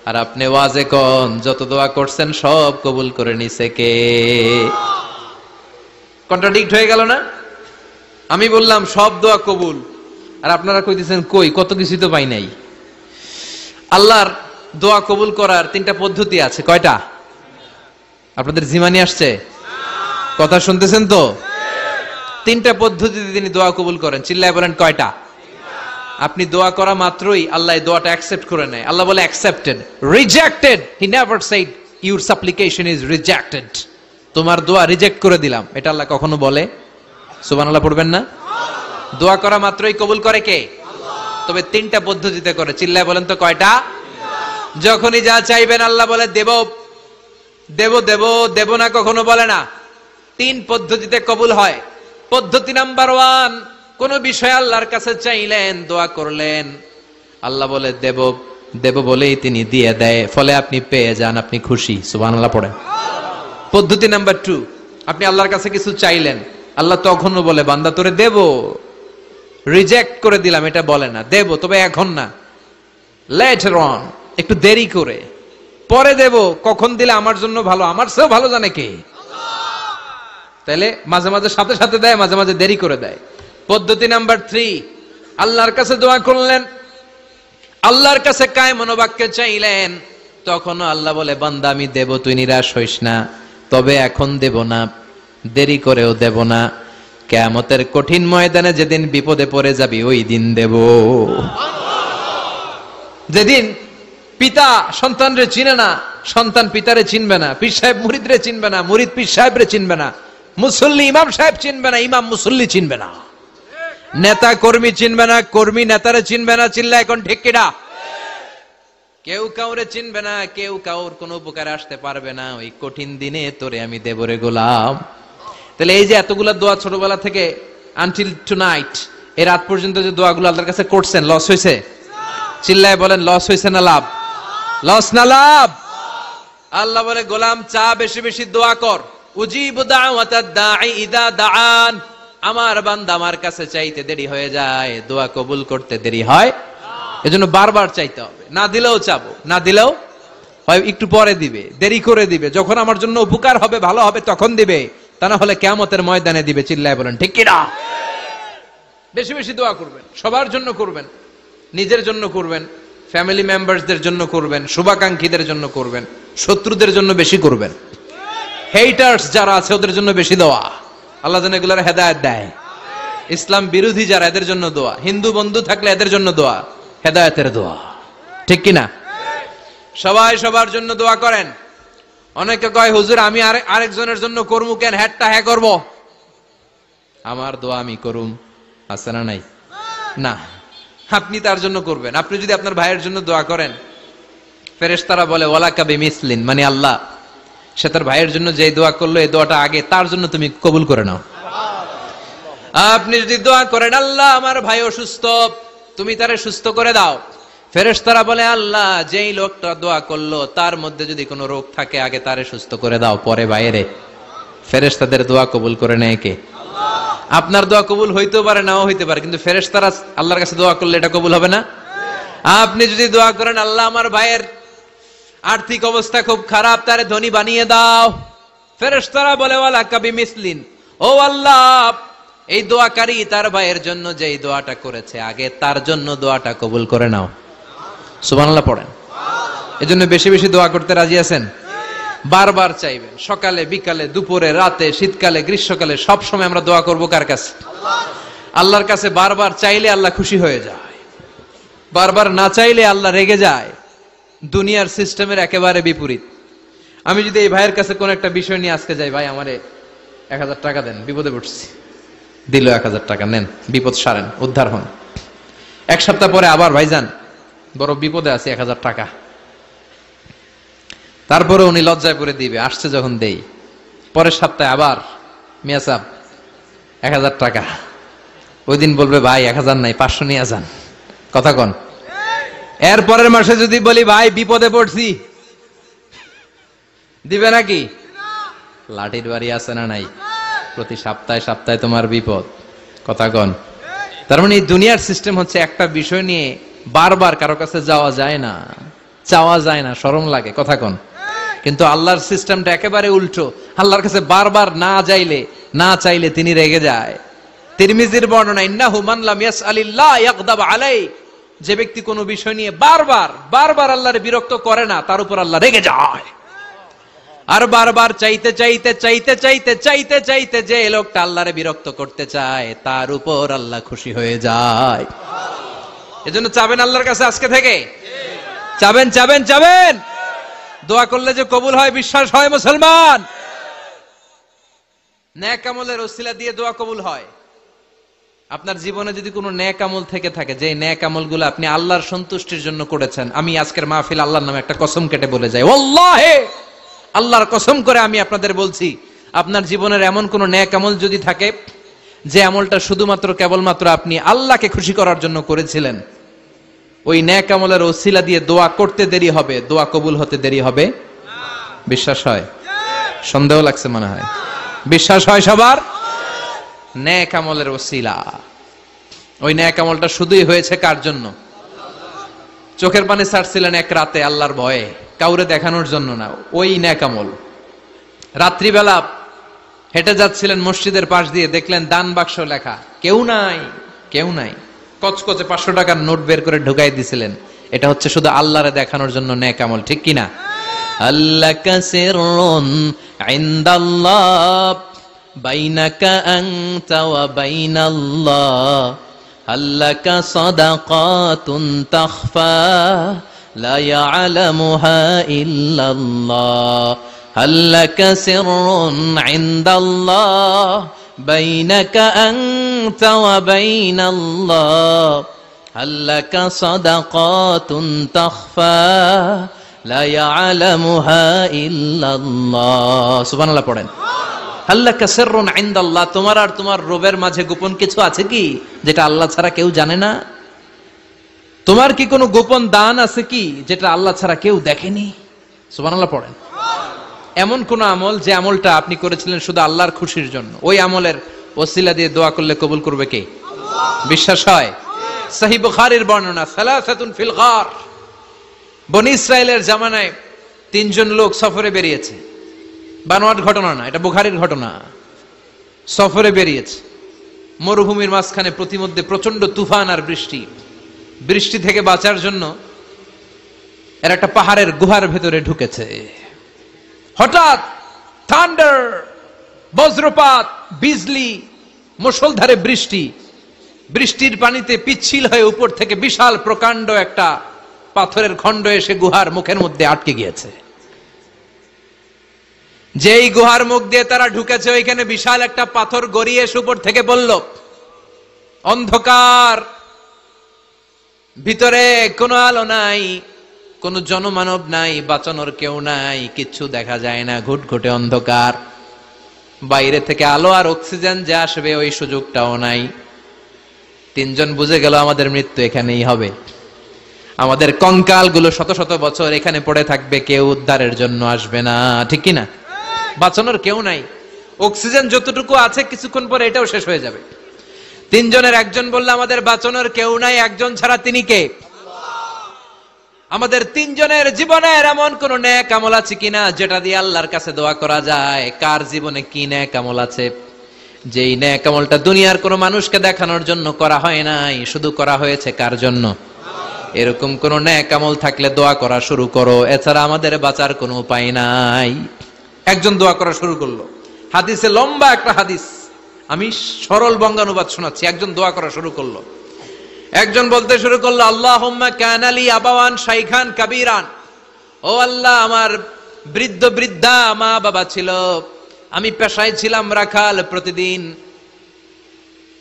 আর আপনি ওয়াজে কোন যত দোয়া করছেন সব কবুল করে নিছে কে? কন্ট্রাডিক্ট হয়ে গেল না? আমি বললাম সব দোয়া কবুল, আর আপনারা কইতেছেন কই কত কিছু তো পাই নাই। আল্লাহর দোয়া কবুল করার 3টা পদ্ধতি আছে। কয়টা? আপনাদের জিমানি আসছে? কথা শুনতেছেন তো? 3টা পদ্ধতিতে তিনি দোয়া কবুল করেন। চিল্লায় বলেন কয়টা? আপনি দোয়া করা মাত্রই আল্লাহ এই দোয়াটা অ্যাকসেপ্ট করে নেয়। আল্লাহ বলে accepted, rejected he never shed your সাপ্লিকেশন is rejected. তোমার দোয়া রিজেক্ট করে দিলাম, এটা আল্লাহ কখনো বলে? সুবহানাল্লাহ পড়বেন না? দোয়া করা মাত্রই কবুল করে কে? আল্লাহ। তবে 3টা পদ্ধতিতে করে। চিল্লায় বলেন তো কয়টা? যখনই যা চাইবেন আল্লাহ বলে দেব দেব দেব, দেব না কখনো বলে না। 3 পদ্ধতিতে কবুল হয়। পদ্ধতি নাম্বার 1, কোন বিষয় আল্লাহর কাছে চাইলেন, দোয়া করলেন, আল্লাহ বলে দেব দেব বলেই তিনি দিয়ে দেয়, ফলে আপনি পেয়ে যান, আপনি খুশি। সুবহানাল্লাহ পড়েন। পদ্ধতি নাম্বার 2, আপনি আল্লাহর কাছে কিছু চাইলেন, আল্লাহ তখনও বলে বান্দা তোরে দেব, রিজেক্ট করে দিলাম এটা বলে না, দেব তবে এখন না, লেটার অন, একটু দেরি করে, পরে দেব। কখন দিলে আমার জন্য ভালো, আমার চেয়েও ভালো জানে কে? তাইলে মাঝে মাঝে সাথে সাথে দেয়, মাঝে মাঝে দেরি করে দেয়। পদ্ধতি নাম্বার 3, আল্লাহর কাছে দোয়া করলেন, আল্লাহর কাছে কায় মনোবাক্যে চাইলেন, তখনও আল্লাহ বলে বান্দা আমি দেব, তুই নিরাশ হইস না, তবে এখন দেব না, দেরি করেও দেব না, কিয়ামতের কঠিন ময়দানে যেদিন বিপদে পড়ে যাবি ওই দিন দেব। যেদিন পিতা সন্তানরে চিনে না, সন্তান পিতারে চিনবে না, পীর সাহেব মুরিদরে চিনবে না, মুরিদ পীর সাহেবরে চিনবে না, মুসল্লি ইমাম সাহেব চিনবে না, ইমাম মুসল্লি চিনবে না, নেতা কর্মী চিনবে না, কর্মী নেতারে চিনবে না। চিল্লা এখন ঠিক কিনা? কেউ কাউরে চিনবে না, কেউ কাউর কোনো উপকারে আসতে পারবে না। ওই কঠিন দিনে তোরে আমি দেবরে গোলাম। তাহলে এই যে এতগুলা দোয়া ছোটবেলা থেকে আনটিল টুনাইট, এই রাত পর্যন্ত যে দোয়াগুলো আল্লাহর কাছে করছেন, লস হয়েছে? চিল্লায় বলেন লস হয়েছে না লাভ? লস না লাভ? আল্লাহ বলে গোলাম চা বেশি বেশি দোয়া কর, উজিবু দাওয়াতাদ দাঈ ইদা দাআন। আমার বান্দা আমার কাছে চাইতে দেরি হয়ে যায়, দোয়া কবুল করতে দেরি হয়, এজন্য বারবার চাইতে হবে। না দিলেও চাবো, না দিলেও হয় একটু পরে দিবে, দেরি করে দিবে, যখন আমার জন্য উপকার হবে, ভালো হবে তখন দিবে, তা না হলে কিয়ামতের ময়দানে দিবে। চিল্লায় বলেন ঠিক কি না? বেশি বেশি দোয়া করবেন, সবার জন্য করবেন, নিজের জন্য করবেন, ফ্যামিলি মেম্বারসদের জন্য করবেন, শুভাকাঙ্ক্ষীদের জন্য করবেন, শত্রুদের জন্য বেশি করবেন, হেটার্স যারা আছে ওদের জন্য বেশি দোয়া। আল্লাহ যেন এগুলোর হেদায়েত দেয়। ইসলাম বিরোধী যারা এদের জন্য দোয়া, হিন্দু বন্ধু থাকলে এদের জন্য দোয়া, হেদায়েতের দোয়া, ঠিক কিনা? সবাই সবার জন্য দোয়া করেন। অনেকে কয় হুজুর আমি আরেকজনের জন্য করবো কেন, হ্যাটটা হ্যাঁ করব, আমার দোয়া আমি করুম, আছে না নাই? না, আপনি তার জন্য করবেন। আপনি যদি আপনার ভাইয়ের জন্য দোয়া করেন, ফেরেশতারা বলে ওয়ালাকা বিমিসলিন, মানে আল্লাহ সে তার ভাইয়ের জন্য যে দোয়া করলো এই দোয়াটা আগে তার জন্য তুমি কবুল করে নাও। আপনি যদি দোয়া করেন আল্লাহ আমার ভাই অসুস্থ, তুমি তারে সুস্থ করে দাও, ফেরেশতারা বলে আল্লাহ যেই লোকটা দোয়া করলো তার মধ্যে যদি কোনো রোগ থাকে আগে তারে সুস্থ করে দাও, পরে বাইরে। ফেরেশতাদের দোয়া কবুল করে নেয় কে? আল্লাহ। আপনার দোয়া কবুল হইতেও পারে নাও হইতে পারে, কিন্তু ফেরেশতারা আল্লাহর কাছে দোয়া করলে এটা কবুল হবে না? আপনি যদি দোয়া করেন আল্লাহ আমার ভাইয়ের আর্থিক অবস্থা খুব খারাপ, তারে ধনী বানিয়ে দাও, ফেরেশতারা বলে ওয়ালাকা বিমিসলিন, ও আল্লাহ এই দোয়াকারী তার ভাইয়ের জন্য যেই দোয়াটা করেছে আগে তার জন্য দোয়াটা কবুল করে নাও। সুবহানাল্লাহ পড়েন। এজন্য বেশি বেশি দোয়া করতে রাজি আছেন? বারবার চাইবেন, সকালে বিকালে দুপুরে রাতে শীতকালে গ্রীষ্মকালে সব সময় আমরা দোয়া করব কার কাছে? আল্লাহর কাছে। বারবার চাইলে আল্লাহ খুশি হয়ে যায়, বারবার না চাইলে আল্লাহ রেগে যায়। দুনিয়ার সিস্টেমের একেবারে বিপরীত। আমি যদি এই ভাইয়ের কাছে কোন একটা বিষয় নিয়ে আজকে যাই, ভাই আমারে 1000 টাকা দেন, বিপদে পড়ছি, দিল 1000 টাকা, নেন বিপদ সারেন, উদ্ধার হন। এক সপ্তাহ পরে আবার ভাইজান বড় বিপদে আছি, 1000 টাকা, তারপরে উনি লজ্জায় পড়ে দিবে, আসছে যখন দেই। পরের সপ্তাহে আবার মিয়া সাহেব 1000 টাকা, ওই দিন বলবে ভাই 1000 নাই 500 নিয়ে যান, কথা কন। এর পরের মাসে যদি বলি ভাই বিপদে পড়ছি, দিবে নাকি? লাঠির বাড়ি আছে না নাই? প্রতি সপ্তাহে সপ্তাহে তোমার বিপদ, কথা কন। তার মানে এই দুনিয়ার সিস্টেম হচ্ছে একটা বিষয় নিয়ে বারবার কারো কাছে যাওয়া যায় না, চাওয়া যায় না, শরম লাগে, কথা কন। কিন্তু আল্লাহর সিস্টেমটা একেবারে উল্টো। আল্লাহর কাছে বারবার না চাইলে তিনি রেগে যায়। তিরমিজির বর্ণনা, ইন্নাহু মান লাম ইয়াসআলিল্লাহ ইয়াগদাব আলাইহি, যে ব্যক্তি কোনো বিষয় নিয়ে বারবার আল্লাহর বিরক্ত করে না তার উপর আল্লাহ রেগে যায়। আর বারবার চাইতে যে লোকটা আল্লাহরে বিরক্ত করতে চায় তার উপর আল্লাহ খুশি হয়ে যায়। এজন্য চাবেন আল্লাহর কাছে আজকে থেকে, চাবেন। দোয়া করলে যে কবুল হয় বিশ্বাস হয় মুসলমান। নেক আমলের ওসিলা দিয়ে দোয়া কবুল হয়। আপনার জীবনে যদি কোনো নেক আমল থেকে থাকে, যে নেক আমলগুলো আপনি আল্লাহর সন্তুষ্টির জন্য করেছেন, আমি আজকের মাহফিল আল্লাহর নামে একটা কসম কেটে বলে যাই, ওয়াল্লাহি আল্লাহর কসম করে আমি আপনাদের বলছি, আপনার জীবনের এমন কোন নেক আমল যদি থাকে যে আমলটা শুধুমাত্র কেবলমাত্র আপনি আল্লাহকে খুশি করার জন্য করেছিলেন, ওই নেক আমলের ওসিলা দিয়ে দোয়া করতে দেরি হবে, দোয়া কবুল হতে দেরি হবে। বিশ্বাস হয়? সন্দেহ লাগছে মনে হয়। বিশ্বাস হয় সবার? নেক আমলের ওসিলা, ওই নেক আমলটা শুধুই হয়েছে কার জন্য? চোখের পানি ছাড়ছিলেন এক রাতে আল্লাহর ভয়ে, কাউরে দেখানোর জন্য না, ওই নেক আমল। রাত্রিবেলা হেঁটে যাচ্ছিলেন মসজিদের পাশ দিয়ে, দেখলেন দান বাক্স লেখা, কেউ নাই, কচকচে 500 টাকার নোট বের করে ঢুকাই দিছিলেন। এটা হচ্ছে শুধু আল্লাহরে দেখানোর জন্য নেক আমল, ঠিক কিনা? আল্লাকা সিররুন ইনদাল্লাহ বাইনাকা আনতা ওয়া বাইনাল্লাহ, আল্লাকা সাদাকাতুন তাখফা লা ইয়ালামুহা ইল্লাল্লাহ, আল্লাকা সিররুন ইনদাল্লাহ বাইনাকা আনতা ওয়া বাইনাল্লাহ, আল্লাকা সাদাকাতুন তাখফা লা ইয়ালামুহা ইল্লাল্লাহ। সুবহানাল্লাহ পড়েন। আল্লাকা সিররুন ইনদাল্লাহ, তোমার আর তোমার রবের মাঝে গোপন কিছু আছে কি যেটা আল্লাহ ছাড়া কেউ জানে না? তোমার কি কোনো গোপন দান আছে কি যেটা আল্লাহ ছাড়া কেউ দেখেনি? সুবহানাল্লাহ পড়েন। এমন কোন আমল যে আমলটা আপনি করেছিলেন শুধু আল্লাহর খুশির জন্য, ওই আমলের ওসিলা দিয়ে দোয়া করলে কবুল করবে কে? বিশ্বাস হয়? সহিহ বুখারীর বর্ণনা, সালাসাতুন ফিল গার, বনি ইসরাইলের জামানায় 3 জন লোক সফরে বেরিয়েছে। বানোয়াট ঘটনা না, এটা বুখারীর ঘটনা। সফরে বেরিয়েছে, মরুভূমির মাঝখানে প্রতিমধ্যে প্রচন্ড তুফান আর বৃষ্টি। বৃষ্টি থেকে বাঁচার জন্য এর একটা পাহাড়ের গুহার ভেতরে ঢুকেছে। হঠাৎ থান্ডার, বজ্রপাত, বিজলি, মুষলধারে বৃষ্টি। বৃষ্টির পানিতে পিচ্ছিল হয়ে উপর থেকে বিশাল প্রকাণ্ড একটা পাথরের খণ্ড এসে গুহার মুখের মধ্যে আটকে গিয়েছে। যেই গুহার মুখ দিয়ে তারা ঢুকেছে ওইখানে বিশাল একটা পাথর গড়িয়ে এসে উপর থেকে বলল, অন্ধকার, ভিতরে কোনো আলো নাই, কোনো জনমানব নাই, বাঁচানোর কেউ নাই, কিচ্ছু দেখা যায় না, ঘুটঘুটে অন্ধকার। বাইরে থেকে আলো আর অক্সিজেন যে আসবে ওই সুযোগটাও নাই। তিনজন বুঝে গেল আমাদের মৃত্যু এখানেই হবে, আমাদের কঙ্কাল গুলো শত শত বছর এখানে পড়ে থাকবে, কেউ উদ্ধারের জন্য আসবে না। ঠিক কিনা? বাঁচানোর কেউ নাই, অক্সিজেন যতটুকু আছে কিছুক্ষণ পরে এটাও শেষ হয়ে যাবে। তিনজনের একজন বলল, আমাদের বাঁচানোর কেউ নাই, একজন ছাড়া তিনি কে? আমাদের তিনজনের জীবনের এমন কোন নেক আমল আছে কিনা যেটা দিয়ে আল্লাহর কাছে দোয়া করা যায়? কার জীবনে কি নেক আমল আছে যেই নেক আমলটা দুনিয়ার কোন মানুষকে দেখানোর জন্য করা হয় নাই, শুধু করা হয়েছে কার জন্য? এরকম কোন নেক আমল থাকলে দোয়া করা শুরু করো, এছাড়া আমাদের বাঁচার কোনো উপায় নাই। একজন দোয়া করা শুরু করলো। হাদিসে লম্বা একটা হাদিস, আমি সরল বঙ্গানুবাদ শোনাচ্ছি। একজন দোয়া করা শুরু করলো। একজন বলতে শুরু করলো, আল্লাহুম্মা কানা লি আবাওয়ান শাইখান কাবীরান, ও আল্লাহ, আমার বৃদ্ধ বৃদ্ধা মা বাবা ছিল, আমি পেশায় ছিলাম রাখাল, প্রতিদিন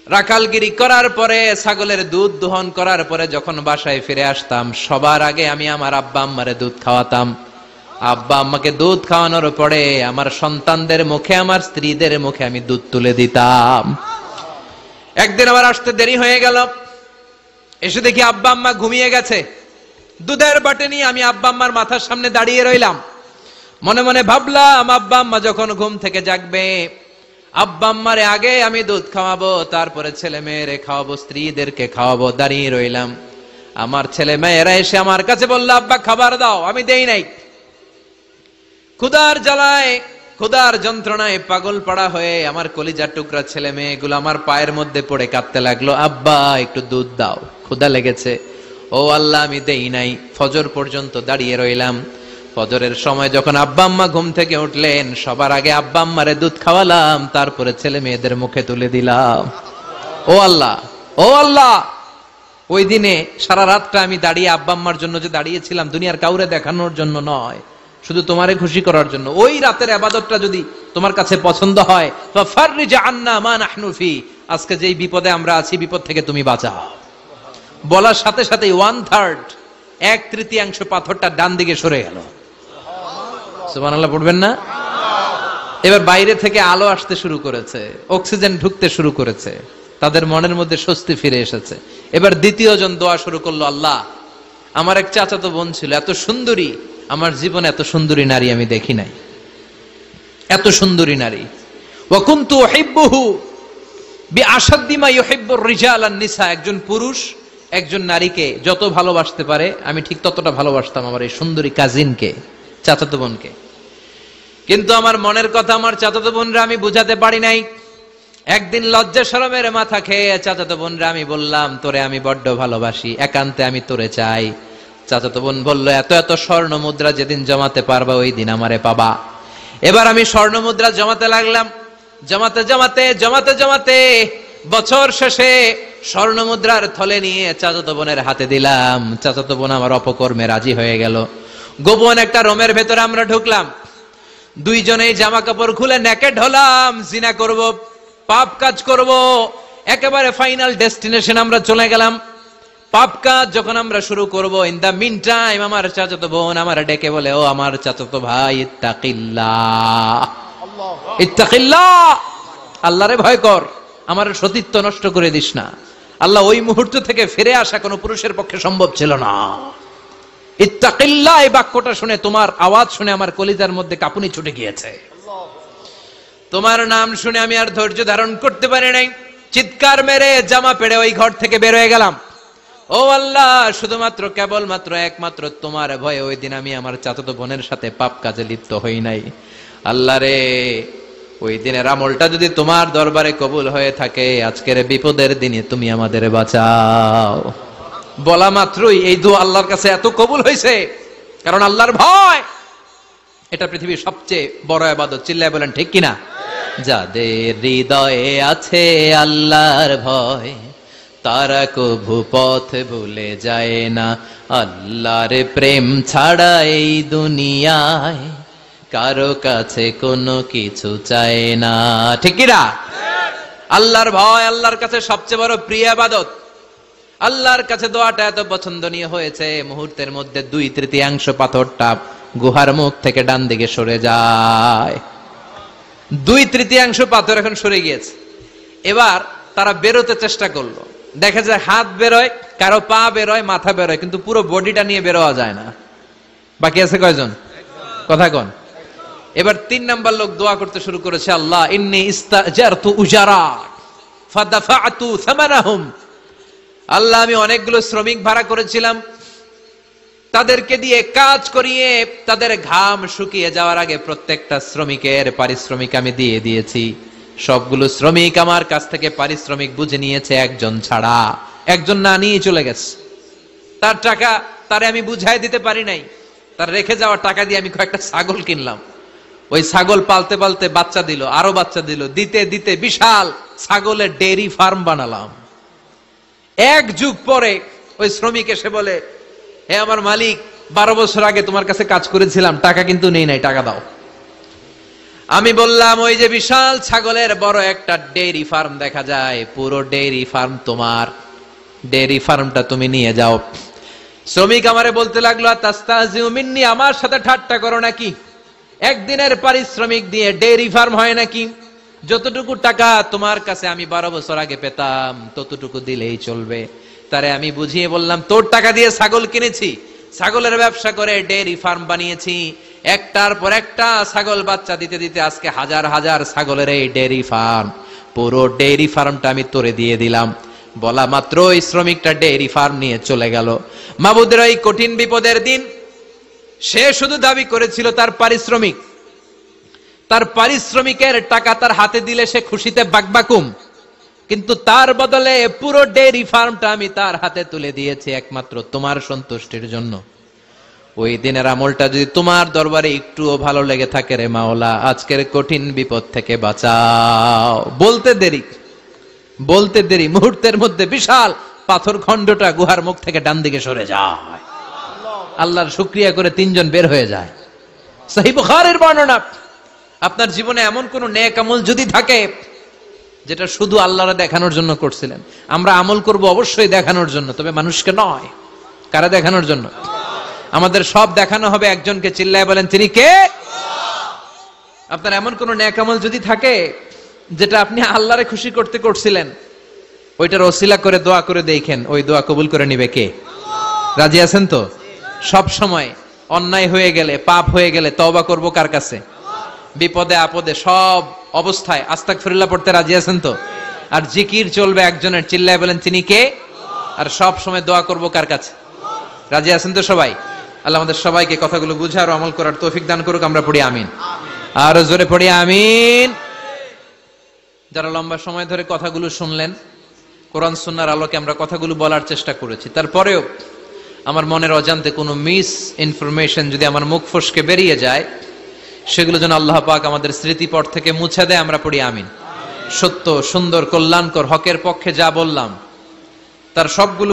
রাখালগিরি করার পরে, ছাগলের দুধ দোহন করার পরে যখন বাসায় ফিরে আসতাম, সবার আগে আমি আমার আব্বা আম্মারে দুধ খাওয়াতাম। আব্বা আম্মাকে দুধ খাওয়ানোর পরে আমার সন্তানদের মুখে, আমার স্ত্রীদের মুখে আমি দুধ তুলে দিতাম। একদিন আবার আসতে দেরি হয়ে গেল, এসে দেখি আব্বা আম্মা ঘুমিয়ে গেছে। দুধের বাটি নিয়ে আমি আব্বা আম্মার মাথার সামনে দাঁড়িয়ে রইলাম। মনে মনে ভাবলাম, আব্বা আম্মা যখন ঘুম থেকে জাগবে, আব্বা আম্মারে আগে আমি দুধ খাওয়াবো, তারপরে ছেলে মেয়েরে খাওয়াবো, স্ত্রীদেরকে খাওয়াবো। দাঁড়িয়ে রইলাম। আমার ছেলে মেয়েরা এসে আমার কাছে বললো, আব্বা খাবার দাও, আমি দেই নাই। ক্ষুধার জ্বালায়, ক্ষুধার যন্ত্রণায় পাগল পাড়া হয়ে আমার কলিজার টুকরা ছেলে মেয়েগুলো আমার পায়ের মধ্যে পড়ে কাঁদতে লাগলো, আব্বা একটু দুধ দাও, ক্ষুধা লেগেছে। ও আল্লাহ, আমি দেই নাই। ফজর পর্যন্ত দাঁড়িয়ে রইলাম। ফজরের সময় যখন আব্বা আম্মা ঘুম থেকে উঠলেন, সবার আগে আব্বা আম্মারে দুধ খাওয়ালাম, তারপরে ছেলে মেয়েদের মুখে তুলে দিলাম। ও আল্লাহ, ও আল্লাহ, ওই দিনে সারা রাতটা আমি দাঁড়িয়ে আব্বা আম্মার জন্য যে দাঁড়িয়েছিলাম, দুনিয়ার কাউরে দেখানোর জন্য নয়, শুধু তোমারে খুশি করার জন্য। ওই রাতের ইবাদতটা যদি তোমার কাছে পছন্দ হয়, ফাফাররিজ আন্না মা নাহনু ফি, আজকে যেই বিপদে আমরা আছি, বিপদ থেকে তুমি বাঁচাও। বলার সাথে সাথে 1/3, 1/3 পাথরটা ডান দিকে সরে গেল। সুবহানাল্লাহ পড়বেন না? এবার বাইরে থেকে আলো আসতে শুরু করেছে, অক্সিজেন ঢুকতে শুরু করেছে, তাদের মনের মধ্যে স্বস্তি ফিরে এসেছে। এবার দ্বিতীয় জন দোয়া শুরু করলো, আল্লাহ, আমার এক চাচাতো বোন ছিল, এত সুন্দরী, আমার জীবনে এত সুন্দরী নারী আমি দেখি নাই, এত সুন্দরী নারী। ওয়া কুনতু উহিব্বুহু বিআশাদ্দি মা ইউহিব্বুর রিজাল আন নিসা, একজন পুরুষ একজন নারীকে যত ভালোবাসতে পারে আমি ঠিক ততটা ভালোবাসতাম আমার এই সুন্দরী কাজিনকে, চাচাতো বোনকে। কিন্তু আমার মনের কথা আমার চাচাতো বোনরা আমি বুঝাতে পারি নাই। একদিন লজ্জা শরমের মাথা খেয়ে চাচাতো বোনরা আমি বললাম, তোরে আমি বড্ড ভালোবাসি, একান্তে আমি তোরে চাই। চাচাতো বোন বলল, এত এত স্বর্ণ মুদ্রা যেদিন জমাতে পারবা ওই দিন আমারে পাবা। এবার আমি স্বর্ণ মুদ্রা জমাতে লাগলাম। জমাতে জমাতে জমাতে জমাতে বছর শেষে স্বর্ণ মুদ্রার থলে নিয়ে চাচাতো বোনের হাতে দিলাম। চাচাতো বোন আমার অপকর্মে রাজি হয়ে গেল। গোপন একটা রুমের ভেতরে আমরা ঢুকলাম, দুইজনেই জামা কাপড় খুলে নেকেড হলাম, জিনা করব, পাপ কাজ করব। একেবারে ফাইনাল ডেস্টিনেশন আমরা চলে গেলাম। পাপ কাজ যখন আমরা শুরু করব, ইন দা মিন টাইম আমার চাচাতো বোন আমার ডেকে বলে, ও আমার চাচাতো ভাই, ইত্তাকিল্লাহ, ইত্তাকিল্লাহ, আল্লাহরে ভয় কর, আমার সতীত্ব নষ্ট করে দিস না। আল্লাহ ওই মুহূর্ত থেকে ফিরে আসা কোনো পুরুষের পক্ষে সম্ভব ছিল না। ইত্তাকিল্লাহ, এই বাক্যটা শুনে, তোমার আওয়াজ শুনে আমার কলিজার মধ্যে কাঁপুনি ছুটে গিয়েছে। তোমার নাম শুনে আমি আর ধৈর্য ধারণ করতে পারি নাই, চিৎকার মেরে জামা পেড়ে ওই ঘর থেকে বের হয়ে গেলাম। ও আল্লাহ, শুধুমাত্র কেবলমাত্র একমাত্র তোমার ভয়ে ওই দিন আমি আমার চাচাতো বোনের সাথে পাপ কাজে লিপ্ত হই নাই। আল্লাহ রে, ওই দিনের আমলটা যদি তোমার দরবারে কবুল হয়ে থাকে, আজকের বিপদের দিনে তুমি আমাদের বাঁচাও। বলা মাত্রই এই দোয়া আল্লাহর কাছে এত কবুল হয়েছে, কারণ আল্লাহর ভয় এটা পৃথিবীর সবচেয়ে বড় ইবাদত। চিল্লায় বলেন ঠিক কিনা? যাদের হৃদয়ে আছে আল্লাহর ভয়, তারা কভু পথ ভুলে যায় না। আল্লাহর প্রেম ছাড়া এই দুনিয়ায় কারো কাছে কোনো কিছু চায় না। ঠিক কিনা? আল্লাহর ভয় আল্লাহর কাছে সবচেয়ে বড় প্রিয় ইবাদত। আল্লাহর কাছে দোয়াটা এত পছন্দনীয় হয়েছে, মুহূর্তের মধ্যে 2/3 পাথরটা গুহার মুখ থেকে ডান দিকে সরে যায়। 2/3 পাথর এখন সরে গিয়েছে। এবার তারা বেরোতে চেষ্টা করলো, দেখা যায় হাত বেরোয়, কারো পা বেরোয়, মাথা বেরোয়, কিন্তু পুরো বডিটা নিয়ে বেরোয়া যায় না। বাকি আছে কয়জন? কথা কন। এবার 3 নাম্বার লোক দোয়া করতে শুরু করেছে, আল্লাহ ইন্নী ইস্তাজারতু উজারা ফাদাফাতু সামানাহুম। আল্লাহ আমি অনেকগুলো শ্রমিক ভাড়া করেছিলাম, তাদেরকে দিয়ে কাজ করিয়ে তাদের ঘাম শুকিয়ে যাওয়ার আগে প্রত্যেকটা শ্রমিকের পারিশ্রমিক আমি দিয়ে দিয়েছি। সবগুলো শ্রমিক আমার কাছ থেকে পারিশ্রমিক বুঝে নিয়েছে, একজন ছাড়া। একজন না নিয়ে চলে গেছে। তার টাকা তারে আমি বুঝাই দিতে পারি নাই। তার রেখে যাওয়া টাকা দিয়ে আমি কয়েকটা ছাগল কিনলাম। ওই ছাগল পালতে পালতে বাচ্চা দিল, আরো বাচ্চা দিল, দিতে দিতে বিশাল ছাগলের ডেইরি ফার্ম বানালাম। 1 যুগ পরে ওই শ্রমিক এসে বলে, হে আমার মালিক, 12 বছর আগে তোমার কাছে কাজ করেছিলাম, টাকা কিন্তু নেই নাই, টাকা দাও। আমি বললাম, ওই যে বিশাল ছাগলের বড় একটা ডেইরি ফার্ম দেখা যায়, পুরো ডেইরি ফার্ম তোমার, ডেইরি ফার্মটা তুমি নিয়ে যাও। শ্রমিক আমারে বলতে লাগলো, তাস্তাজিউ মিন্নি, আমার সাথে ঠাট্টা করো নাকি? একদিনের পারিশ্রমিক দিয়ে ডেইরি ফার্ম হয় নাকি? যতটুকু টাকা তোমার কাছে আমি 12 বছর আগে পেতাম ততটুকু দিলেই চলবে। তারে আমি বুঝিয়ে বললাম, তোর টাকা দিয়ে ছাগল কিনেছি, ছাগলের ব্যবসা করে ডেইরি ফার্ম বানিয়েছি, একটার পর একটা ছাগল বাচ্চা দিতে দিতে আজকে হাজার হাজার ছাগলের এই ডেইরি ফার্ম, পুরো ডেইরি ফার্মটা আমি তোরে দিয়ে দিলাম। বলা মাত্র ওই শ্রমিকটা ডেইরি ফার্ম নিয়ে চলে গেল। মাবুদের এই কঠিন বিপদের দিন সে শুধু দাবি করেছিল তার পারিশ্রমিক, তার পারিশ্রমিকের টাকা তার হাতে দিলে সে খুশিতে বাকবাকুম, কিন্তু তার বদলে পুরো ডেইরি ফার্মটা আমি তার হাতে তুলে দিয়েছি একমাত্র তোমার সন্তুষ্টির জন্য। ওই দিনের আমলটা যদি তোমার দরবারে একটুও ভালো লেগে থাকে রে মাওলা, আজকের কঠিন বিপদ থেকে বাঁচাও। বলতে দেরি মুহূর্তের মধ্যে বিশাল পাথর খণ্ডটা গুহার মুখ থেকে ডান দিকে সরে যায়। আল্লাহর শুকরিয়া করে 3 জন বের হয়ে যায়। সহিহ বুখারীর বর্ণনা। আপনার জীবনে এমন কোন নেক আমল যদি থাকে যেটা শুধু আল্লাহরে দেখানোর জন্য করছিলেন, আমরা আমল করব অবশ্যই দেখানোর জন্য, তবে মানুষকে নয়। কারা দেখানোর জন্য? আমাদের সব দেখানো হবে একজনকে। চিল্লায় বলেন, তিনি কে? আপনার এমন কোন নেক আমল যদি থাকে যেটা আপনি আল্লাহরে খুশি করতে করছিলেন, ওইটার ওসিলা করে দোয়া করে দেখেন, ওই দোয়া কবুল করে নিবে কে? রাজি আছেন তো? সব সময় অন্যায় হয়ে গেলে, পাপ হয়ে গেলে তওবা করব কার কাছে? বিপদে আপদে সব অবস্থায় আস্তাগফিরুল্লাহ পড়তে রাজি আছেন তো? আর জিকির চলবে একজনের। চিল্লায় বলেন, তিনি কে? আর সব সময় দোয়া করব কার কাছে? রাজি আছেন তো সবাই? আল্লাহ আমাদের সবাইকে কথাগুলো বুঝার ও আমল করার তৌফিক দান করুক। আমরা পড়ি আমিন। আর জোরে পড়ি আমিন। যারা লম্বা সময় ধরে কথাগুলো শুনলেন, কোরআন সুন্নাহর আলোকে আমরা কথাগুলো বলার চেষ্টা করেছি, তারপরেও আমার মনের অজান্তে কোনো মিস ইনফরমেশন যদি আমার মুখ ফসকে বেরিয়ে যায়, সেগুলো যেন আল্লাহ পাক আমাদের স্মৃতিপট থেকে মুছে দেয়। আমরা পড়ি আমিন। সত্য, সুন্দর, কল্যাণকর, হকের পক্ষে যা বললাম তার সবগুলো